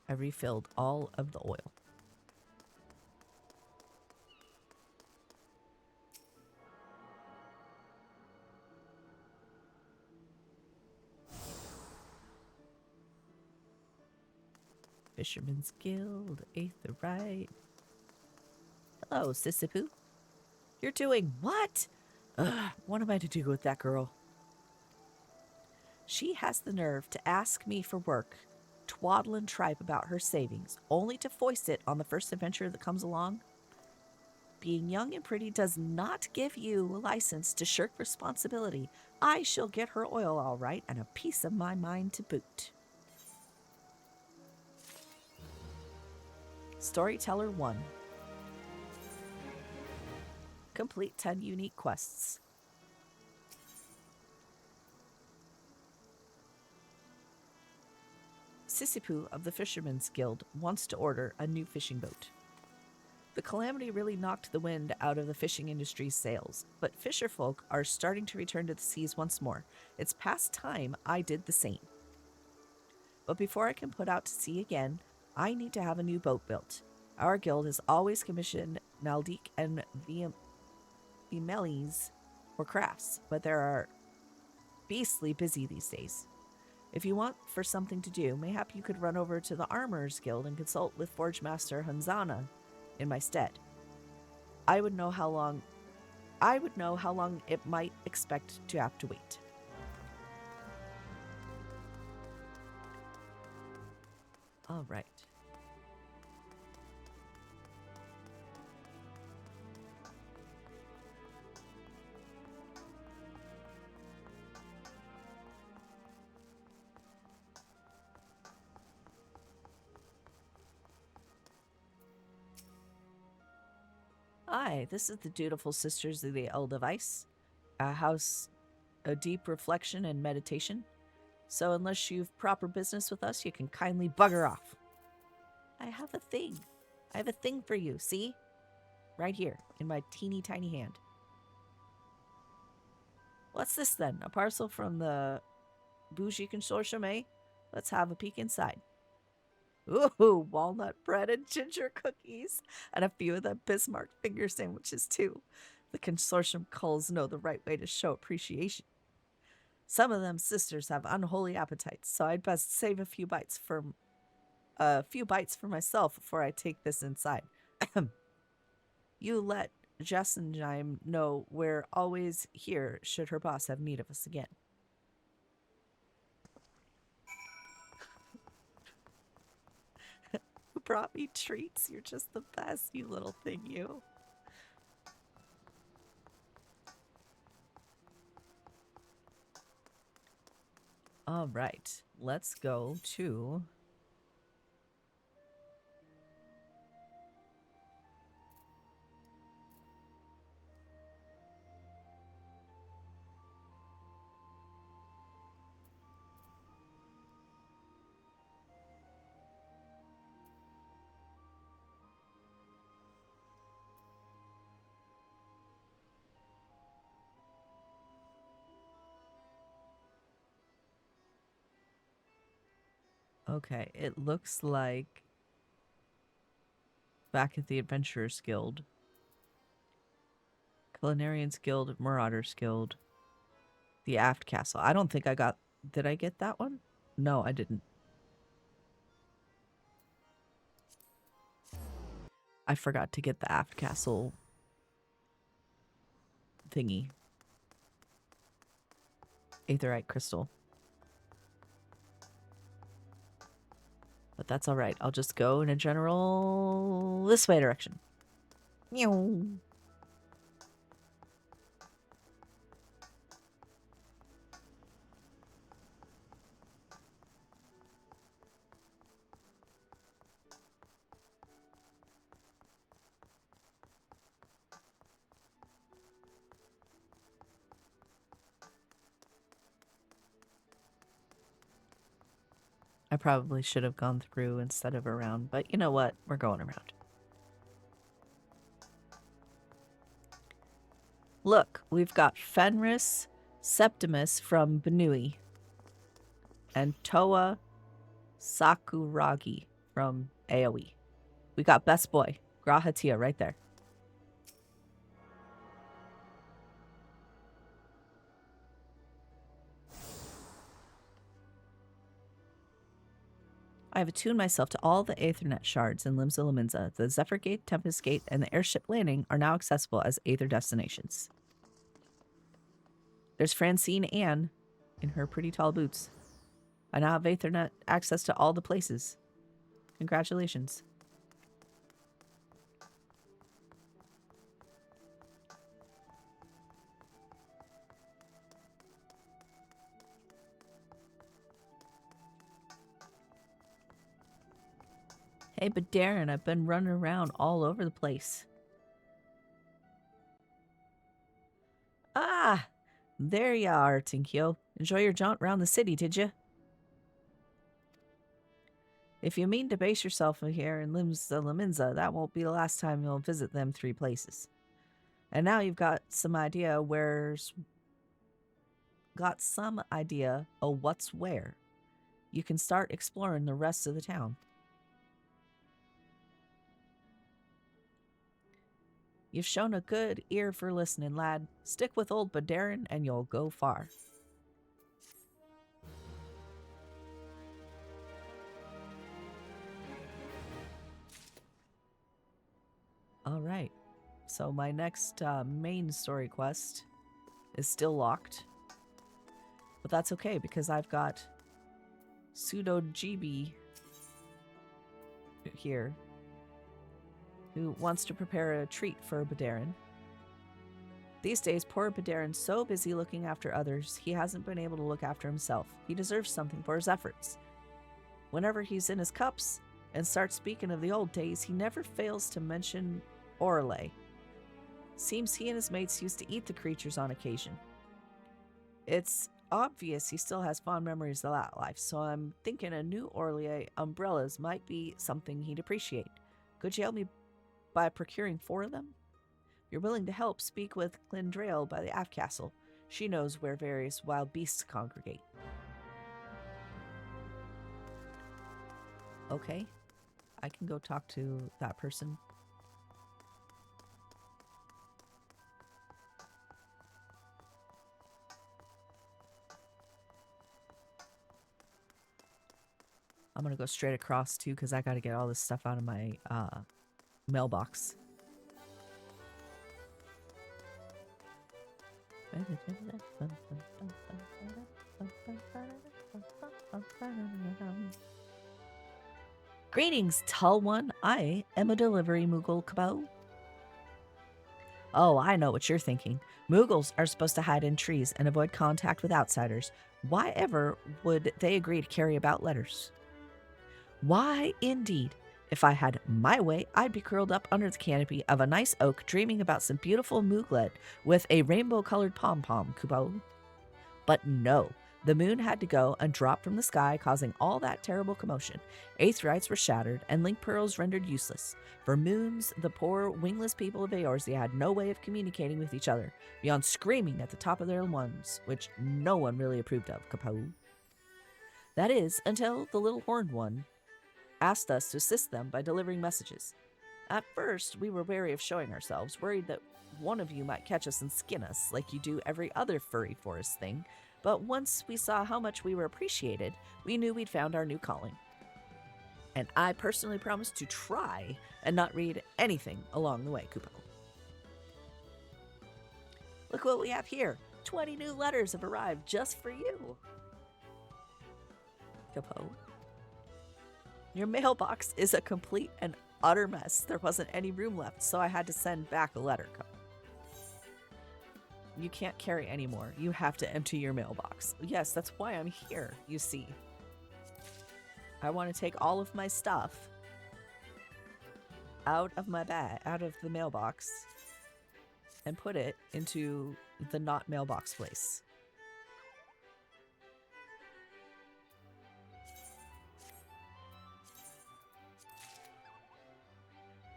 I refilled all of the oil. Fisherman's Guild, Aether right. Hello, Sissipu. You're doing what? Ugh, what am I to do with that girl? She has the nerve to ask me for work, twaddle and tripe about her savings, only to foist it on the first adventure that comes along. Being young and pretty does not give you a license to shirk responsibility. I shall get her oil all right and a piece of my mind to boot. Storyteller 1. Complete 10 unique quests. Sissipu of the Fisherman's Guild wants to order a new fishing boat. The calamity really knocked the wind out of the fishing industry's sails, but fisherfolk are starting to return to the seas once more. It's past time I did the same. But before I can put out to sea again, I need to have a new boat built. Our guild has always commissioned Naldik and Vimelis for crafts, but they are beastly busy these days. If you want for something to do, mayhap you could run over to the Armorers Guild and consult with Forge Master Hanzana in my stead. I would know how long it might expect to have to wait. All right. Hi, this is the Dutiful Sisters of the Edelweiss, a house of deep reflection and meditation. So unless you've proper business with us, you can kindly bugger off. I have a thing. I have a thing for you, see? Right here, in my teeny tiny hand. What's this then? A parcel from the Bougie Consortium, eh? Let's have a peek inside. Ooh, walnut bread and ginger cookies, and a few of the Bismarck finger sandwiches, too. The consortium culls know the right way to show appreciation. Some of them sisters have unholy appetites, so I'd best save a few bites for myself before I take this inside. You let Jessenheim know we're always here should her boss have need of us again. brought me treats. You're just the best, you little thing, you. All right, let's go to... Okay, it looks like back at the Adventurers Guild. Culinarians Guild, Marauders Guild, the Aft Castle. I don't think I got... Did I get that one? No, I didn't. I forgot to get the Aft Castle thingy. Aetherite crystal. But that's all right. I'll just go in a general this way direction. Meow. I probably should have gone through instead of around, but you know what? We're going around. Look, we've got Fenris Septimus from Benui and Toa Sakuragi from Aoi. We got Best Boy, Grahatia, right there. I have attuned myself to all the Aethernet shards in Limsa Laminza. The Zephyr Gate, Tempest Gate, and the airship landing are now accessible as Aether destinations. There's Francine Anne in her pretty tall boots. I now have Aethernet access to all the places. Congratulations. Hey, but Darren, I've been running around all over the place. Ah, there you are, Tinkyo. Enjoy your jaunt round the city, did you? If you mean to base yourself here in Limsa Laminza, that won't be the last time you'll visit them 3 places. And now you've got some idea of what's where. You can start exploring the rest of the town. You've shown a good ear for listening, lad. Stick with old Badarin and you'll go far. All right. So my next main story quest is still locked. But that's okay because I've got Pseudo GB here who wants to prepare a treat for Badarin. These days, poor Badarin's so busy looking after others, he hasn't been able to look after himself. He deserves something for his efforts. Whenever he's in his cups and starts speaking of the old days, he never fails to mention Orlais. Seems he and his mates used to eat the creatures on occasion. It's obvious he still has fond memories of that life, so I'm thinking a new Orlais umbrellas might be something he'd appreciate. Could you help me by procuring 4 of them? If you're willing to help, speak with Clindrail by the Aft Castle. She knows where various wild beasts congregate. Okay, I can go talk to that person. I'm gonna go straight across too because I gotta get all this stuff out of my mailbox. Greetings, tall one. I am a delivery Moogle Cabot. Oh, I know what you're thinking. Moogles are supposed to hide in trees and avoid contact with outsiders. Why ever would they agree to carry about letters? Why, indeed. If I had my way, I'd be curled up under the canopy of a nice oak, dreaming about some beautiful mooglet with a rainbow-colored pom-pom, Kubo. But no, the moon had to go and drop from the sky, causing all that terrible commotion. Eighth rites were shattered, and link pearls rendered useless. For moons, the poor, wingless people of Eorzea had no way of communicating with each other, beyond screaming at the top of their lungs, which no one really approved of, Kapo. That is, until the little horned one asked us to assist them by delivering messages. At first, we were wary of showing ourselves, worried that one of you might catch us and skin us, like you do every other furry forest thing. But once we saw how much we were appreciated, we knew we'd found our new calling. And I personally promised to try and not read anything along the way, Kupo. Look what we have here. 20 new letters have arrived just for you. Kupo. Your mailbox is a complete and utter mess. There wasn't any room left, so I had to send back a letter. You can't carry anymore. You have to empty your mailbox. Yes, that's why I'm here, you see. I want to take all of my stuff out of my bag, out of the mailbox, and put it into the not mailbox place.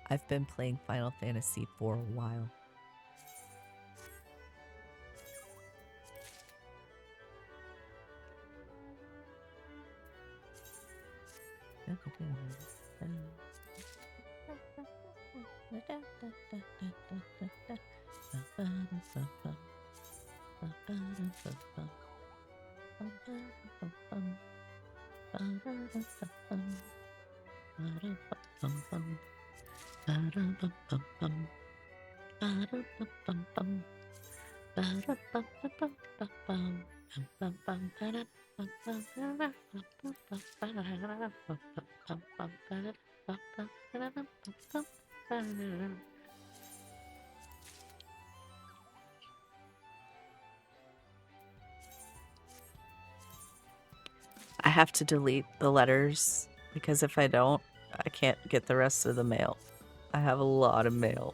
I've been playing Final Fantasy for a while. I have to delete the letters because if I don't, I can't get the rest of the mail. I have a lot of mail.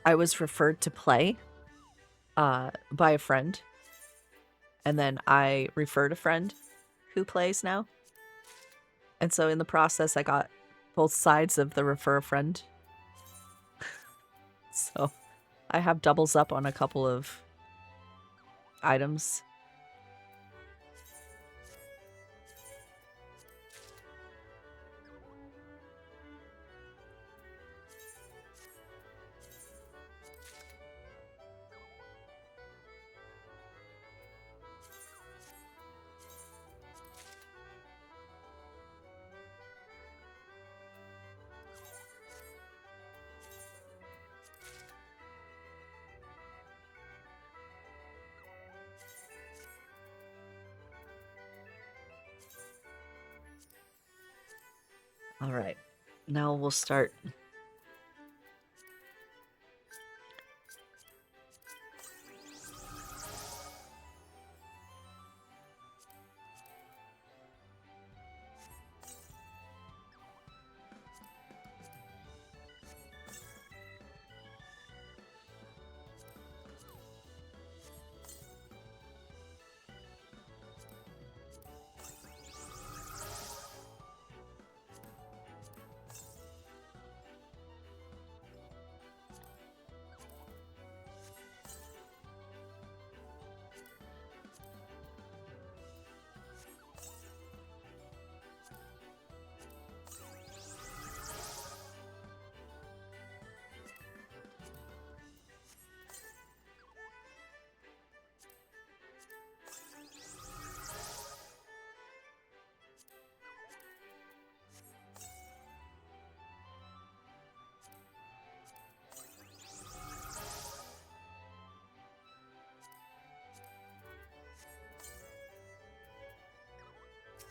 I was referred to play by a friend, and then I referred a friend who plays now. And so in the process, I got both sides of the refer a friend. So I have doubles up on a couple of items. All right, now we'll start.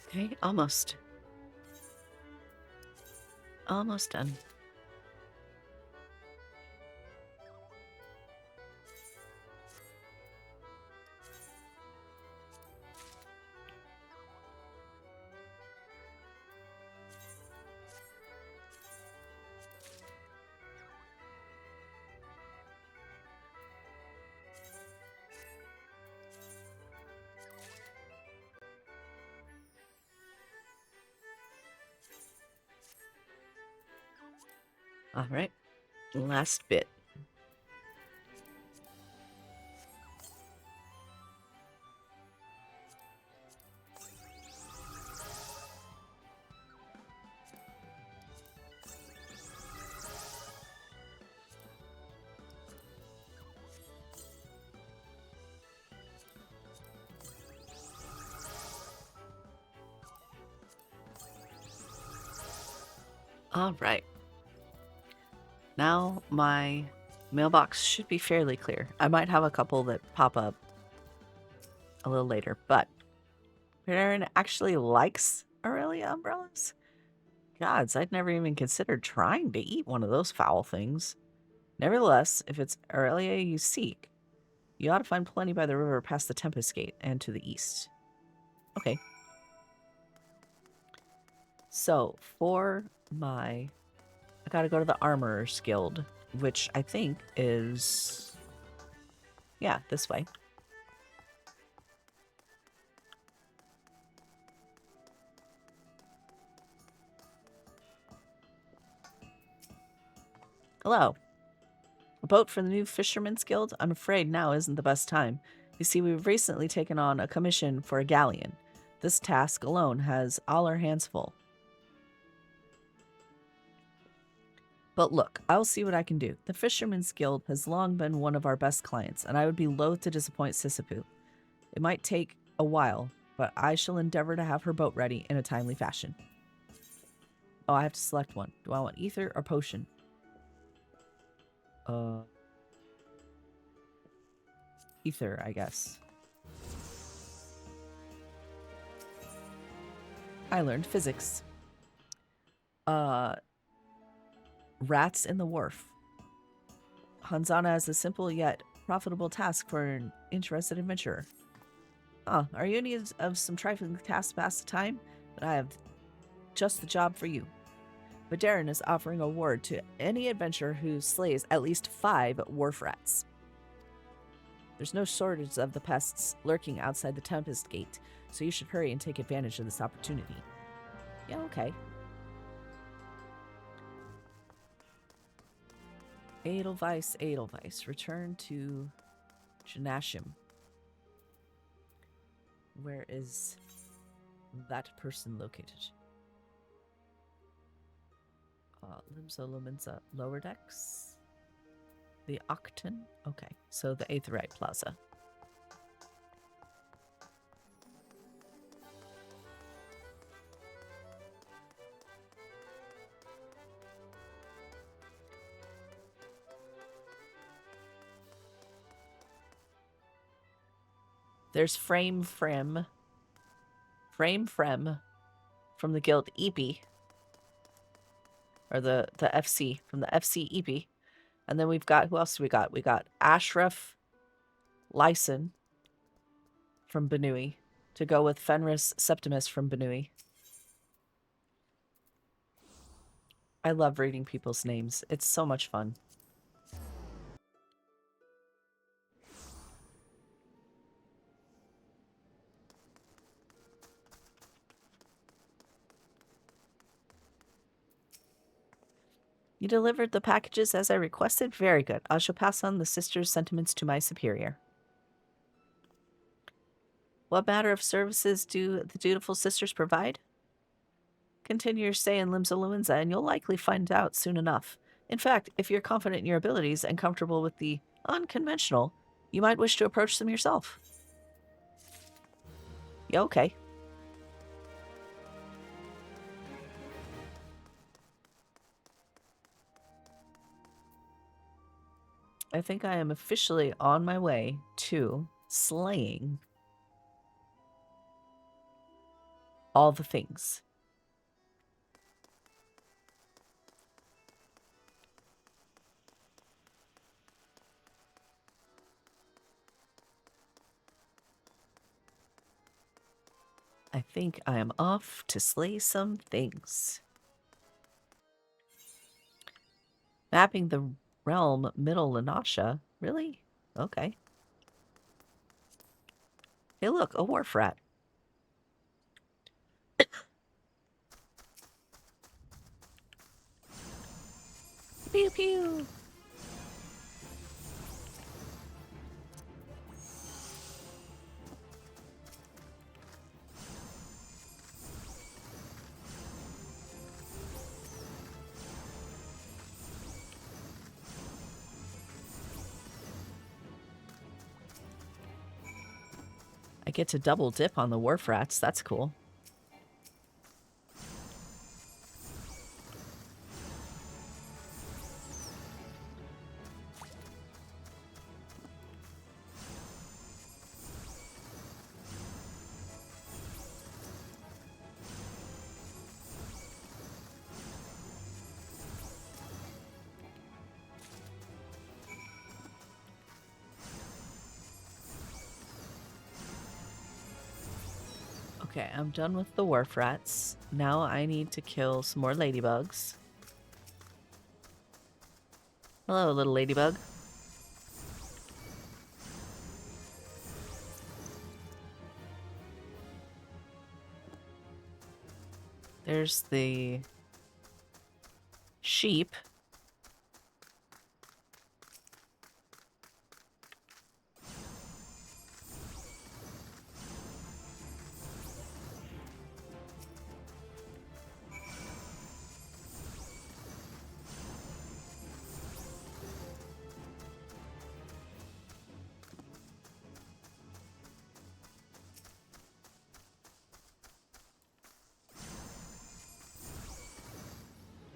Okay, almost. Almost done. All right, last bit. All right. Now my mailbox should be fairly clear. I might have a couple that pop up a little later, but Aaron actually likes Aurelia umbrellas. Gods, I'd never even considered trying to eat one of those foul things. Nevertheless, if it's Aurelia you seek, you ought to find plenty by the river past the Tempest Gate and to the east. Okay. So, for my... I gotta go to the Armorer's Guild, which I think is... yeah, this way. Hello. A boat for the new Fisherman's Guild? I'm afraid now isn't the best time. You see, we've recently taken on a commission for a galleon. This task alone has all our hands full. But look, I'll see what I can do. The Fisherman's Guild has long been one of our best clients, and I would be loath to disappoint Sisyphus. It might take a while, but I shall endeavor to have her boat ready in a timely fashion. Oh, I have to select one. Do I want ether or potion? Ether, I guess. I learned physics. Rats in the wharf. Hanzana has a simple yet profitable task for an interested adventurer. Are you in need of some trifling tasks to pass the time? Then I have just the job for you. Vidarin is offering a reward to any adventurer who slays at least 5 wharf rats. There's no shortage of the pests lurking outside the Tempest Gate, so you should hurry and take advantage of this opportunity. Yeah, okay. Edelweiss, Edelweiss. Return to Genashim. Where is that person located? Limsa Lumensa Lower Decks. The Octon? Okay, so the Aetherite Plaza. There's Frame Frem from the guild EP. Or the FC, from the FC EP. And then we've got, who else do we got? We got Ashraf Lyson from Benui to go with Fenris Septimus from Benui. I love reading people's names. It's so much fun. You delivered the packages as I requested? Very good. I shall pass on the sisters' sentiments to my superior. What matter of services do the dutiful sisters provide? Continue your stay in Limsa Lumensa, and you'll likely find out soon enough. In fact, if you're confident in your abilities and comfortable with the unconventional, you might wish to approach them yourself. Yeah, okay. I think I am officially on my way to slaying all the things. I think I am off to slay some things. Mapping the realm Middle Lanasha? Really? Okay. Hey look, a wharf rat. Pew pew! I get to double dip on the wharf rats. That's cool. Okay, I'm done with the wharf rats. Now I need to kill some more ladybugs. Hello, little ladybug. There's the sheep.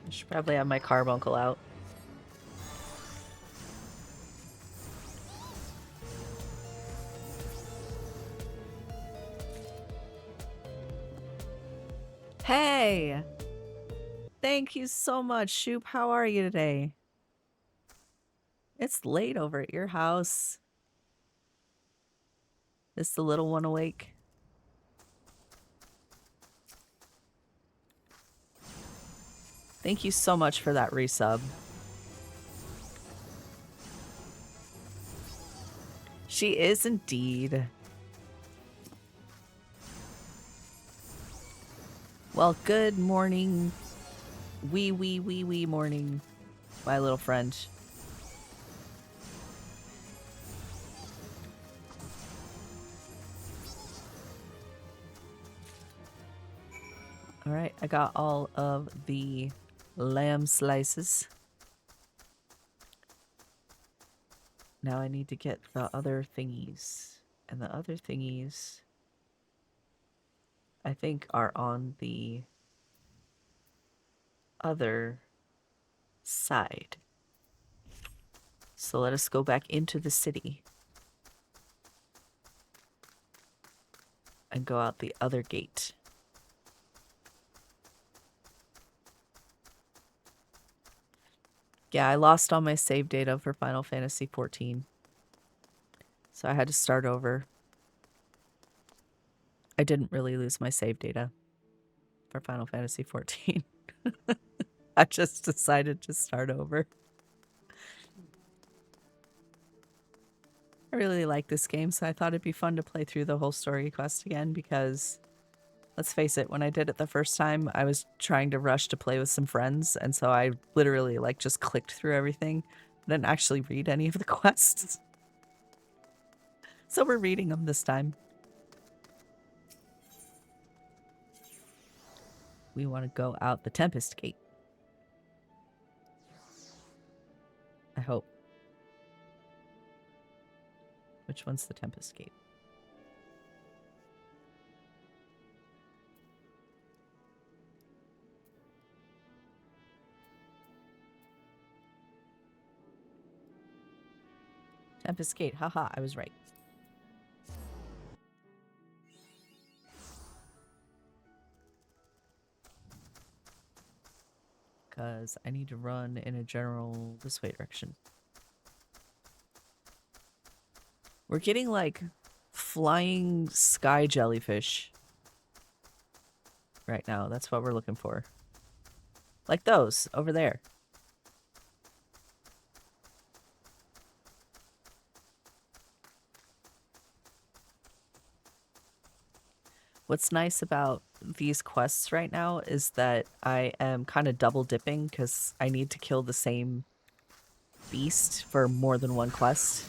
I should probably have my carbuncle out. Hey! Thank you so much, Shoop. How are you today? It's late over at your house. Is the little one awake? Thank you so much for that resub. She is indeed. Well, good morning. Wee morning, my little friend. All right, I got all of the lamb slices. Now I need to get the other thingies. And the other thingies, I think, are on the other side. So let us go back into the city and go out the other gate. Yeah, I lost all my save data for Final Fantasy XIV. So I had to start over. I didn't really lose my save data for Final Fantasy XIV. I just decided to start over. I really like this game, so I thought it'd be fun to play through the whole story quest again because, let's face it, when I did it the first time, I was trying to rush to play with some friends, and so I literally just clicked through everything. I didn't actually read any of the quests. So we're reading them this time. We want to go out the Tempest Gate. I hope. Which one's the Tempest Gate? Tempest Gate. Haha, I was right. because I need to run in a general this way direction. We're getting like flying sky jellyfish right now. That's what we're looking for. Like those over there. What's nice about these quests right now is that I am kind of double dipping because I need to kill the same beast for more than one quest.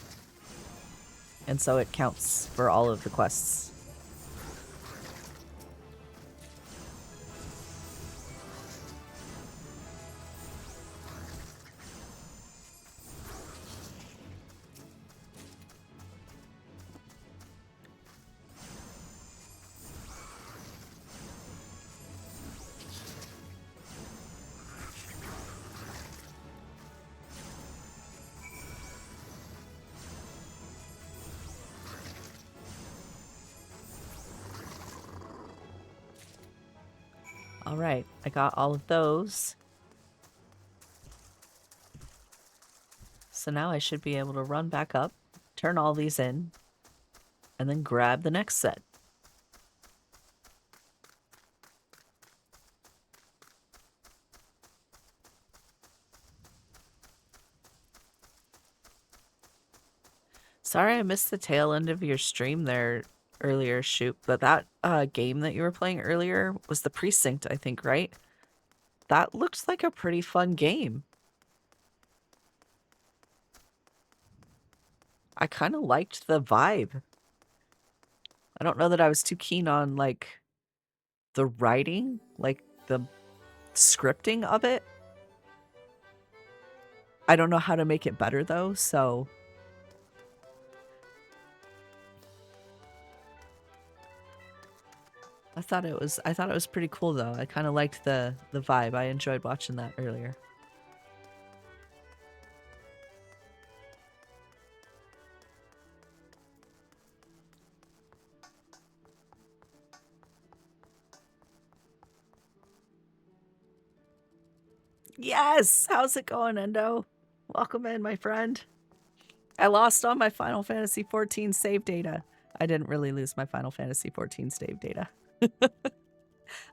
And so it counts for all of the quests. All right, I got all of those. So now I should be able to run back up, turn all these in, and then grab the next set. Sorry I missed the tail end of your stream there earlier, Shoot, but that game that you were playing earlier was the Precinct, I think, right? That looks like a pretty fun game. I kind of liked the vibe. I don't know that I was too keen on, like, the writing, like, the scripting of it. I don't know how to make it better, though, so... I thought it was pretty cool, though. I kind of liked the vibe. I enjoyed watching that earlier. Yes! How's it going, Endo? Welcome in, my friend. I lost all my Final Fantasy XIV save data. I didn't really lose my Final Fantasy XIV save data.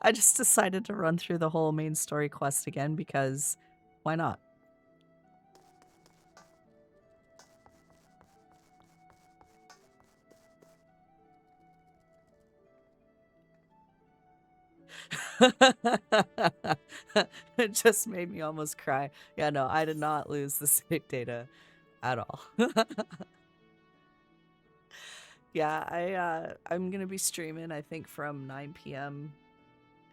I just decided to run through the whole main story quest again because why not? It just made me almost cry. Yeah, no, I did not lose the save data at all. Yeah, I'm gonna be streaming, I think, from 9 p.m.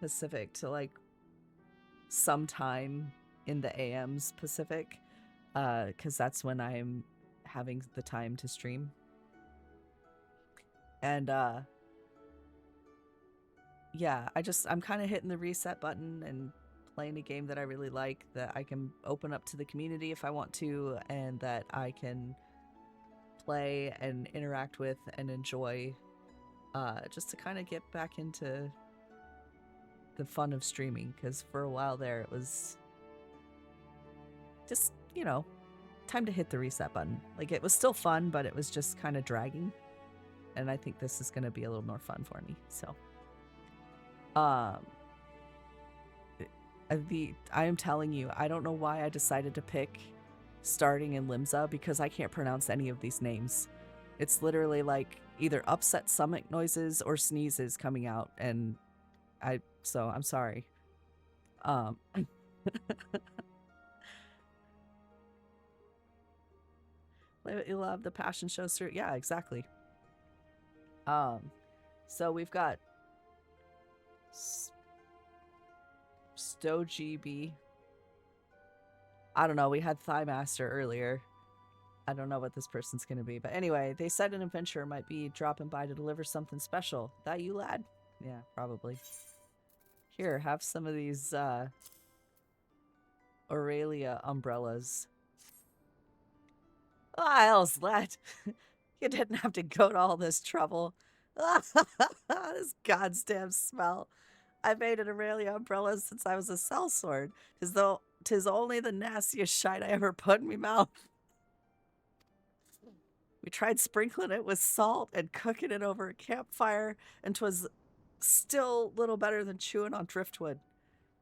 Pacific to like sometime in the AMs Pacific, because that's when I'm having the time to stream. And yeah, I'm kind of hitting the reset button and playing a game that I really like, that I can open up to the community if I want to, and that I can play and interact with and enjoy, just to kind of get back into the fun of streaming, because for a while there it was just, you know, time to hit the reset button. Like, it was still fun, but it was just kind of dragging, and I think this is going to be a little more fun for me. So I am telling you, I don't know why I decided to pick starting in Limsa, because I can't pronounce any of these names. It's literally like either upset stomach noises or sneezes coming out, and so I'm sorry. You'll have the passion shows through. Yeah, exactly. So we've got Stojibi. I don't know. We had Thigh Master earlier. I don't know what this person's going to be. But anyway, they said an adventurer might be dropping by to deliver something special. That you, lad? Yeah, probably. Here, have some of these Aurelia umbrellas. Ah, else, lad. You didn't have to go to all this trouble. This goddamn smell. I made an Aurelia umbrella since I was a sellsword. Tis only the nastiest shite I ever put in me mouth. We tried sprinkling it with salt and cooking it over a campfire, and 'twas still little better than chewing on driftwood.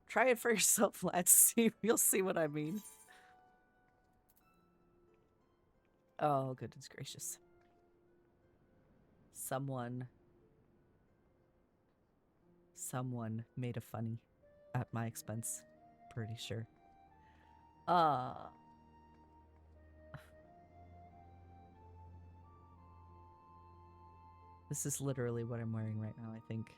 Try it for yourself, lads. You'll see what I mean. Oh, goodness gracious. Someone made a funny at my expense. Pretty sure. This is literally what I'm wearing right now, I think.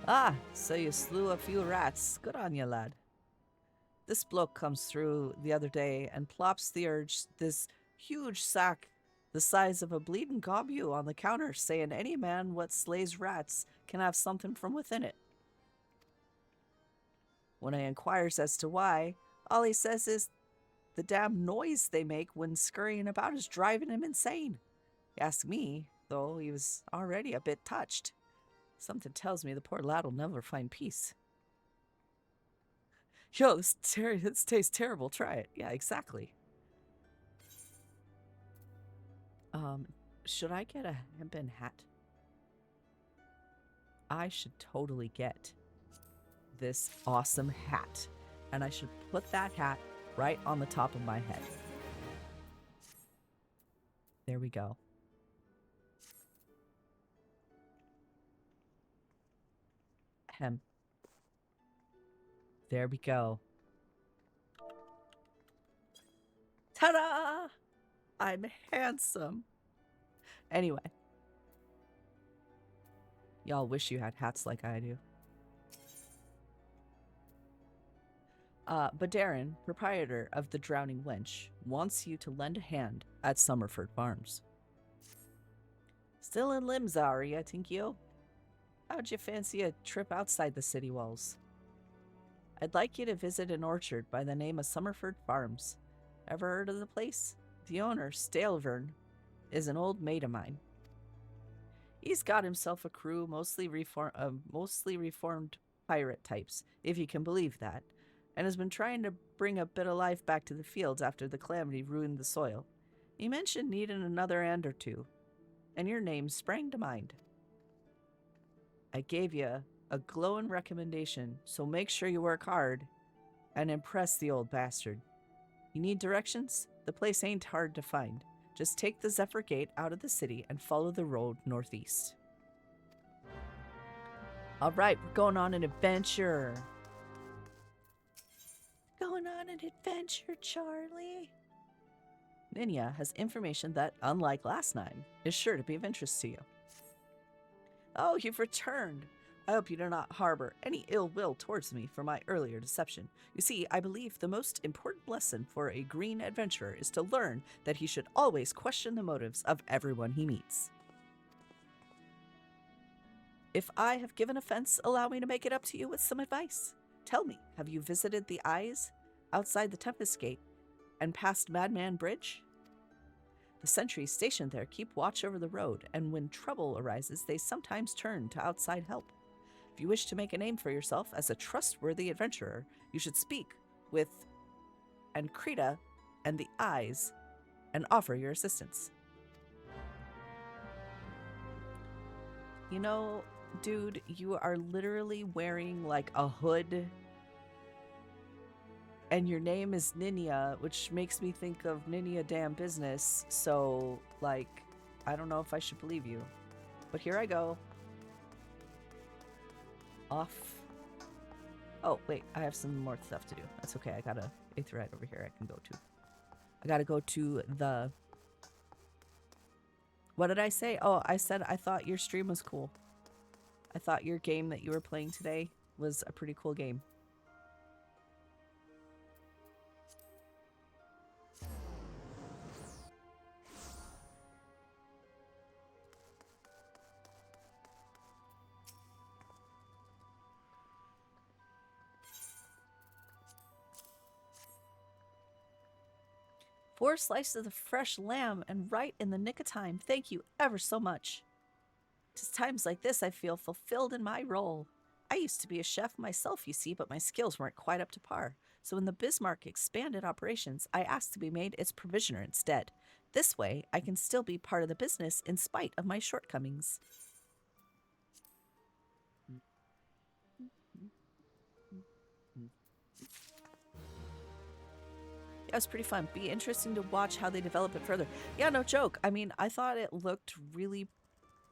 Ah, so you slew a few rats. Good on you, lad. This bloke comes through the other day and plops this huge sack the size of a bleeding gobu on the counter, saying any man what slays rats can have something from within it. When I inquires as to why, all he says is the damn noise they make when scurrying about is driving him insane. He asked me, though he was already a bit touched. Something tells me the poor lad will never find peace. Yo, this tastes terrible. Try it. Yeah, exactly. Should I get a hempen hat? I should totally get this awesome hat. And I should put that hat right on the top of my head. There we go. Hem. There we go. Ta-da! I'm handsome. Anyway. Y'all wish you had hats like I do. But Darren, proprietor of the Drowning Wench, wants you to lend a hand at Summerford Farms. Still in limbs, are ya, Tinkio? How'd you fancy a trip outside the city walls? I'd like you to visit an orchard by the name of Summerford Farms. Ever heard of the place? The owner, Stalevern, is an old mate of mine. He's got himself a crew, mostly reformed pirate types, if you can believe that, and has been trying to bring a bit of life back to the fields after the calamity ruined the soil. He mentioned needing another hand or two, and your name sprang to mind. I gave you a glowing recommendation, so make sure you work hard and impress the old bastard. You need directions? The place ain't hard to find. Just take the Zephyr Gate out of the city and follow the road northeast. All right, we're going on an adventure. Going on an adventure, Charlie. Ninya has information that, unlike last time, is sure to be of interest to you. Oh, you've returned. I hope you do not harbor any ill will towards me for my earlier deception. You see, I believe the most important lesson for a green adventurer is to learn that he should always question the motives of everyone he meets. If I have given offense, allow me to make it up to you with some advice. Tell me, have you visited the Eyes outside the Tempest Gate and past Madman Bridge? The sentries stationed there keep watch over the road, and when trouble arises, they sometimes turn to outside help. If you wish to make a name for yourself as a trustworthy adventurer, you should speak with Ankrita and the Eyes and offer your assistance. You know, dude, you are literally wearing like a hood, and your name is Ninya, which makes me think of Ninya Damn Business, so, like, I don't know if I should believe you. But here I go. Off. Oh, wait, I have some more stuff to do. That's okay, I got a Aetheryte over here I can go to. I gotta go to the... What did I say? Oh, I said I thought your stream was cool. I thought your game that you were playing today was a pretty cool game. 4 slices of fresh lamb, and right in the nick of time. Thank you ever so much. 'Tis times like this I feel fulfilled in my role. I used to be a chef myself, you see, but my skills weren't quite up to par. So when the Bismarck expanded operations, I asked to be made its provisioner instead. This way, I can still be part of the business in spite of my shortcomings. Yeah, it was pretty fun. Be interesting to watch how they develop it further. Yeah, no joke. I mean, I thought it looked really,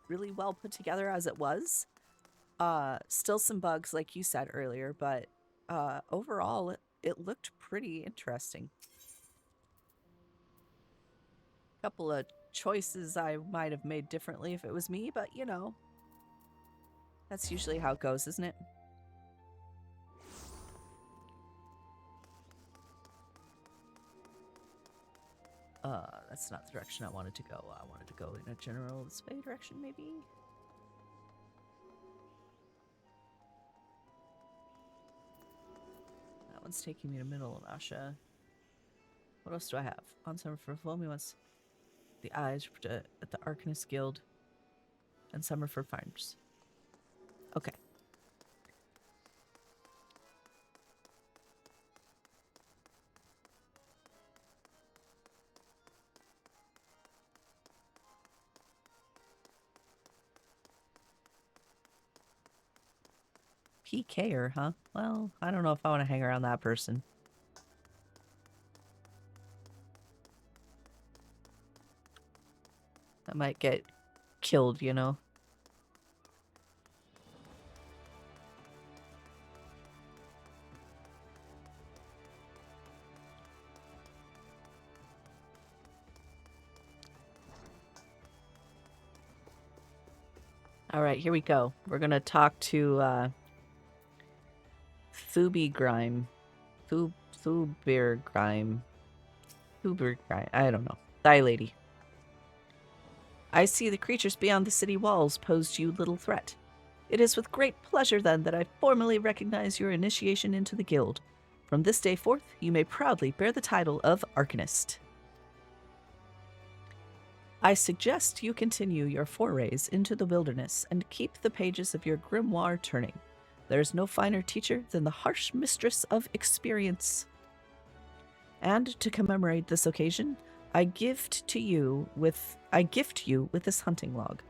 really well put together as it was. Still some bugs, like you said earlier, but overall, it looked pretty interesting. Couple of choices I might have made differently if it was me, but you know, that's usually how it goes, isn't it? That's not the direction I wanted to go. I wanted to go in a general display direction, maybe? That one's taking me to Middle Asha. What else do I have? On summer for Foamy ones. The eyes at the Arcanist Guild. And summer for farms. Okay. PKer, huh? Well, I don't know if I want to hang around that person. I might get killed, you know? All right, here we go. We're going to talk to Thubergrime. Thubergrime. I don't know. Thy lady. I see the creatures beyond the city walls pose you little threat. It is with great pleasure, then, that I formally recognize your initiation into the guild. From this day forth, you may proudly bear the title of Arcanist. I suggest you continue your forays into the wilderness and keep the pages of your grimoire turning. There is no finer teacher than the harsh mistress of experience. And to commemorate this occasion, I gift you with this hunting log.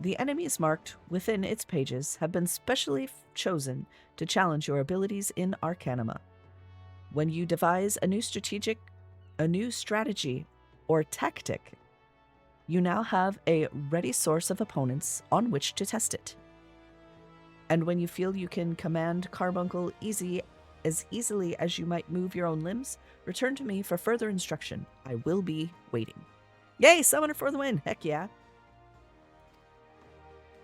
The enemies marked within its pages have been specially chosen to challenge your abilities in Arcanima. When you devise a new strategy or tactic, you now have a ready source of opponents on which to test it. And when you feel you can command Carbuncle as easily as you might move your own limbs, return to me for further instruction. I will be waiting. Yay, Summoner for the win! Heck yeah!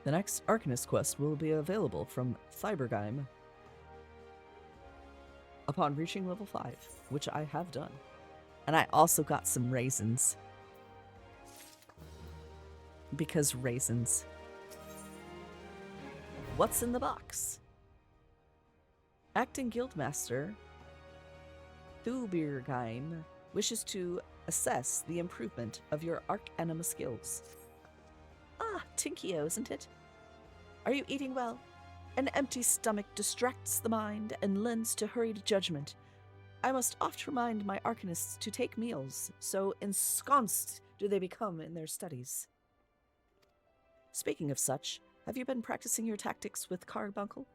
The next Arcanist quest will be available from Thubergrime upon reaching level 5, which I have done. And I also got some raisins. Because raisins. What's in the box? Acting Guildmaster Thubergrime wishes to assess the improvement of your Arcanima skills. Ah, Tinkio, isn't it? Are you eating well? An empty stomach distracts the mind and lends to hurried judgment. I must oft remind my Arcanists to take meals, so ensconced do they become in their studies. Speaking of such, have you been practicing your tactics with Carbuncle?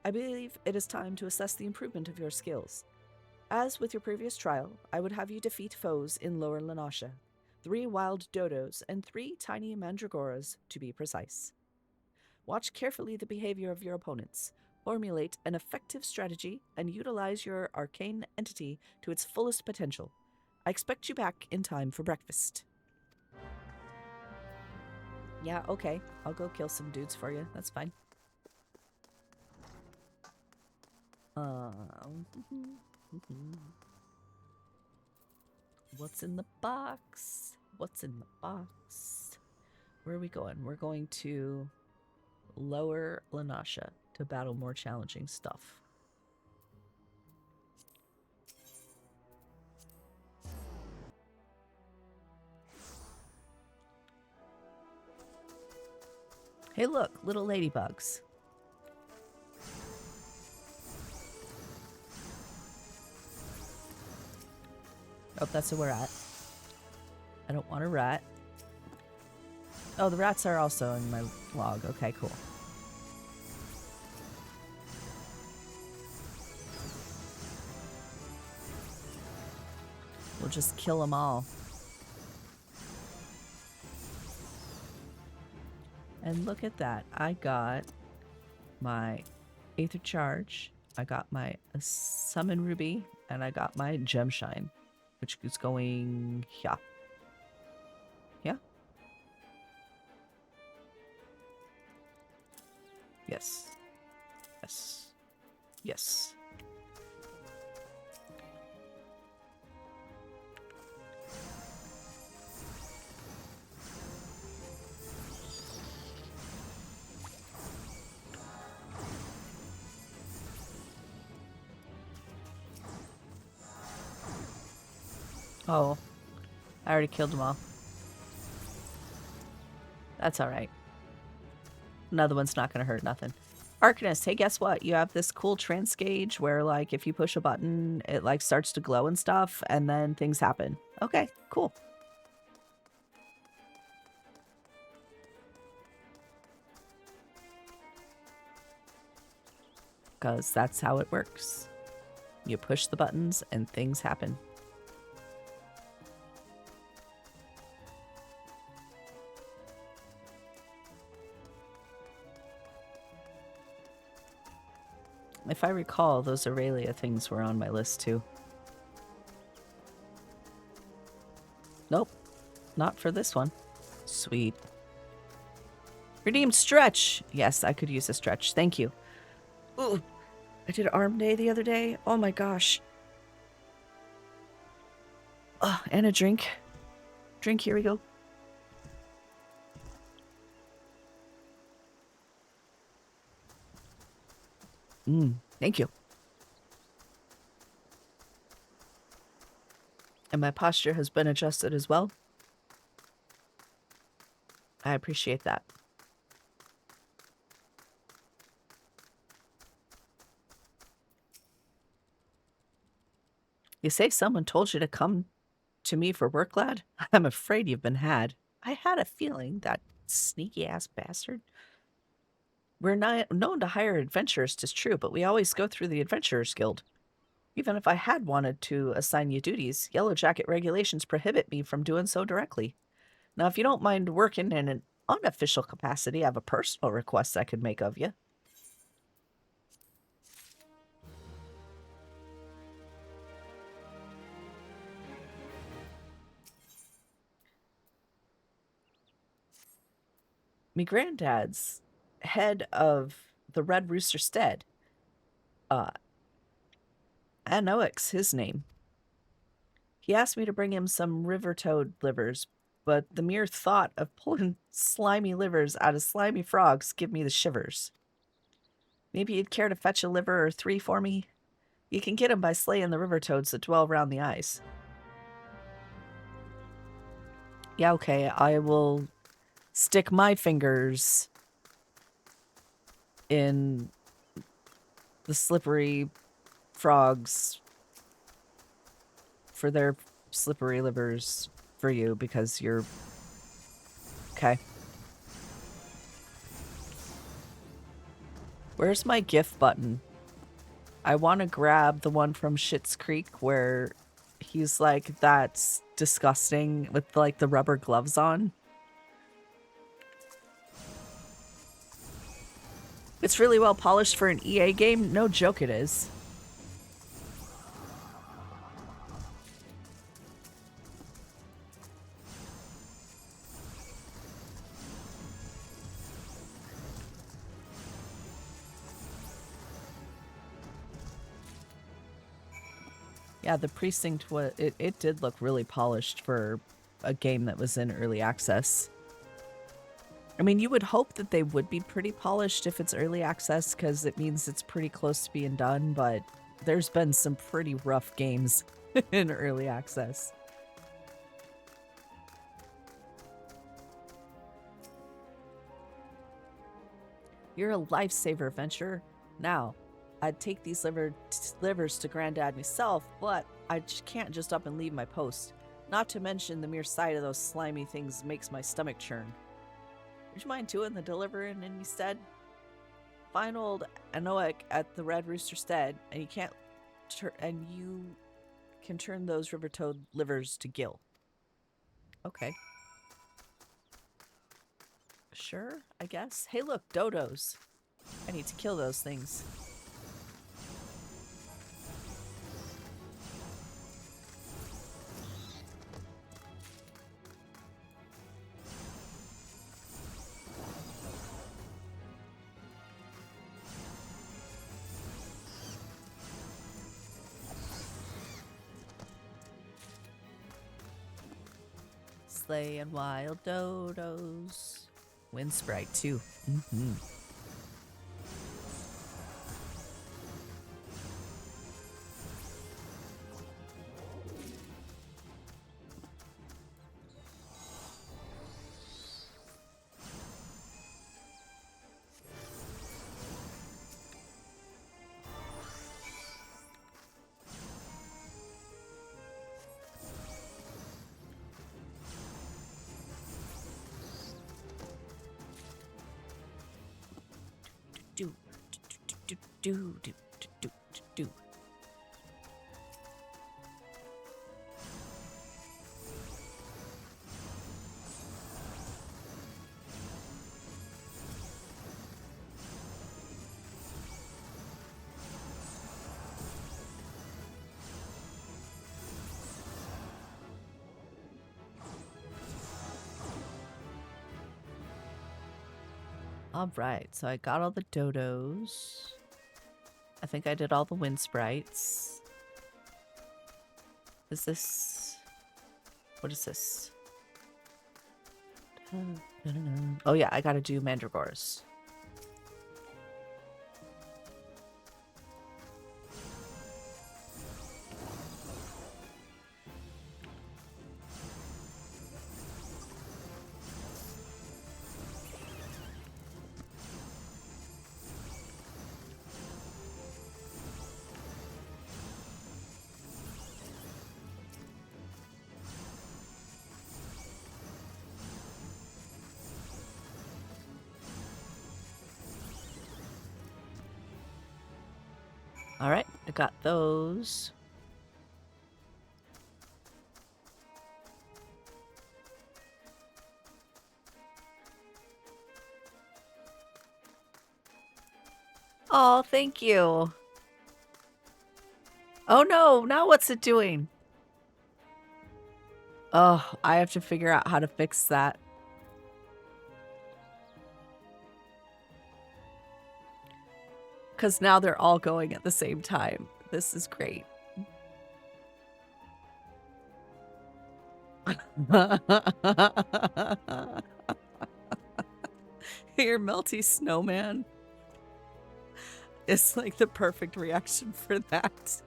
I believe it is time to assess the improvement of your skills. As with your previous trial, I would have you defeat foes in Lower Lanasha, 3 wild dodos and 3 tiny mandragoras, to be precise. Watch carefully the behavior of your opponents, formulate an effective strategy, and utilize your arcane entity to its fullest potential. I expect you back in time for breakfast. Yeah, okay. I'll go kill some dudes for you. That's fine. What's in the box? What's in the box? Where are we going? We're going to Lower Lanasha to battle more challenging stuff. Hey, look, little ladybugs. Oh, that's where we're at. I don't want a rat. Oh, the rats are also in my log. Okay, cool. We'll just kill them all. And look at that. I got my Aether Charge. I got my Summon Ruby. And I got my Gem Shine. Which is going here. Yeah? Yes. Yes. Yes. Oh, I already killed them all. That's alright. Another one's not going to hurt nothing. Arcanist, hey, guess what? You have this cool trance gauge where, like, if you push a button, it, like, starts to glow and stuff, and then things happen. Okay, cool. Because that's how it works. You push the buttons, and things happen. If I recall, those Aurelia things were on my list, too. Nope. Not for this one. Sweet. Redeemed stretch! Yes, I could use a stretch. Thank you. Ooh, I did arm day the other day. Oh my gosh. Oh, and a drink. Drink, here we go. Thank you. And my posture has been adjusted as well. I appreciate that. You say someone told you to come to me for work, lad? I'm afraid you've been had. I had a feeling, that sneaky-ass bastard. We're not known to hire adventurers, 'tis true, but we always go through the Adventurers Guild. Even if I had wanted to assign you duties, Yellow Jacket regulations prohibit me from doing so directly. Now, if you don't mind working in an unofficial capacity, I have a personal request I could make of you. Me granddad's head of the Red Rooster Stead. Anoix, his name. He asked me to bring him some river toad livers, but the mere thought of pulling slimy livers out of slimy frogs give me the shivers. Maybe you'd care to fetch a liver or 3 for me? You can get 'em by slaying the river toads that dwell round the eyes. Yeah, okay, I will stick my fingers in the slippery frogs for their slippery livers for you because you're... Okay. Where's my gift button? I want to grab the one from Schitt's Creek where he's like, that's disgusting with like the rubber gloves on. It's really well polished for an EA game. No joke it is. Yeah, the precinct was it did look really polished for a game that was in early access. I mean, you would hope that they would be pretty polished if it's early access because it means it's pretty close to being done, but there's been some pretty rough games in early access. You're a lifesaver, Venture. Now, I'd take these livers to Granddad myself, but I can't just up and leave my post. Not to mention the mere sight of those slimy things makes my stomach churn. Would you mind doing the delivering instead? Find old Anoic at the Red Rooster Stead, and you can turn those river toad livers to gill. Okay. Sure, I guess. Hey, look, dodos. I need to kill those things. Slaying wild dodos. Wind sprite, too. Mm-hmm. Do, do, do, do, do, do, do. All right, so I got all the dodos. I think I did all the wind sprites. Is this... What is this? Oh yeah, I gotta do mandragores. All right, I got those. Oh, thank you. Oh no, now what's it doing? Oh, I have to figure out how to fix that. Because now they're all going at the same time. This is great. Your melty snowman is like the perfect reaction for that.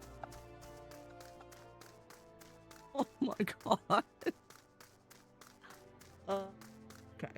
Oh my god. Okay.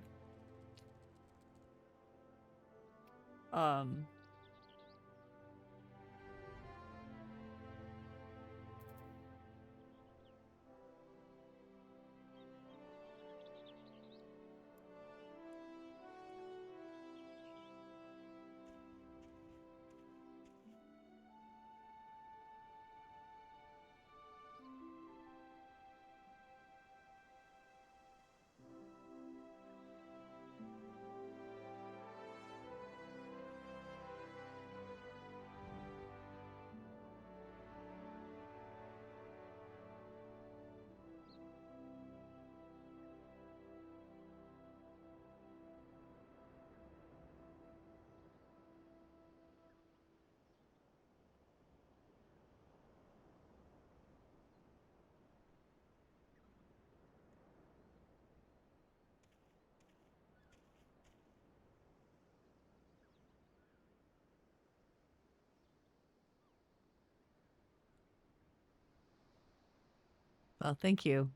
Well, thank you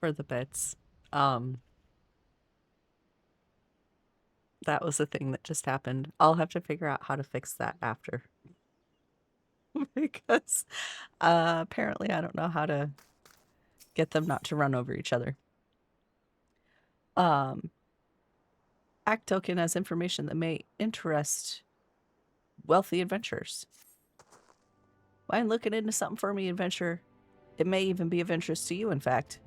for the bits. That was a thing that just happened. I'll have to figure out how to fix that after. Because apparently I don't know how to get them not to run over each other. Act token has information that may interest wealthy adventurers. Mind looking into something for me, adventurer? It may even be of interest to you, in fact.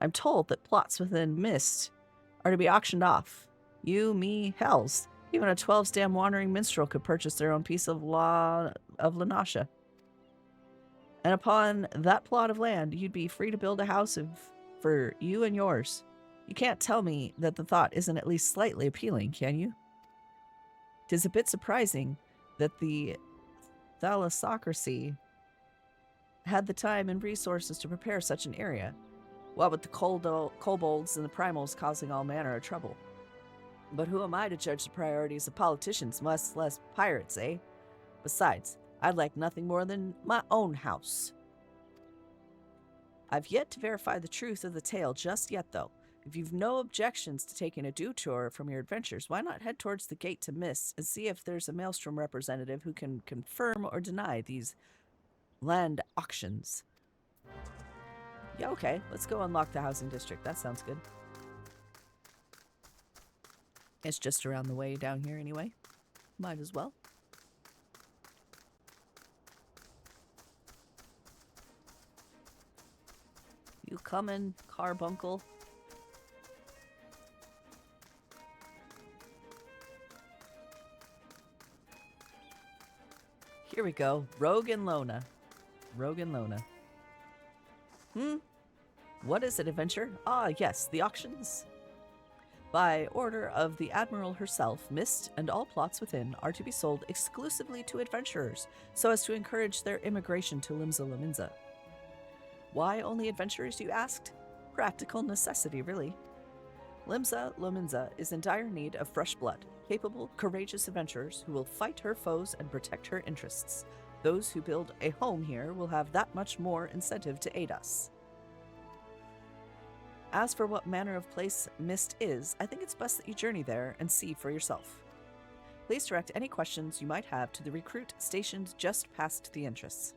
I'm told that plots within Mist are to be auctioned off. You, me, hells. Even a 12-stam wandering minstrel could purchase their own piece of law of Lanasha. And upon that plot of land, you'd be free to build a house for you and yours. You can't tell me that the thought isn't at least slightly appealing, can you? 'Tis a bit surprising that the thalassocracy had the time and resources to prepare such an area, what with the kobolds and the primals causing all manner of trouble. But who am I to judge the priorities of politicians, much less pirates, eh? Besides, I'd like nothing more than my own house. I've yet to verify the truth of the tale just yet, though. If you've no objections to taking a detour from your adventures, why not head towards the gate to Mist and see if there's a Maelstrom representative who can confirm or deny these land auctions. Yeah, okay. Let's go unlock the housing district. That sounds good. It's just around the way down here anyway. Might as well. You coming, carbuncle? Here we go. Rogue and Lona. Rogue and Lona. What is it, adventure? Ah, yes, the auctions. By order of the Admiral herself, Mist and all plots within are to be sold exclusively to adventurers, so as to encourage their immigration to Limsa Lominsa. Why only adventurers, you asked? Practical necessity, really. Limsa Lominsa is in dire need of fresh blood, capable, courageous adventurers who will fight her foes and protect her interests. Those who build a home here will have that much more incentive to aid us. As for what manner of place Mist is, I think it's best that you journey there and see for yourself. Please direct any questions you might have to the recruit stationed just past the entrance.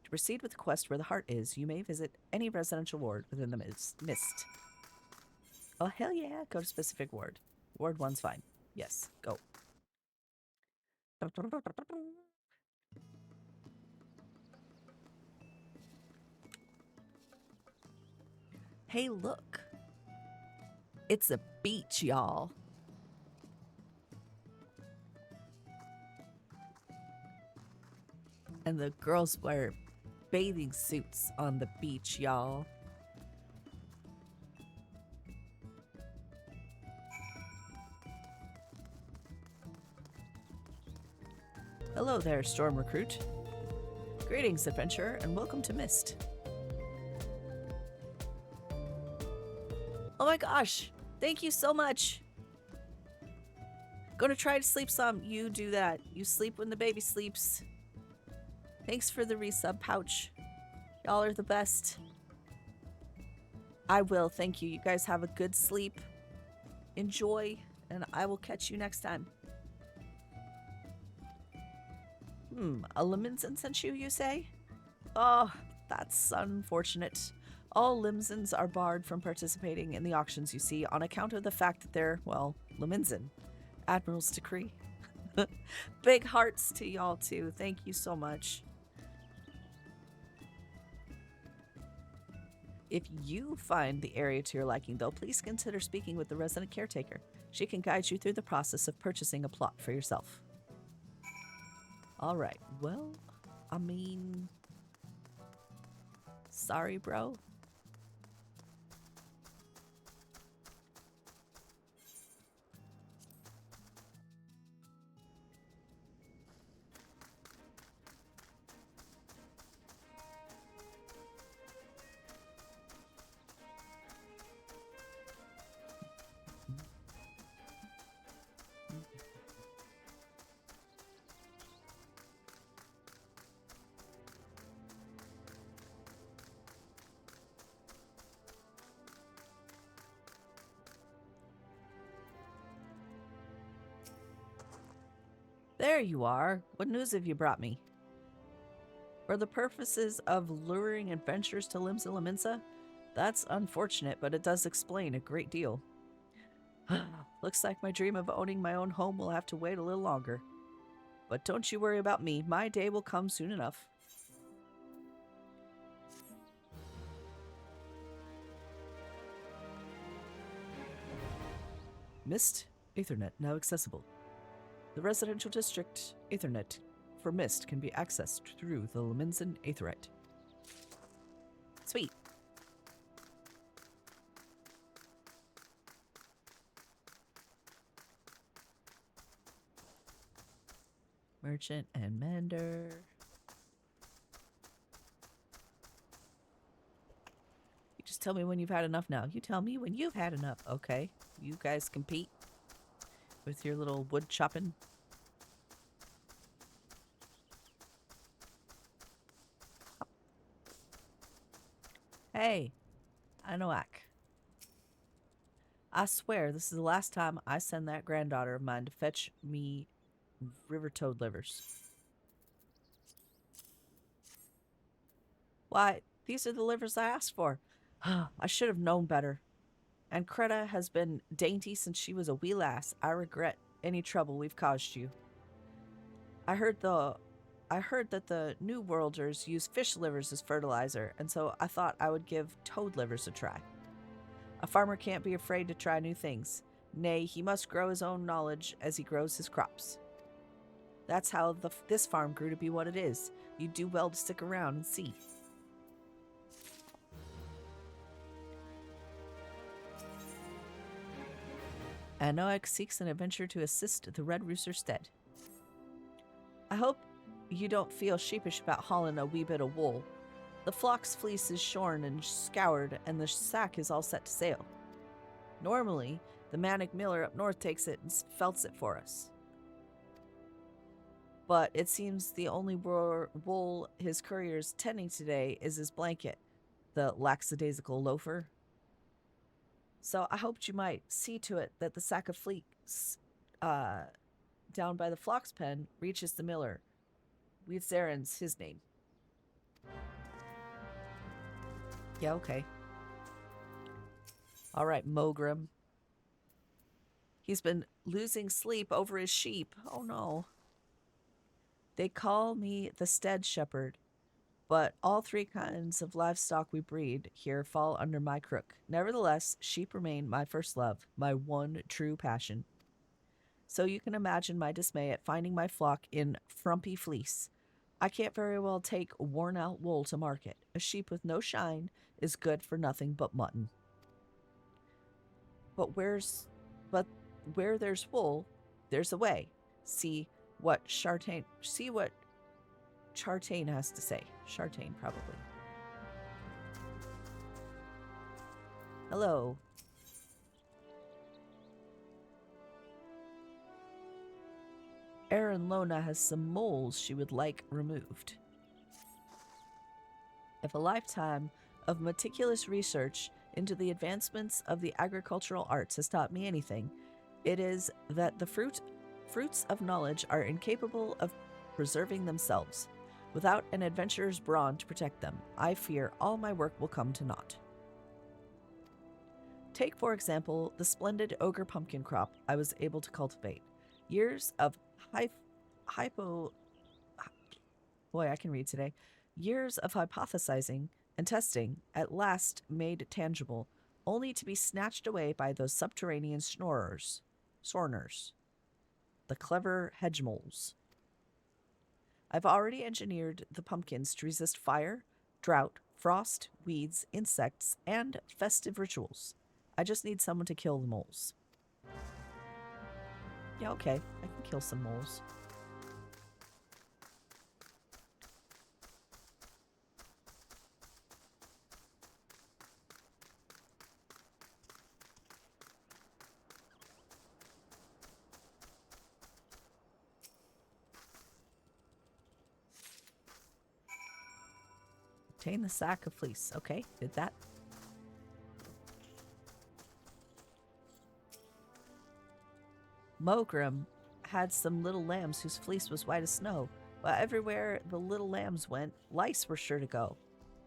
To proceed with the quest where the heart is, you may visit any residential ward within the Mist. Oh, hell yeah, go to specific ward. Ward 1's fine. Yes, go. Hey, look. It's a beach, y'all. And the girls wear bathing suits on the beach, y'all. Hello there, Storm Recruit. Greetings, adventurer, and welcome to Mist. Oh my gosh, thank you so much. Gonna try to sleep some. You do that. You sleep when the baby sleeps. Thanks for the resub pouch. Y'all are the best. I will, thank you. You guys have a good sleep. Enjoy, and I will catch you next time. A Limson sent you, you say? Oh, that's unfortunate. All Limsons are barred from participating in the auctions, you see, on account of the fact that they're, well, Liminson. Admiral's decree. Big hearts to y'all, too. Thank you so much. If you find the area to your liking, though, please consider speaking with the resident caretaker. She can guide you through the process of purchasing a plot for yourself. Alright, well, I mean... Sorry, bro. There you are. What news have you brought me? For the purposes of luring adventurers to Limsa Laminsa? That's unfortunate, but it does explain a great deal. Looks like my dream of owning my own home will have to wait a little longer. But don't you worry about me. My day will come soon enough. Mist Ethernet now accessible. The residential district Ethernet for Mist can be accessed through the Laminsan Aetherite. Sweet. Merchant and Mender. You just tell me when you've had enough now. You tell me when you've had enough. Okay. You guys compete with your little wood chopping. Hey, Anoak. I swear this is the last time I send that granddaughter of mine to fetch me river toad livers. Why, these are the livers I asked for. I should have known better. And Creta has been dainty since she was a wee lass. I regret any trouble we've caused you. I heard that the New Worlders use fish livers as fertilizer, and so I thought I would give toad livers a try. A farmer can't be afraid to try new things. Nay, he must grow his own knowledge as he grows his crops. That's how this farm grew to be what it is. You'd do well to stick around and see. Anoak seeks an adventure to assist the Red Rooster's stead. I hope you don't feel sheepish about hauling a wee bit of wool. The flock's fleece is shorn and scoured, and the sack is all set to sail. Normally, the Manic Miller up north takes it and felts it for us. But it seems the only wool his courier's tending today is his blanket, the lackadaisical loafer. So I hoped you might see to it that the sack of fleece down by the flock's pen reaches the miller. Weedzaren's his name. Yeah, okay. All right, Mogrim. He's been losing sleep over his sheep. Oh, no. They call me the stead shepherd, but all three kinds of livestock we breed here fall under my crook. Nevertheless, sheep remain my first love, my one true passion. So you can imagine my dismay at finding my flock in frumpy fleece. I can't very well take worn-out wool to market. A sheep with no shine is good for nothing but mutton. But where there's wool, there's a way. See what Chartain has to say. Chartain, probably. Hello. Erin Lona has some moles she would like removed. If a lifetime of meticulous research into the advancements of the agricultural arts has taught me anything, it is that the fruits of knowledge are incapable of preserving themselves. Without an adventurer's brawn to protect them, I fear all my work will come to naught. Take, for example, the splendid ogre pumpkin crop I was able to cultivate. Years of Years of hypothesizing and testing at last made tangible, only to be snatched away by those subterranean sorners, the clever hedge moles. I've already engineered the pumpkins to resist fire, drought, frost, weeds, insects, and festive rituals. I just need someone to kill the moles. Yeah, okay. I can kill some moles. Obtain the sack of fleece. Okay, did that. Mogrim had some little lambs whose fleece was white as snow, but everywhere the little lambs went, lice were sure to go.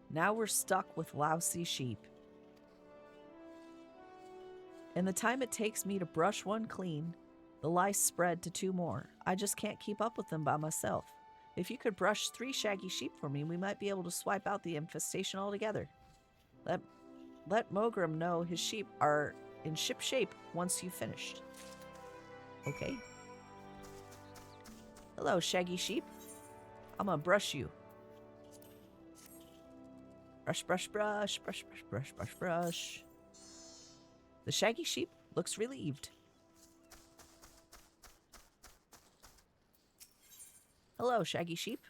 Now we're stuck with lousy sheep. In the time it takes me to brush one clean, the lice spread to 2 more. I just can't keep up with them by myself. If you could brush 3 shaggy sheep for me, we might be able to swipe out the infestation altogether. Let Mogrim know his sheep are in ship shape once you've finished. Okay. Hello, shaggy sheep. I'm gonna brush you. Brush, brush, brush, brush, brush, brush, brush, brush. The shaggy sheep looks relieved. Hello, shaggy sheep.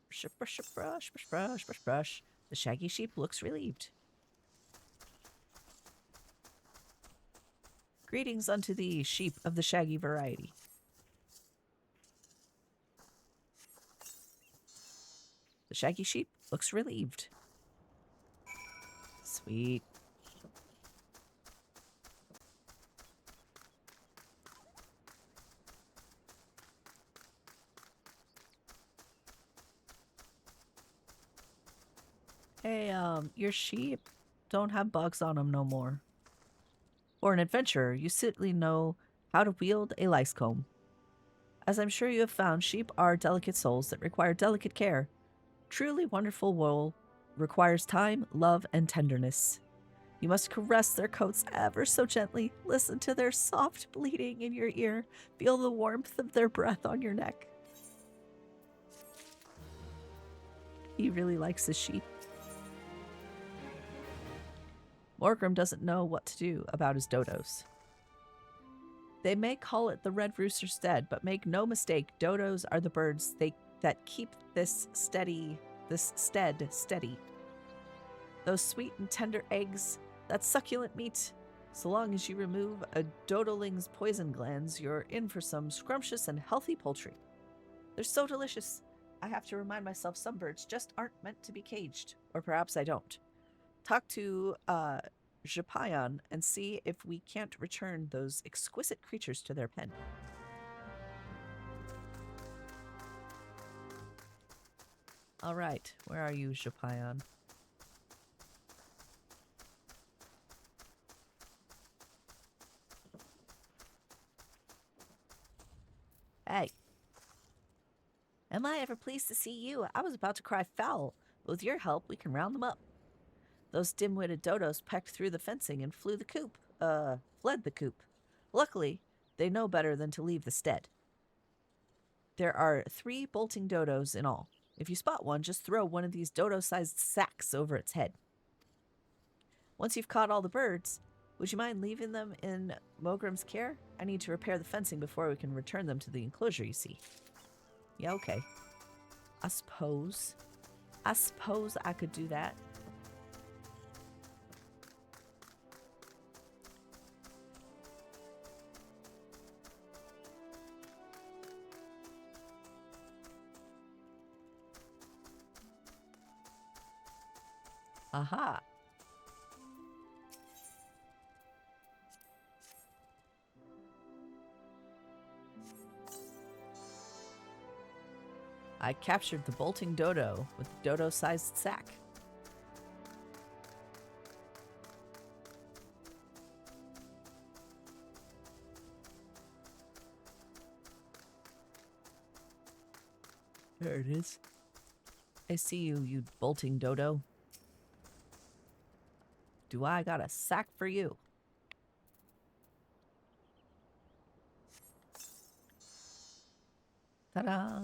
Brush, brush, brush, brush, brush, brush, brush. The shaggy sheep looks relieved. Greetings unto thee, sheep of the shaggy variety. The shaggy sheep looks relieved. Sweet. Hey, your sheep don't have bugs on them no more. For an adventurer, you certainly know how to wield a lice comb. As I'm sure you have found, sheep are delicate souls that require delicate care. Truly wonderful wool requires time, love, and tenderness. You must caress their coats ever so gently, listen to their soft bleating in your ear, feel the warmth of their breath on your neck. He really likes his sheep. Morgrim doesn't know what to do about his dodos. They may call it the red rooster's stead, but make no mistake, dodos are the birds that keep this stead steady. Those sweet and tender eggs, that succulent meat. So long as you remove a dodoling's poison glands, you're in for some scrumptious and healthy poultry. They're so delicious. I have to remind myself some birds just aren't meant to be caged. Or perhaps I don't. Talk to Japayan and see if we can't return those exquisite creatures to their pen. All right, where are you, Japayan? Hey. Am I ever pleased to see you? I was about to cry foul, but with your help, we can round them up. Those dim-witted dodos pecked through the fencing and fled the coop. Luckily, they know better than to leave the stead. There are 3 bolting dodos in all. If you spot one, just throw one of these dodo-sized sacks over its head. Once you've caught all the birds, would you mind leaving them in Mogrim's care? I need to repair the fencing before we can return them to the enclosure, you see. Yeah, okay. I suppose I could do that. Aha. I captured the bolting dodo with the dodo-sized sack. There it is. I see you, you bolting dodo. Do I got a sack for you? Ta-da!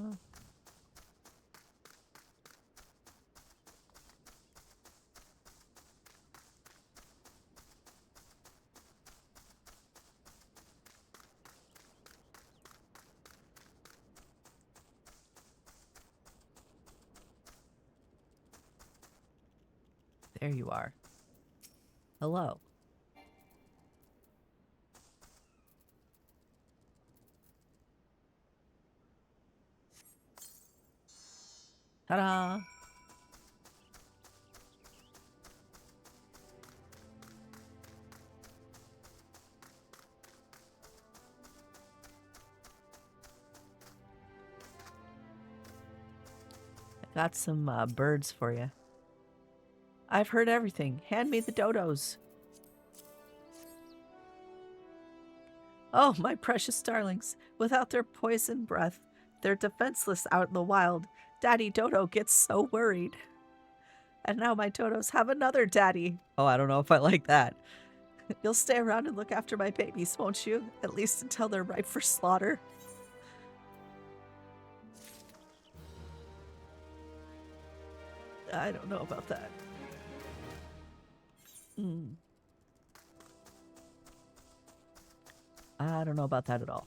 There you are. Hello. Ta-da! Got some birds for you. I've heard everything. Hand me the dodos. Oh, my precious darlings. Without their poison breath, they're defenseless out in the wild. Daddy Dodo gets so worried. And now my dodos have another daddy. Oh, I don't know if I like that. You'll stay around and look after my babies, won't you? At least until they're ripe for slaughter. I don't know about that. I don't know about that at all.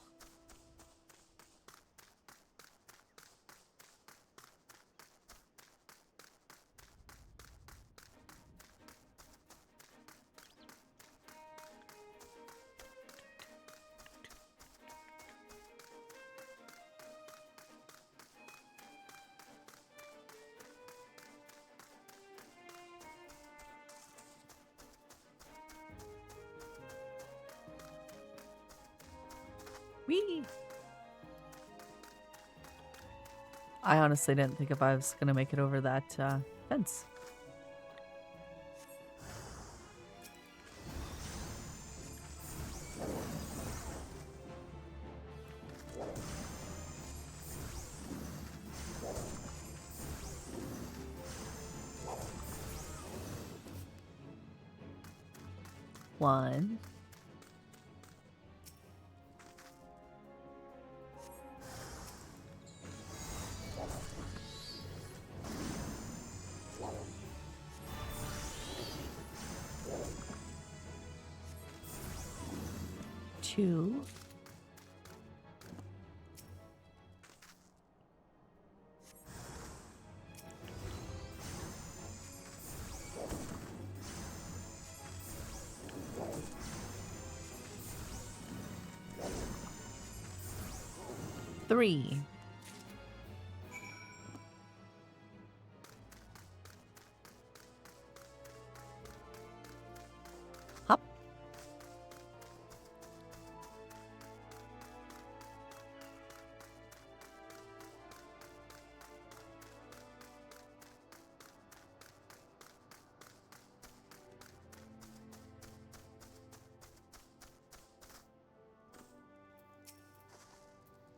Whee! I honestly didn't think if I was going to make it over that fence. One. Two. Three. Hop.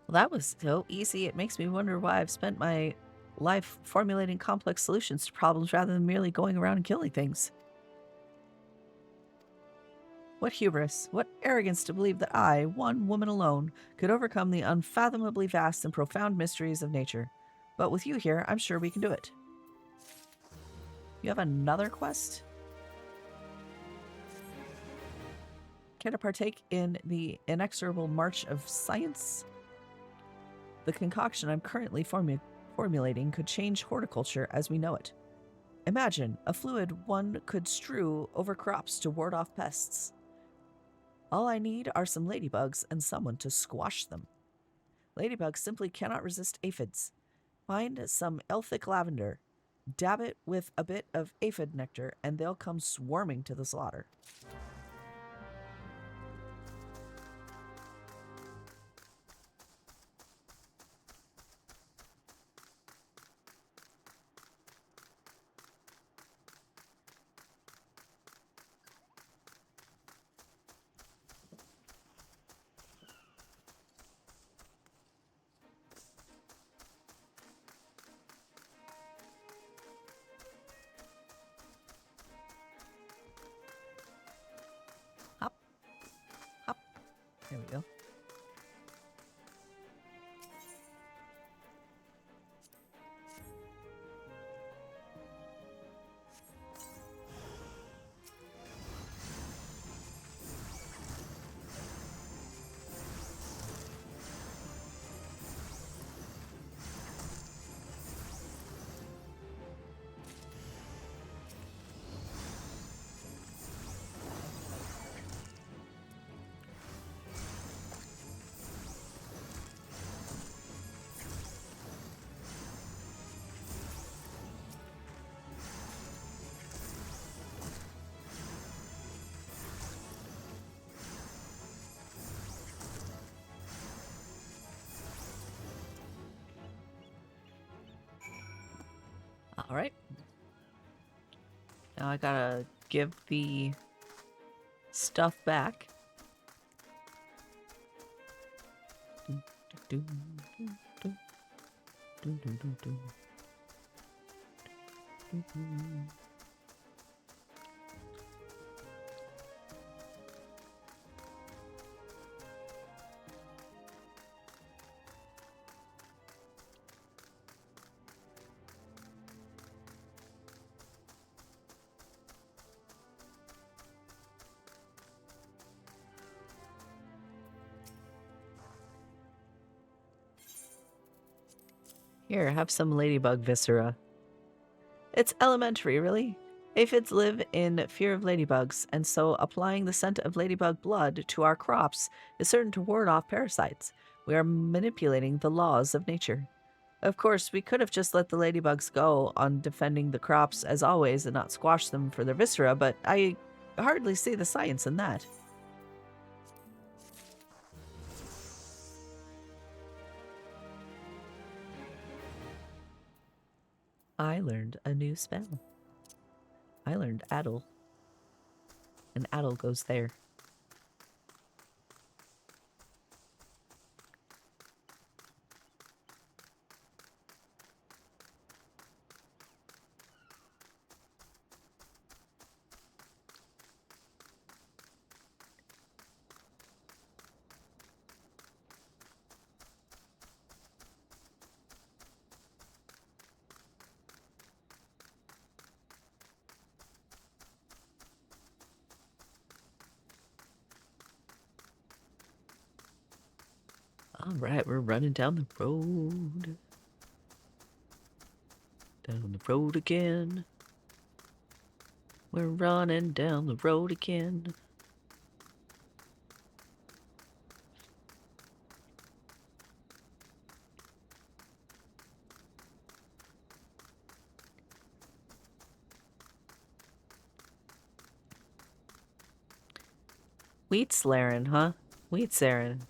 Well, that was so easy. It makes me wonder why I've spent my life formulating complex solutions to problems rather than merely going around and killing things. What hubris, what arrogance to believe that I, one woman alone, could overcome the unfathomably vast and profound mysteries of nature. But with you here, I'm sure we can do it. You have another quest? Care to partake in the inexorable march of science? The concoction I'm currently formulating could change horticulture as we know it. Imagine a fluid one could strew over crops to ward off pests. All I need are some ladybugs and someone to squash them. Ladybugs simply cannot resist aphids. Find some elphic lavender, dab it with a bit of aphid nectar, and they'll come swarming to the slaughter. Hop. Hop. There we go. Now I gotta give the stuff back. Here, have some ladybug viscera. It's elementary, really. Aphids live in fear of ladybugs, and so applying the scent of ladybug blood to our crops is certain to ward off parasites. We are manipulating the laws of nature. Of course, we could have just let the ladybugs go on defending the crops as always and not squash them for their viscera, but I hardly see the science in that. I learned a new spell. I learned Addle. And Addle goes there. All right, we're running down the road. Down the road again. We're running down the road again. Wheatslarin, huh? Wheatsarin.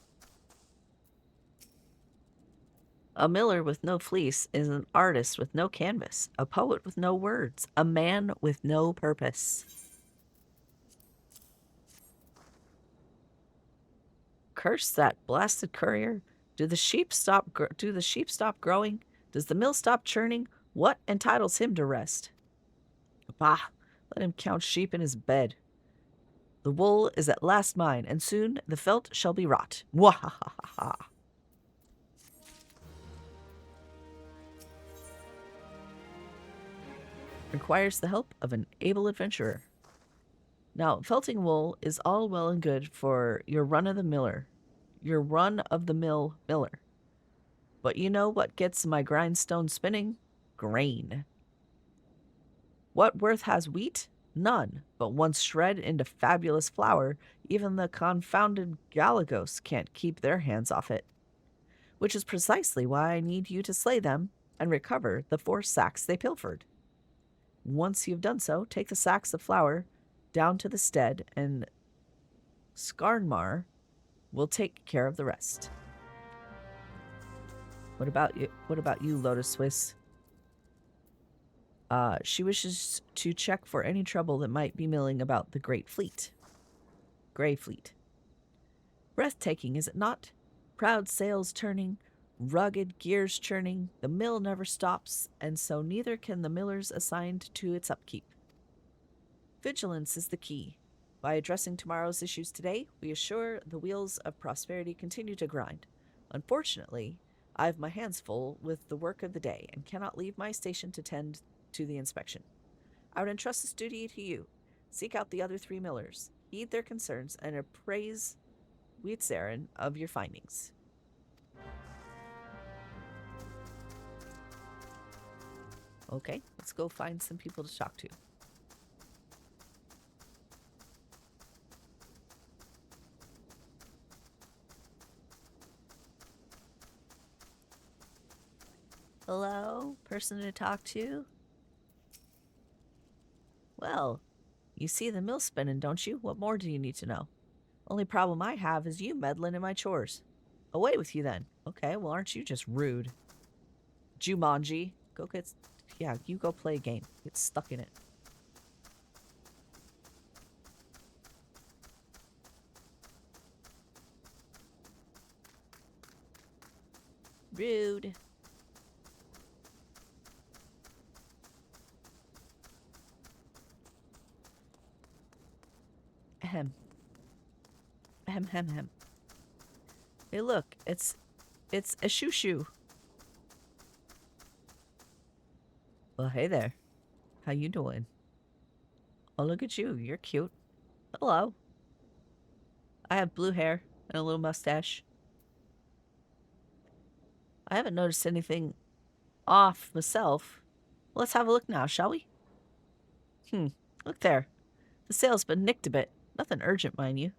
A miller with no fleece is an artist with no canvas, a poet with no words, a man with no purpose. Curse that blasted courier. Do the sheep stop growing? Does the mill stop churning? What entitles him to rest? Bah, let him count sheep in his bed. The wool is at last mine, and soon the felt shall be wrought. Wahahaha. Requires the help of an able adventurer. Now, felting wool is all well and good for your run-of-the-mill miller. But you know what gets my grindstone spinning? Grain. What worth has wheat? None. But once shred into fabulous flour, even the confounded Galagos can't keep their hands off it. Which is precisely why I need you to slay them and recover the 4 sacks they pilfered. Once you've done so, take the sacks of flour down to the stead, and Skarnmar will take care of the rest. What about you, Lotus Swiss? She wishes to check for any trouble that might be milling about the Great Fleet. Grey Fleet. Breathtaking, is it not? Proud sails turning, rugged gears churning, the mill never stops, and so neither can the millers assigned to its upkeep. Vigilance is the key. By addressing tomorrow's issues today, we assure the wheels of prosperity continue to grind. Unfortunately, I have my hands full with the work of the day and cannot leave my station to tend to the inspection. I would entrust this duty to you. Seek out the other 3 millers, heed their concerns, and appraise Wheatsarin of your findings. Okay, let's go find some people to talk to. Hello? Person to talk to? Well, you see the mill spinning, don't you? What more do you need to know? Only problem I have is you meddling in my chores. Away with you then. Okay, well, aren't you just rude? Jumanji. You go play a game. Get stuck in it. Rude. Ahem. Ahem, hem, hem. Hey, look, it's a shoo-shoo. Well, hey there. How you doing? Oh, look at you. You're cute. Hello. I have blue hair and a little mustache. I haven't noticed anything off myself. Let's have a look now, shall we? Look there. The sail's been nicked a bit. Nothing urgent, mind you.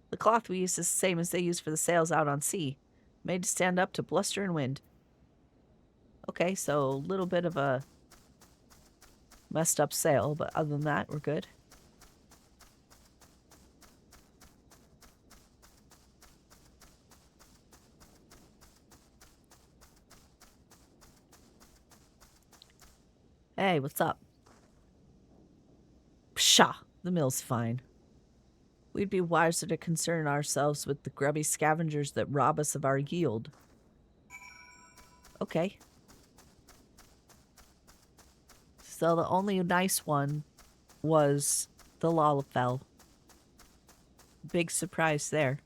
The cloth we use is the same as they use for the sails out on sea, made to stand up to bluster and wind. Okay, so a little bit of a messed up sail, but other than that, we're good. Hey, what's up? Pshaw, the mill's fine. We'd be wiser to concern ourselves with the grubby scavengers that rob us of our yield. Okay. So the only nice one was the Lalafell. Big surprise there.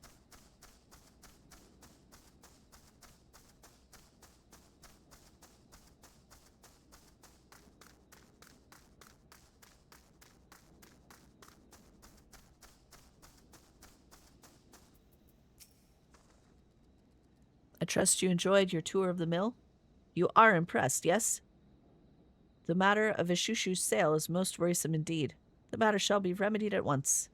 I trust you enjoyed your tour of the mill? You are impressed, yes? The matter of Ishushu's sale is most worrisome indeed. The matter shall be remedied at once.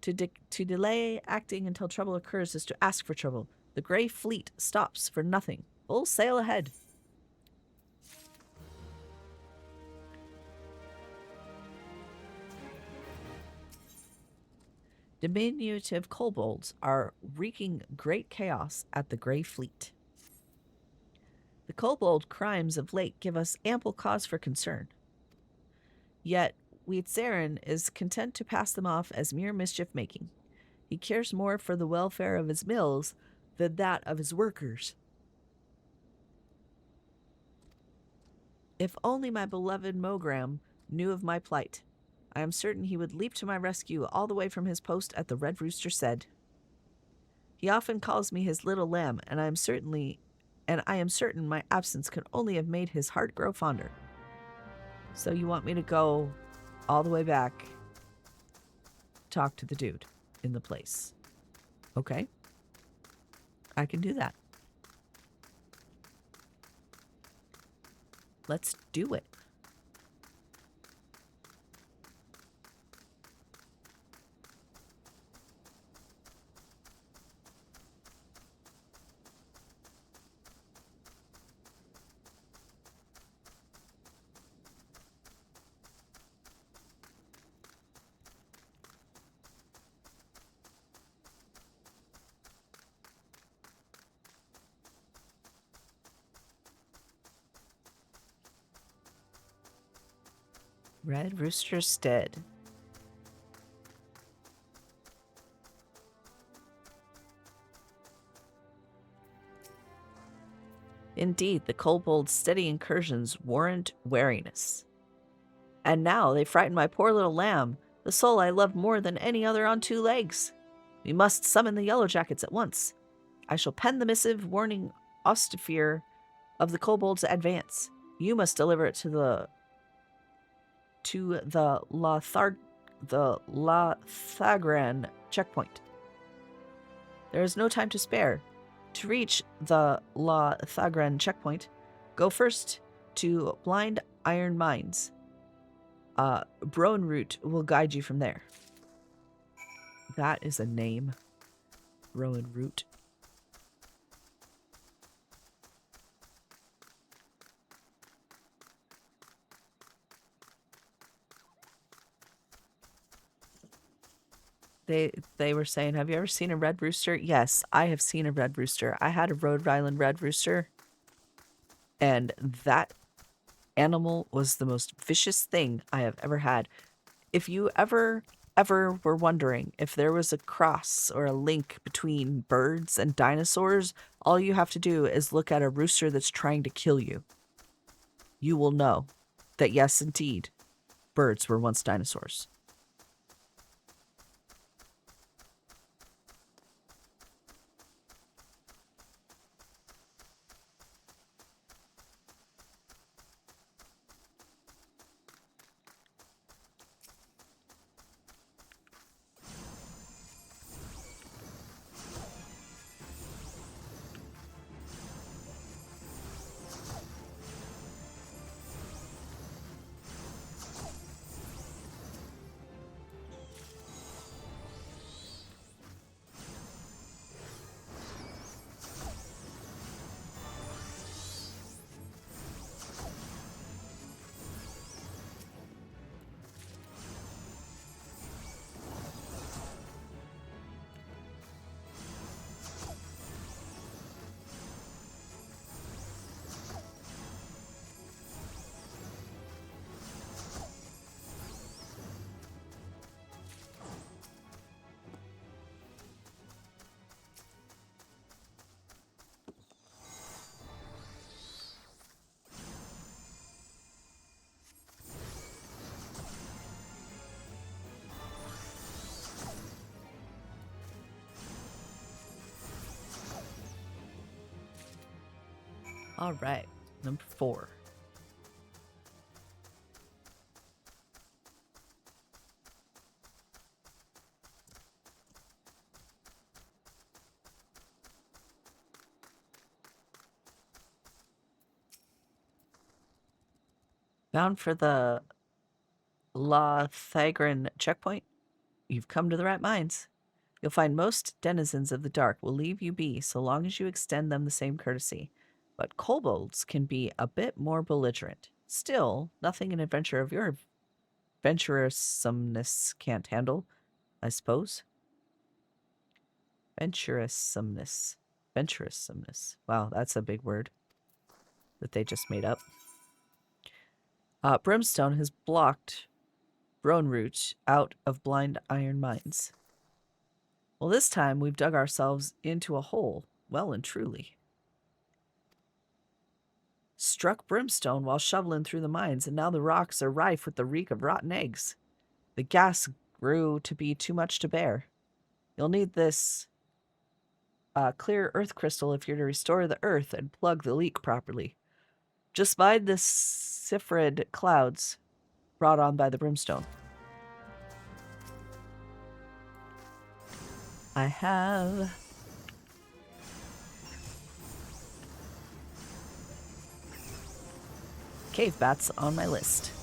To delay acting until trouble occurs is to ask for trouble. The Grey Fleet stops for nothing. Full sail ahead. Diminutive kobolds are wreaking great chaos at the Grey Fleet. The kobold crimes of late give us ample cause for concern. Yet, Wheatsaren is content to pass them off as mere mischief-making. He cares more for the welfare of his mills than that of his workers. If only my beloved Mogram knew of my plight, I am certain he would leap to my rescue all the way from his post at the Red Rooster said. He often calls me his little lamb, and I am certain my absence could only have made his heart grow fonder. So you want me to go all the way back, talk to the dude in the place? Okay. I can do that. Let's do it. Red Rooster Stead. Indeed, the kobold's steady incursions warrant wariness. And now they frighten my poor little lamb, the soul I love more than any other on two legs. We must summon the Yellow Jackets at once. I shall pen the missive warning Ostafir of the kobold's advance. You must deliver it to the Lathagran checkpoint. There is no time to spare. To reach the Lathagran checkpoint, go first to Blind Iron Mines. Broen Route will guide you from there. That is a name. Broen Route. They were saying, have you ever seen a red rooster? Yes, I have seen a red rooster. I had a Rhode Island red rooster, and that animal was the most vicious thing I have ever had. If you ever ever were wondering if there was a cross or a link between birds and dinosaurs, all you have to do is look at a rooster that's trying to kill you. You will know that yes, indeed, birds were once dinosaurs. All right, number 4. Bound for the Lothagran checkpoint? You've come to the right mines. You'll find most denizens of the dark will leave you be so long as you extend them the same courtesy. But kobolds can be a bit more belligerent. Still, nothing an adventurer of your venturesomeness can't handle, I suppose. Venturesomeness. Venturesomeness. Wow, that's a big word that they just made up. Brimstone has blocked Roanroot out of blind iron mines. Well, this time we've dug ourselves into a hole, well and truly. Struck Brimstone while shoveling through the mines, and now the rocks are rife with the reek of rotten eggs. The gas grew to be too much to bear. You'll need this clear earth crystal if you're to restore the earth and plug the leak properly. Just mind the Sifrid clouds brought on by the brimstone. I have cave bats on my list.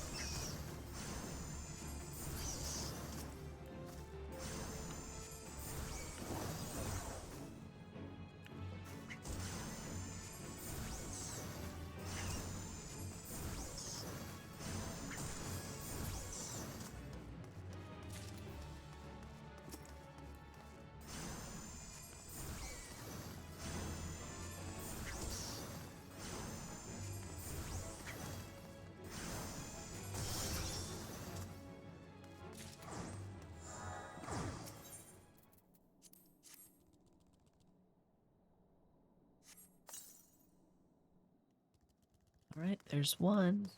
All right, there's one.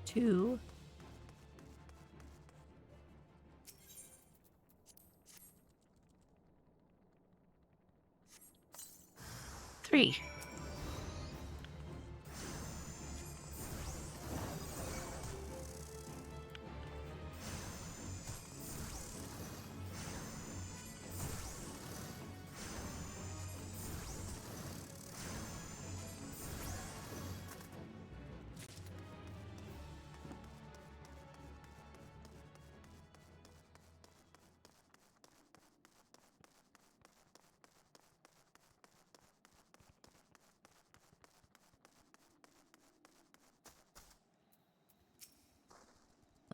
Two. Three.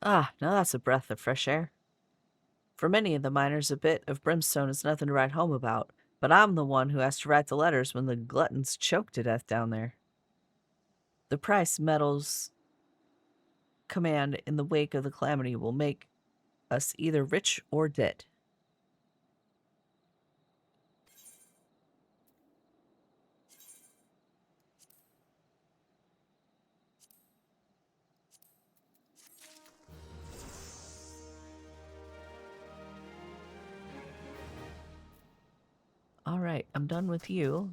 Ah, now that's a breath of fresh air. For many of the miners, a bit of brimstone is nothing to write home about, but I'm the one who has to write the letters when the gluttons choke to death down there. The price metals command in the wake of the calamity will make us either rich or dead. All right, I'm done with you.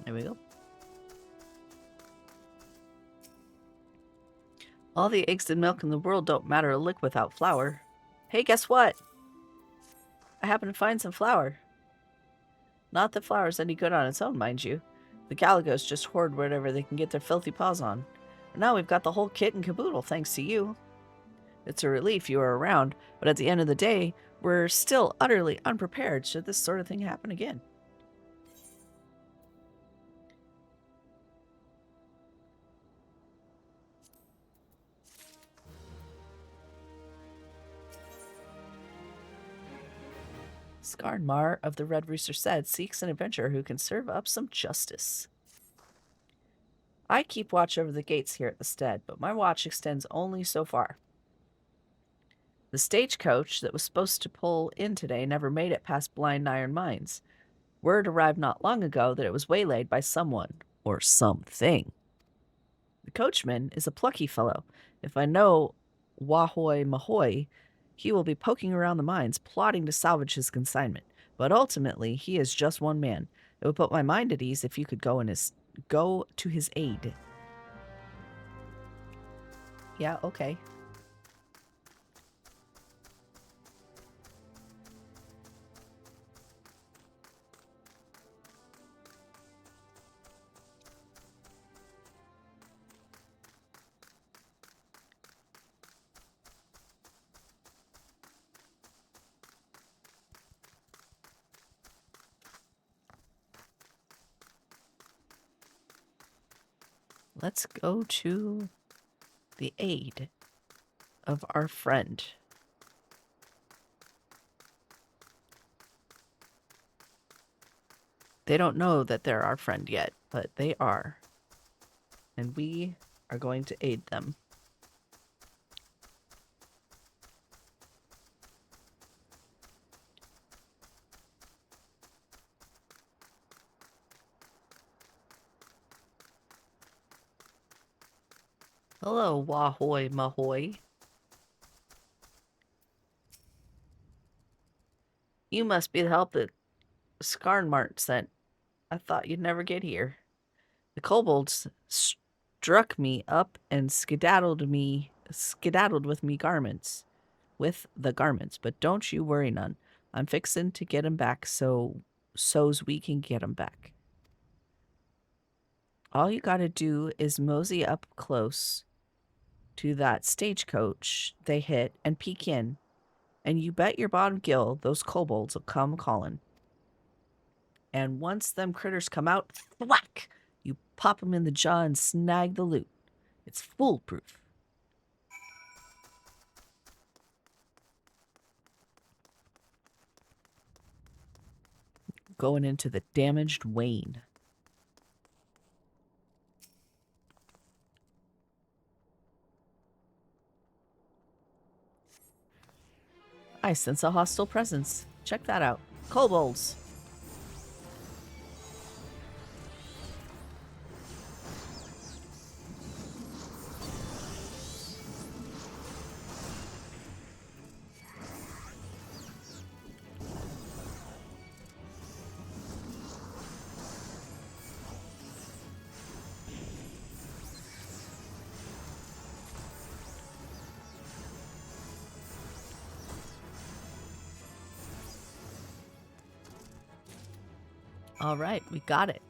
There we go. All the eggs and milk in the world don't matter a lick without flour. Hey, guess what? I happened to find some flour. Not that flour's any good on its own, mind you. The Galagos just hoard whatever they can get their filthy paws on. But now we've got the whole kit and caboodle, thanks to you. It's a relief you were around, but at the end of the day, we're still utterly unprepared should this sort of thing happen again. Skarnmar of the Red Rooster said seeks an adventurer who can serve up some justice. I keep watch over the gates here at the stead, but my watch extends only so far. The stagecoach that was supposed to pull in today never made it past Blind Iron Mines. Word arrived not long ago that it was waylaid by someone, or something. The coachman is a plucky fellow. If I know Wahoy Mahoy, he will be poking around the mines, plotting to salvage his consignment. But ultimately, he is just one man. It would put my mind at ease if you could go to his aid. Yeah, okay. Let's go to the aid of our friend. They don't know that they're our friend yet, but they are. And we are going to aid them. Hello, Wahoy Mahoy. You must be the help that Skarnmart sent. I thought you'd never get here. The kobolds struck me up and skedaddled with the garments. But don't you worry none. I'm fixin' to get 'em back so's we can get 'em back. All you gotta do is mosey up close to that stagecoach they hit and peek in, and you bet your bottom gill those kobolds will come calling. And once them critters come out, thwack! You pop 'em in the jaw and snag the loot. It's foolproof. going into the damaged Wayne. I sense a hostile presence. Check that out. Kobolds. All right, we got it.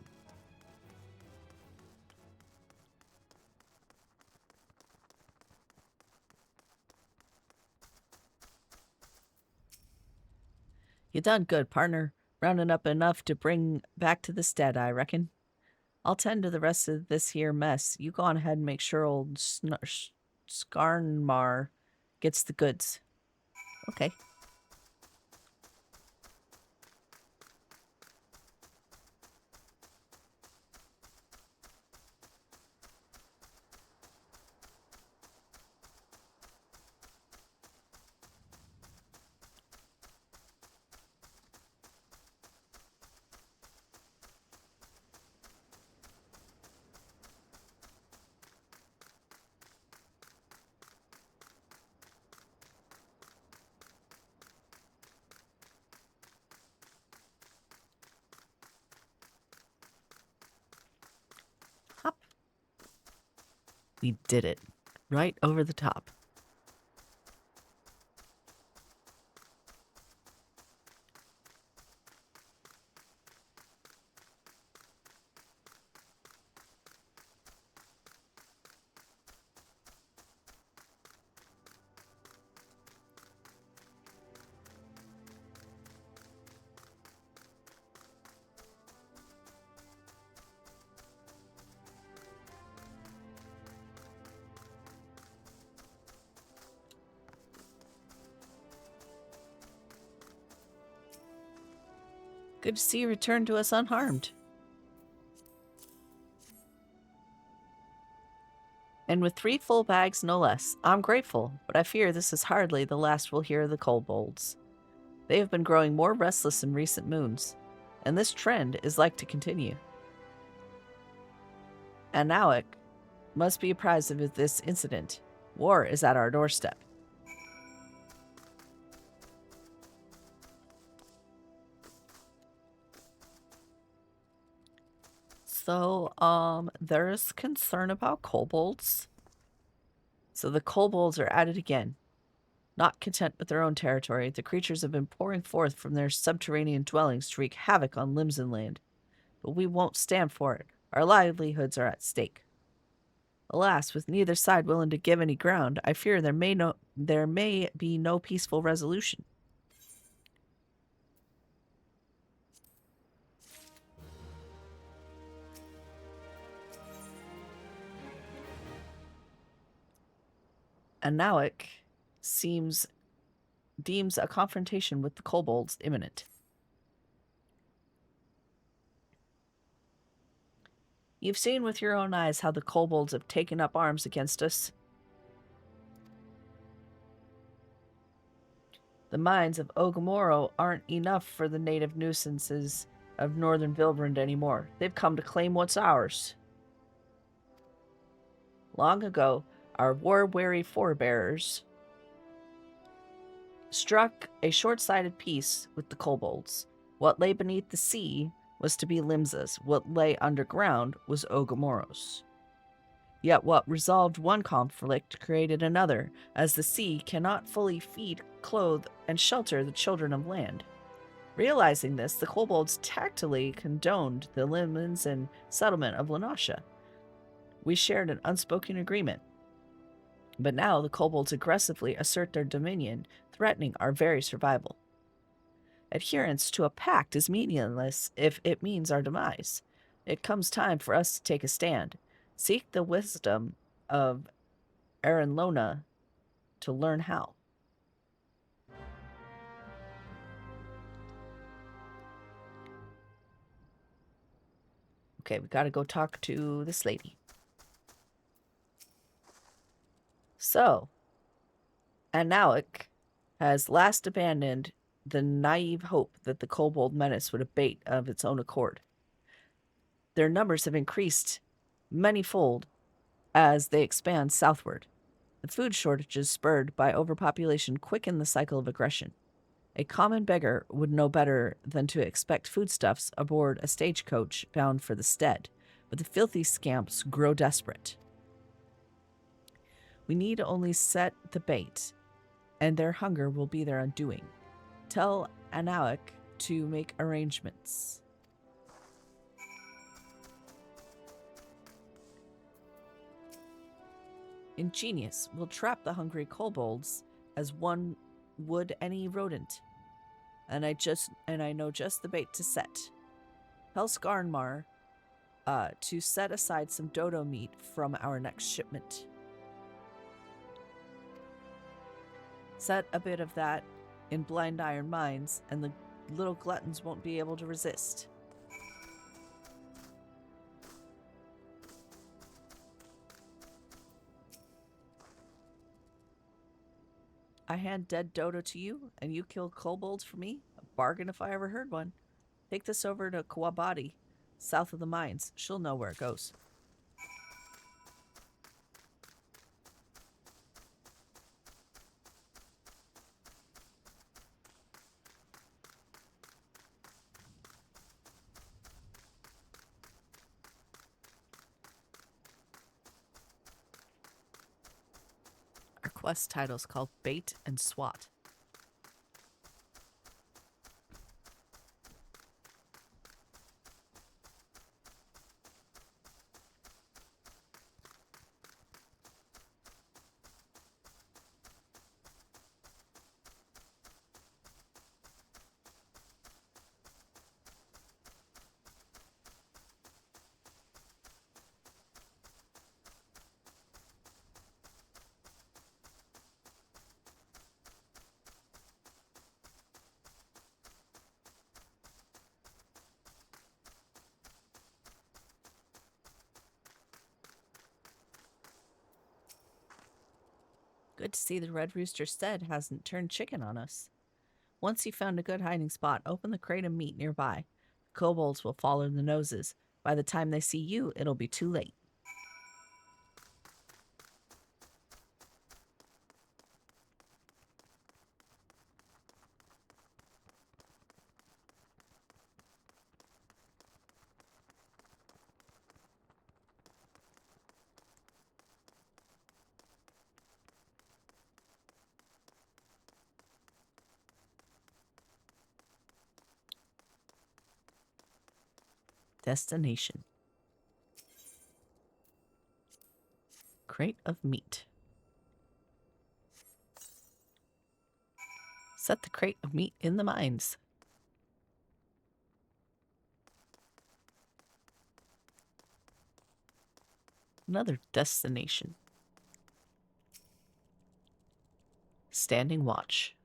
You done good, partner. Rounding up enough to bring back to the stead, I reckon. I'll tend to the rest of this here mess. You go on ahead and make sure old Skarnmar gets the goods. Okay. Hop. We did it. Right over the top. Good to see you return to us unharmed. And with 3 full bags, no less. I'm grateful, but I fear this is hardly the last we'll hear of the kobolds. They have been growing more restless in recent moons, and this trend is like to continue. Anauik must be apprised of this incident. War is at our doorstep. So, there's concern about kobolds. So the kobolds are at it again. Not content with their own territory, the creatures have been pouring forth from their subterranean dwellings to wreak havoc on Limson land. But we won't stand for it. Our livelihoods are at stake. Alas, with neither side willing to give any ground, I fear there may be no peaceful resolution. Anauik deems a confrontation with the kobolds imminent. You've seen with your own eyes how the kobolds have taken up arms against us. The mines of Ogomoro aren't enough for the native nuisances of northern Vilbrand anymore. They've come to claim what's ours. Long ago, our war-weary forebears struck a short-sighted peace with the kobolds. What lay beneath the sea was to be Limsa's. What lay underground was Ogomoro's. Yet what resolved one conflict created another, as the sea cannot fully feed, clothe, and shelter the children of land. Realizing this, the kobolds tactily condoned the Limsan settlement of Lanasha. We shared an unspoken agreement. But now the kobolds aggressively assert their dominion, threatening our very survival. Adherence to a pact is meaningless if it means our demise. It comes time for us to take a stand. Seek the wisdom of Aranlona to learn how. Okay, we gotta go talk to this lady. So, Analik has last abandoned the naive hope that the kobold menace would abate of its own accord. Their numbers have increased many-fold as they expand southward. The food shortages spurred by overpopulation quicken the cycle of aggression. A common beggar would know better than to expect foodstuffs aboard a stagecoach bound for the stead, but the filthy scamps grow desperate. We need only set the bait, and their hunger will be their undoing. Tell Analik to make arrangements. Ingenious will trap the hungry kobolds as one would any rodent. And I know just the bait to set. Tell Skarnmar to set aside some dodo meat from our next shipment. Set a bit of that in blind iron mines, and the little gluttons won't be able to resist. I hand dead dodo to you, and you kill kobolds for me? A bargain if I ever heard one. Take this over to Kawabadi, south of the mines. She'll know where it goes. Our quest title is called Bait and Swat. Good to see the Red Rooster Stead hasn't turned chicken on us. Once you've found a good hiding spot, open the crate of meat nearby. The kobolds will follow the noses. By the time they see you, it'll be too late. Destination. Crate of meat. Set the crate of meat in the mines. Another destination. Standing watch.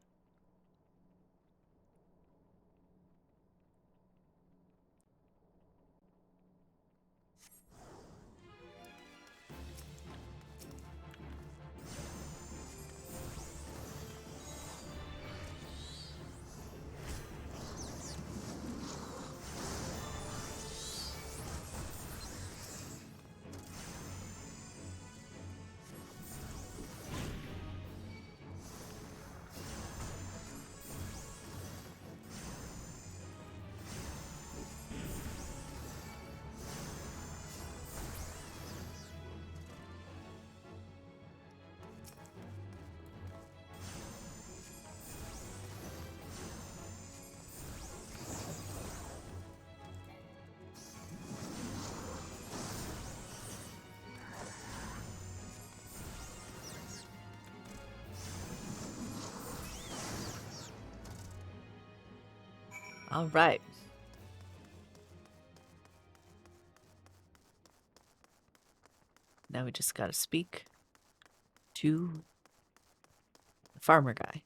All right. Now we just gotta speak to the farmer guy.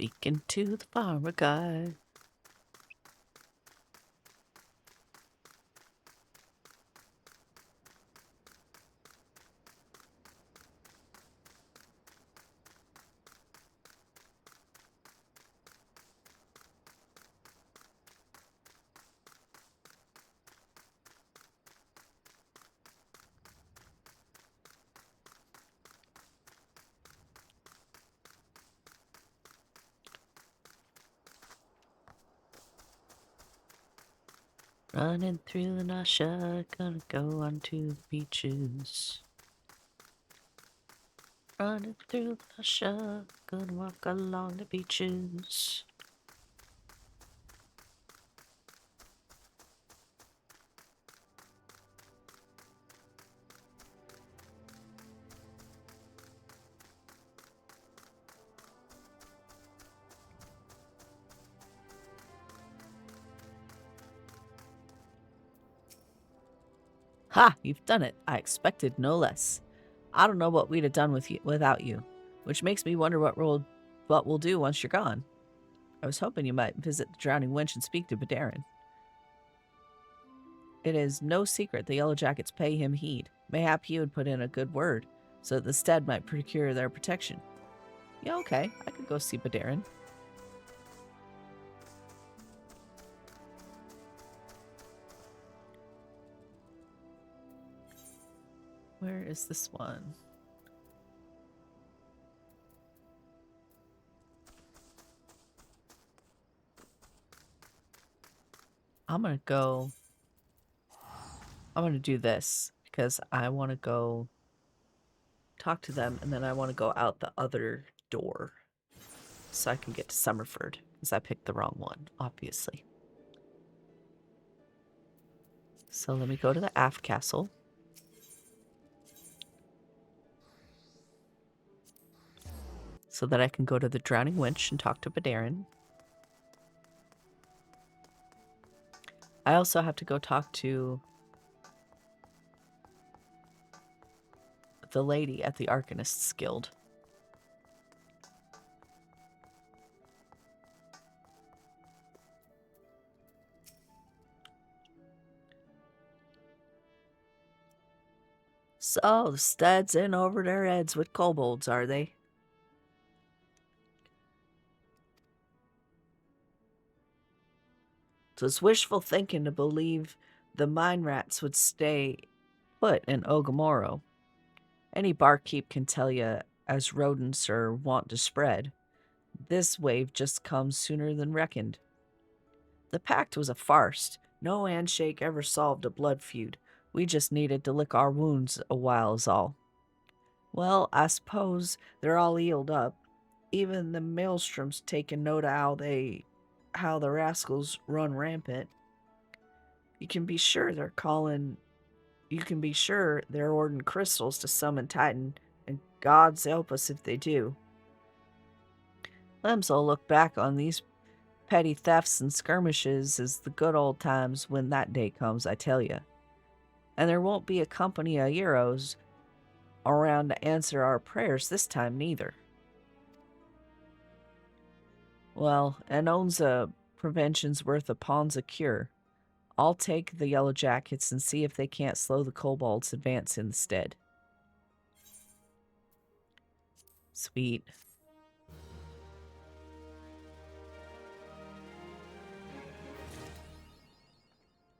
Speaking to the farmer guy. Running through the Nasha, gonna go onto the beaches. Running through the Nasha, gonna walk along the beaches. Ha! You've done it. I expected no less. I don't know what we'd have done without you, which makes me wonder what we'll do once you're gone. I was hoping you might visit the Drowning Wench and speak to Badarin. It is no secret the Yellow Jackets pay him heed. Mayhap he would put in a good word, so that the stead might procure their protection. Yeah, okay, I could go see Badarin. Where is this one? I'm gonna do this because I want to go talk to them, and then I want to go out the other door so I can get to Summerford, because I picked the wrong one, obviously. So let me go to the aft castle. So that I can go to the Drowning Wench and talk to Badarin. I also have to go talk to the lady at the Arcanists Guild. So, the studs in over their heads with kobolds, are they? Twas wishful thinking to believe the mine rats would stay put in Ogamoro. Any barkeep can tell you, as rodents are wont to spread, this wave just comes sooner than reckoned. The pact was a farce. No handshake ever solved a blood feud. We just needed to lick our wounds a while is all. Well, I suppose they're all healed up. Even the maelstrom's taking note of how the rascals run rampant. You can be sure they're ordering crystals to summon Titan, and God's help us if they do. Lems'll look back on these petty thefts and skirmishes as the good old times when that day comes, I tell you. And there won't be a company of heroes around to answer our prayers this time neither. Well, an owns a prevention's worth a pawn's a cure. I'll take the Yellow Jackets and see if they can't slow the kobolds' advance instead. Sweet.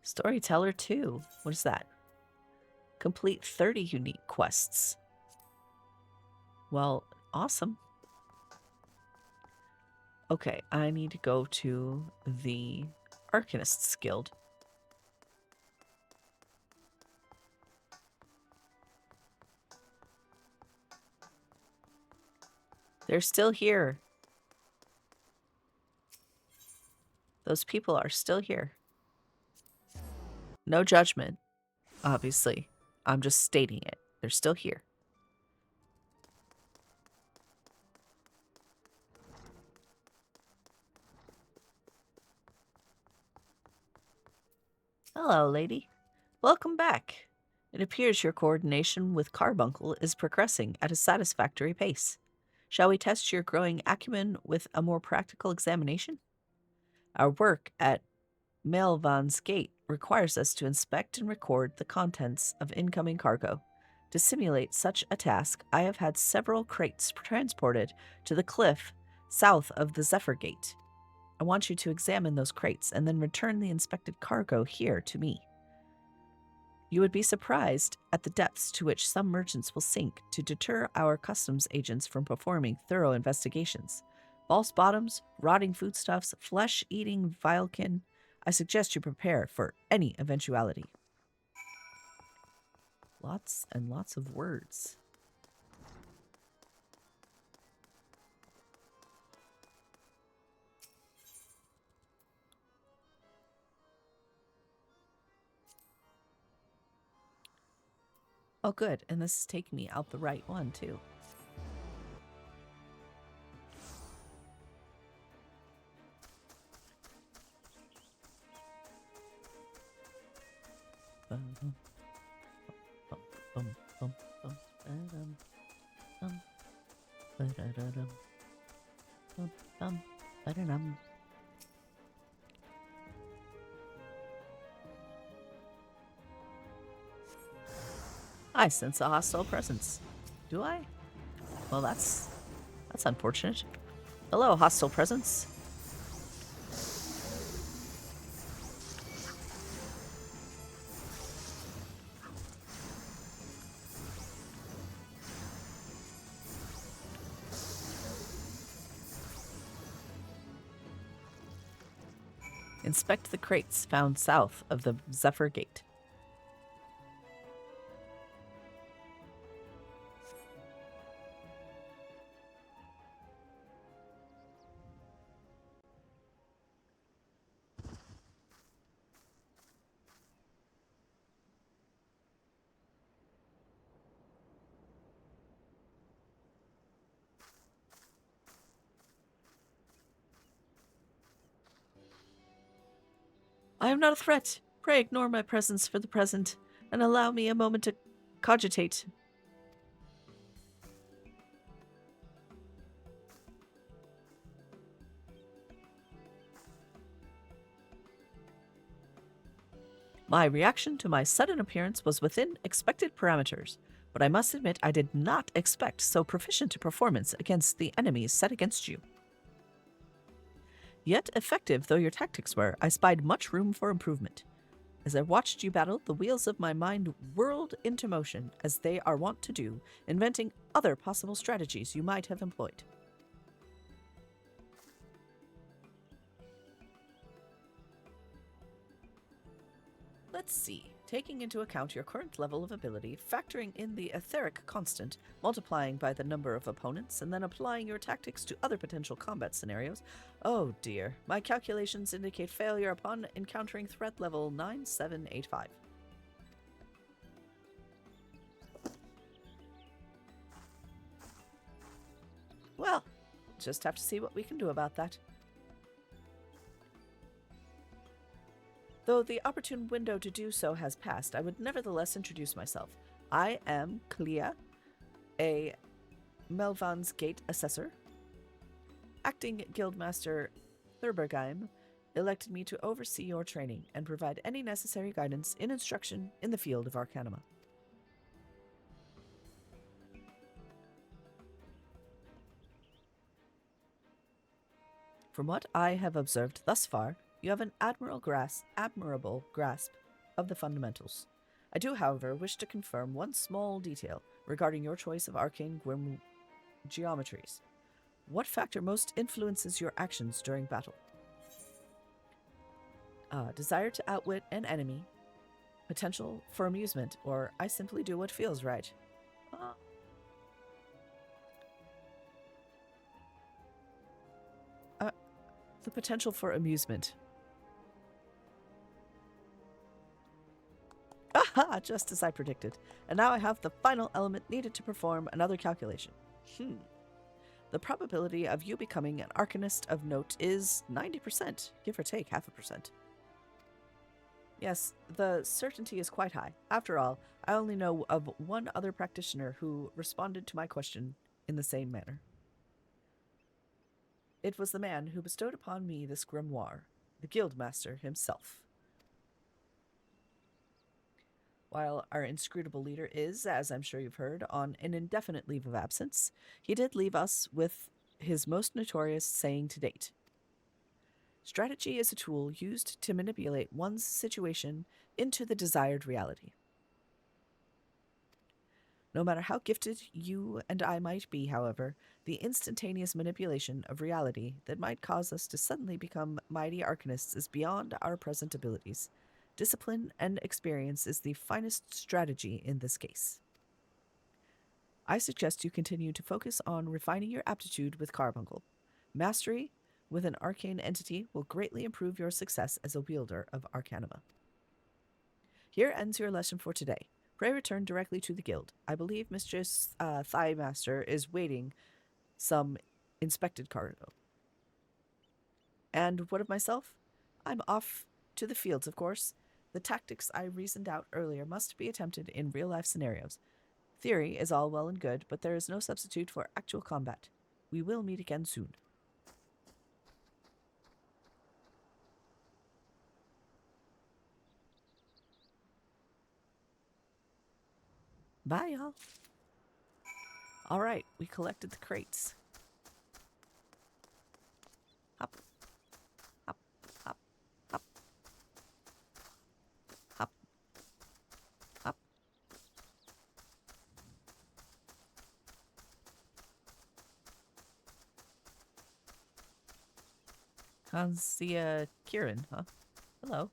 Storyteller 2. What is that? Complete 30 unique quests. Well, awesome. Okay, I need to go to the Arcanists Guild. They're still here. Those people are still here. No judgment, obviously. I'm just stating it. They're still here. Hello, lady. Welcome back. It appears your coordination with Carbuncle is progressing at a satisfactory pace. Shall we test your growing acumen with a more practical examination? Our work at Melvan's Gate requires us to inspect and record the contents of incoming cargo. To simulate such a task, I have had several crates transported to the cliff south of the Zephyr Gate. I want you to examine those crates and then return the inspected cargo here to me. You would be surprised at the depths to which some merchants will sink to deter our customs agents from performing thorough investigations. False bottoms, rotting foodstuffs, flesh-eating vilekin. I suggest you prepare for any eventuality. Lots and lots of words. Oh, good. And this is taking me out the right one, too. I sense a hostile presence. Do I? Well, that's unfortunate. Hello, hostile presence. Inspect the crates found south of the Zephyr Gate. I am not a threat. Pray ignore my presence for the present, and allow me a moment to cogitate. My reaction to my sudden appearance was within expected parameters, but I must admit I did not expect so proficient a performance against the enemies set against you. Yet effective though your tactics were, I spied much room for improvement. As I watched you battle, the wheels of my mind whirled into motion, as they are wont to do, inventing other possible strategies you might have employed. Let's see. Taking into account your current level of ability, factoring in the etheric constant, multiplying by the number of opponents, and then applying your tactics to other potential combat scenarios. Oh dear, my calculations indicate failure upon encountering threat level 9785. Well, just have to see what we can do about that. Though the opportune window to do so has passed, I would nevertheless introduce myself. I am Clea, a Melvan's Gate assessor. Acting Guildmaster Thurbergheim elected me to oversee your training and provide any necessary guidance in instruction in the field of Arcanima. From what I have observed thus far, you have an admirable grasp of the fundamentals. I do, however, wish to confirm one small detail regarding your choice of arcane geometries. What factor most influences your actions during battle? Desire to outwit an enemy, potential for amusement, or I simply do what feels right. The potential for amusement. Aha! Just as I predicted. And now I have the final element needed to perform another calculation. The probability of you becoming an arcanist of note is 90%, give or take 0.5%. Yes, the certainty is quite high. After all, I only know of one other practitioner who responded to my question in the same manner. It was the man who bestowed upon me this grimoire, the Guildmaster himself. While our inscrutable leader is, as I'm sure you've heard, on an indefinite leave of absence, he did leave us with his most notorious saying to date. Strategy is a tool used to manipulate one's situation into the desired reality. No matter how gifted you and I might be, however, the instantaneous manipulation of reality that might cause us to suddenly become mighty arcanists is beyond our present abilities. Discipline and experience is the finest strategy in this case. I suggest you continue to focus on refining your aptitude with Carbuncle. Mastery with an arcane entity will greatly improve your success as a wielder of Arcanima. Here ends your lesson for today. Pray return directly to the guild. I believe Mistress Thigh Master is waiting some inspected cargo. And what of myself? I'm off to the fields, of course. The tactics I reasoned out earlier must be attempted in real-life scenarios. Theory is all well and good, but there is no substitute for actual combat. We will meet again soon. Bye, y'all. All right, we collected the crates. Hop, hop, hop, hop, hop, hop. Kansia Kieran, huh? Hello.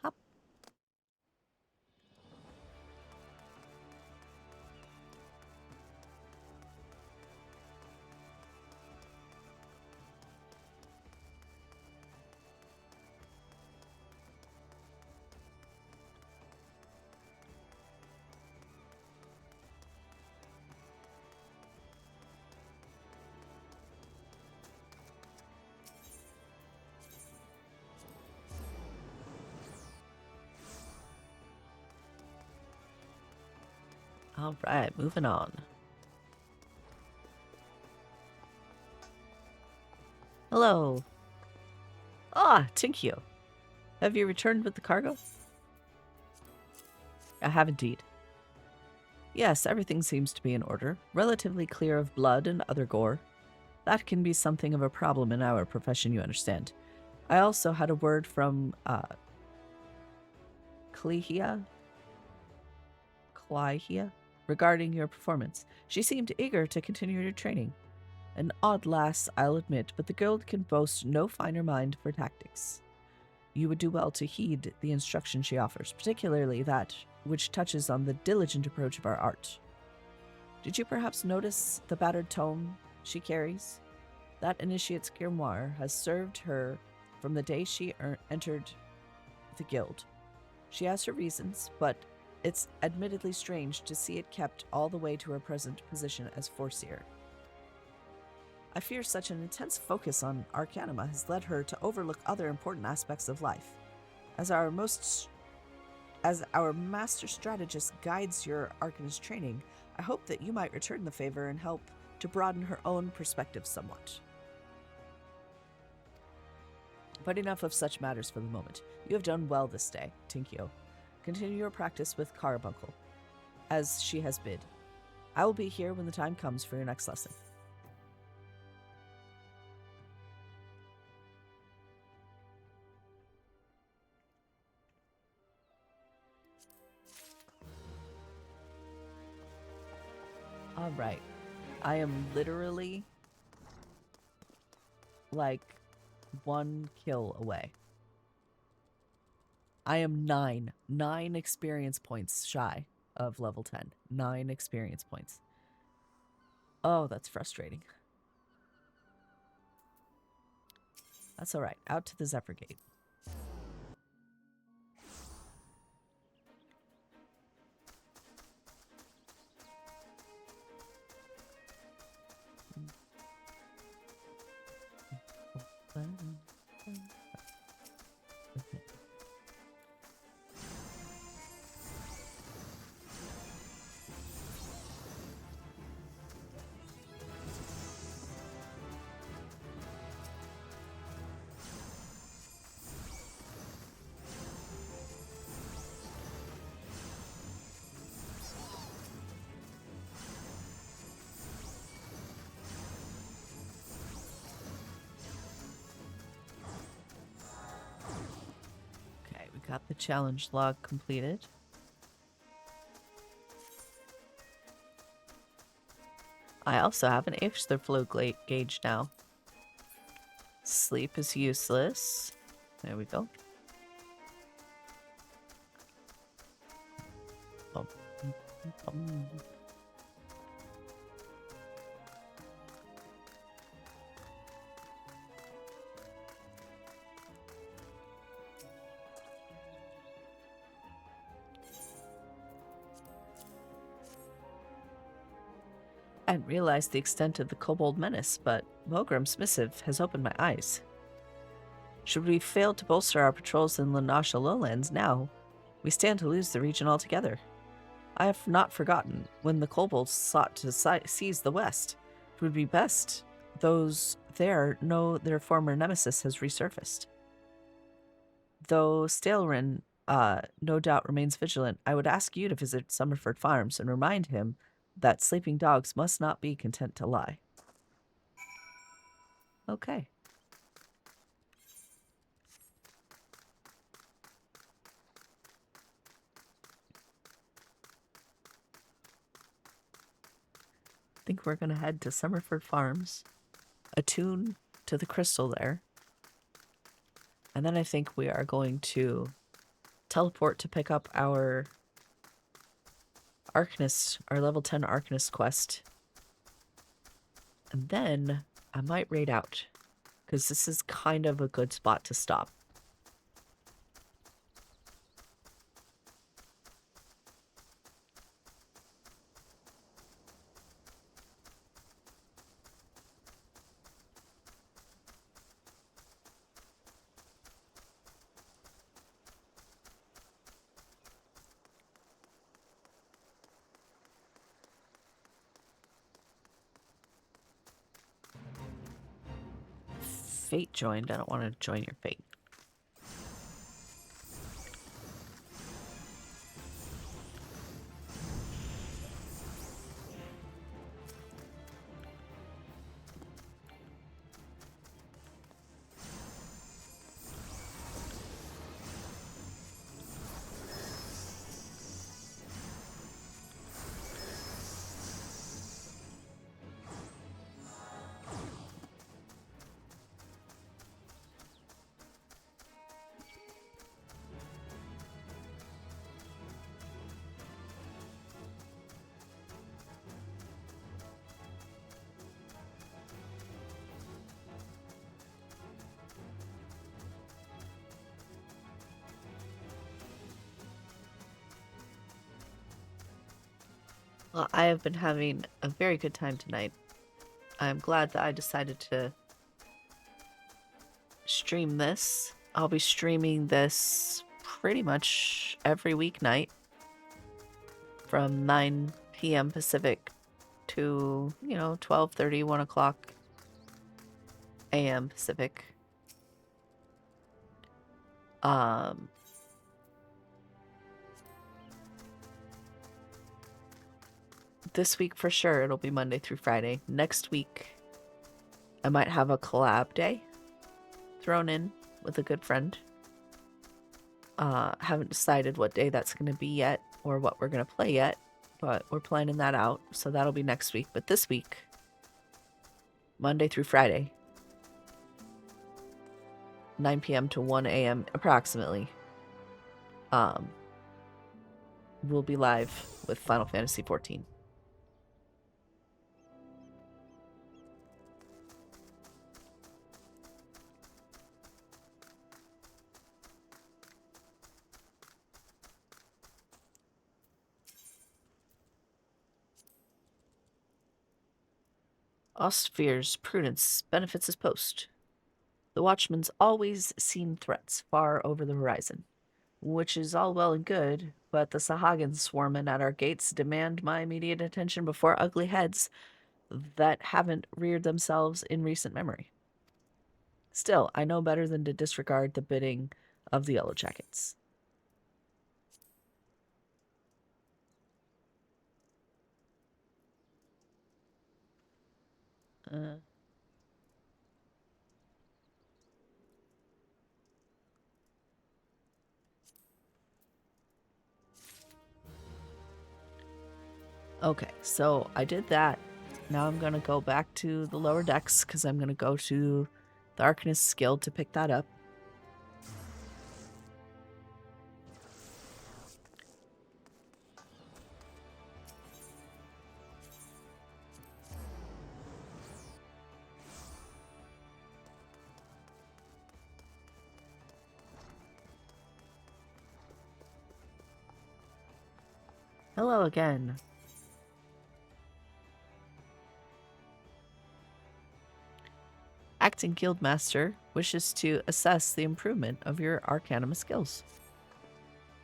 Hop. All right, moving on. Hello. Ah, Tinkyo. Have you returned with the cargo? I have indeed. Yes, everything seems to be in order, relatively clear of blood and other gore. That can be something of a problem in our profession, you understand. I also had a word from Clehia regarding your performance. She seemed eager to continue your training. An odd lass, I'll admit, but the guild can boast no finer mind for tactics. You would do well to heed the instruction she offers, particularly that which touches on the diligent approach of our art. Did you perhaps notice the battered tome she carries? That initiate's grimoire has served her from the day she entered the guild. She has her reasons, but it's admittedly strange to see it kept all the way to her present position as Foreseer. I fear such an intense focus on Arcanima has led her to overlook other important aspects of life. As our master strategist guides your Arcanist training, I hope that you might return the favor and help to broaden her own perspective somewhat. But enough of such matters for the moment. You have done well this day, Tinkyo. Continue your practice with Carbuncle, as she has bid. I will be here when the time comes for your next lesson. All right. I am literally like 1 kill away. I am 9 experience points shy of level 10. 9 experience points. Oh, that's frustrating. That's all right. Out to the Zephyr Gate. Got the challenge log completed. I also have an Aether flow gauge now. Sleep is useless. There we go. Bum, bum, bum. I hadn't realized the extent of the kobold menace, but Mogrim's missive has opened my eyes. Should we fail to bolster our patrols in Lanasha lowlands now, we stand to lose the region altogether. I have not forgotten when the kobolds sought to seize the west. It would be best those there know their former nemesis has resurfaced. Though Stalrin no doubt remains vigilant, I would ask you to visit Summerford Farms and remind him that sleeping dogs must not be content to lie. Okay. I think we're going to head to Summerford Farms, attune to the crystal there, and then I think we are going to teleport to pick up our Arcanist, our level 10 Arcanist quest. And then I might raid out, because this is kind of a good spot to stop. Fate joined. I don't want to join your fate. Well, I have been having a very good time tonight. I'm glad that I decided to stream this. I'll be streaming this pretty much every weeknight from 9 p.m. Pacific to, 12:30, 1 o'clock a.m. Pacific. This week for sure, it'll be Monday through Friday. Next week, I might have a collab day thrown in with a good friend. Haven't decided what day that's going to be yet or what we're going to play yet, but we're planning that out. So that'll be next week. But this week, Monday through Friday, 9 p.m. to 1 a.m. approximately, we'll be live with Final Fantasy XIV. Ostfir's prudence benefits his post. The Watchman's always seen threats far over the horizon, which is all well and good, but the Sahagins swarming at our gates demand my immediate attention before ugly heads that haven't reared themselves in recent memory. Still, I know better than to disregard the bidding of the Yellow Jackets. Okay, so I did that. Now I'm going to go back to the lower decks because I'm going to go to the Arcanist Guild to pick that up. Hello again. Acting Guildmaster wishes to assess the improvement of your Arcanum skills.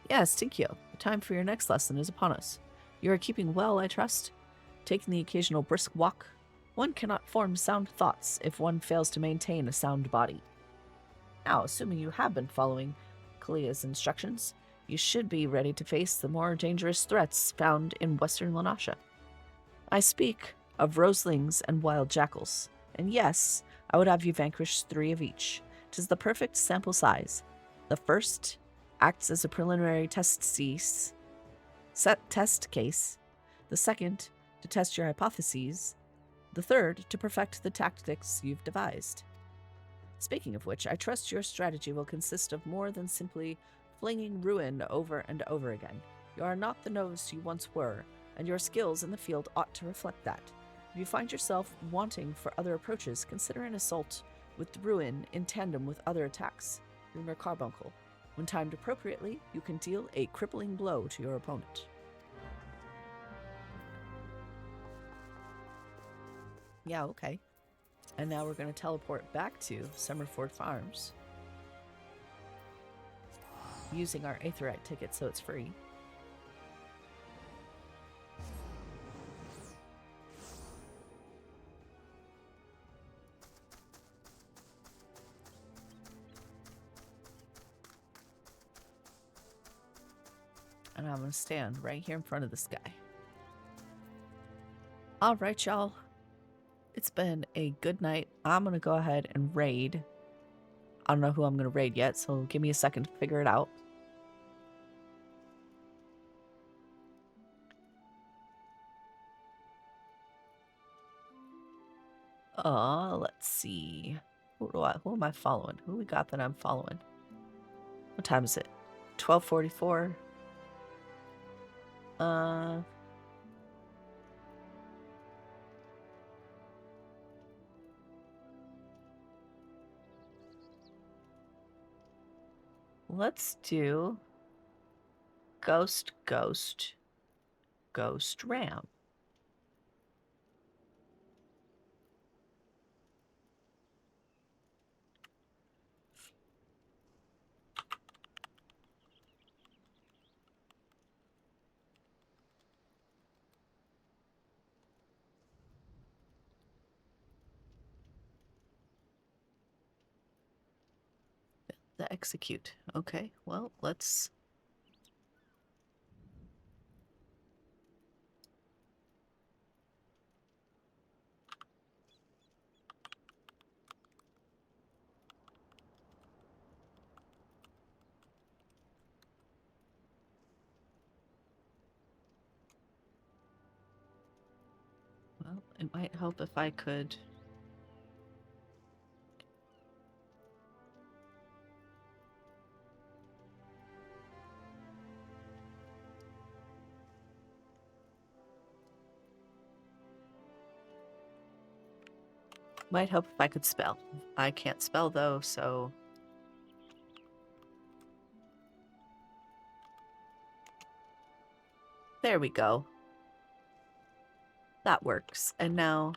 Yes, Tinkyo, the time for your next lesson is upon us. You are keeping well, I trust? Taking the occasional brisk walk? One cannot form sound thoughts if one fails to maintain a sound body. Now, assuming you have been following Kalia's instructions, you should be ready to face the more dangerous threats found in western Lanasha. I speak of roselings and wild jackals, and yes, I would have you vanquish 3 of each. 'Tis the perfect sample size. The first acts as a preliminary test case. The second, to test your hypotheses. The third, to perfect the tactics you've devised. Speaking of which, I trust your strategy will consist of more than simply flinging ruin over and over again. You are not the novice you once were, and your skills in the field ought to reflect that. If you find yourself wanting for other approaches, consider an assault with ruin in tandem with other attacks. Lunar Carbuncle. When timed appropriately, you can deal a crippling blow to your opponent. Yeah, okay. And now we're going to teleport back to Summerford Farms using our Aetheryte ticket so it's free. And I'm going to stand right here in front of this guy. All right, y'all. It's been a good night. I'm going to go ahead and raid. I don't know who I'm going to raid yet, so give me a second to figure it out. Let's see. Who am I following? Who we got that I'm following? What time is it? 12:44. Let's do Ghost Ram. The execute. Okay, well, let's... Well, it might help if I could... Might help if I could spell. I can't spell, though, so... There we go. That works. And now...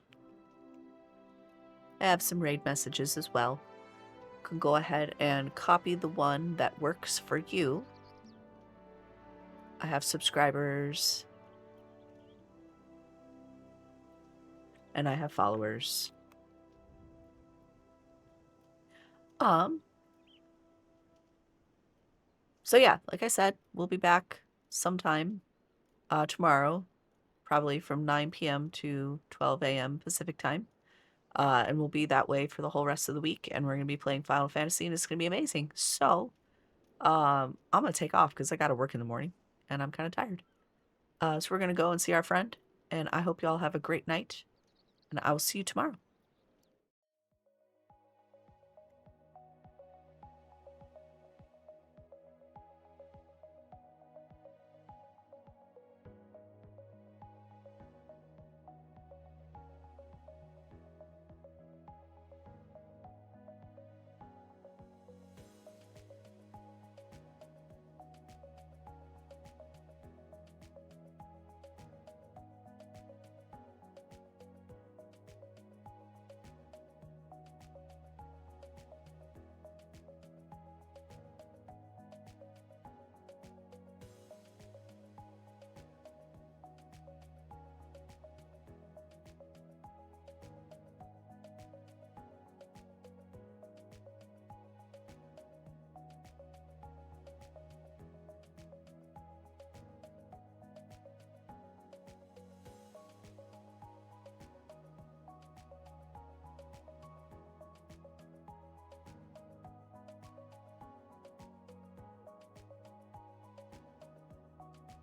I have some raid messages as well. Can go ahead and copy the one that works for you. I have subscribers. And I have followers. So yeah, like I said, we'll be back sometime tomorrow, probably from 9 p.m. to 12 a.m. Pacific time. And we'll be that way for the whole rest of the week. And we're going to be playing Final Fantasy, and it's going to be amazing. So, I'm going to take off because I got to work in the morning, and I'm kind of tired. So we're going to go and see our friend, and I hope you all have a great night, and I will see you tomorrow.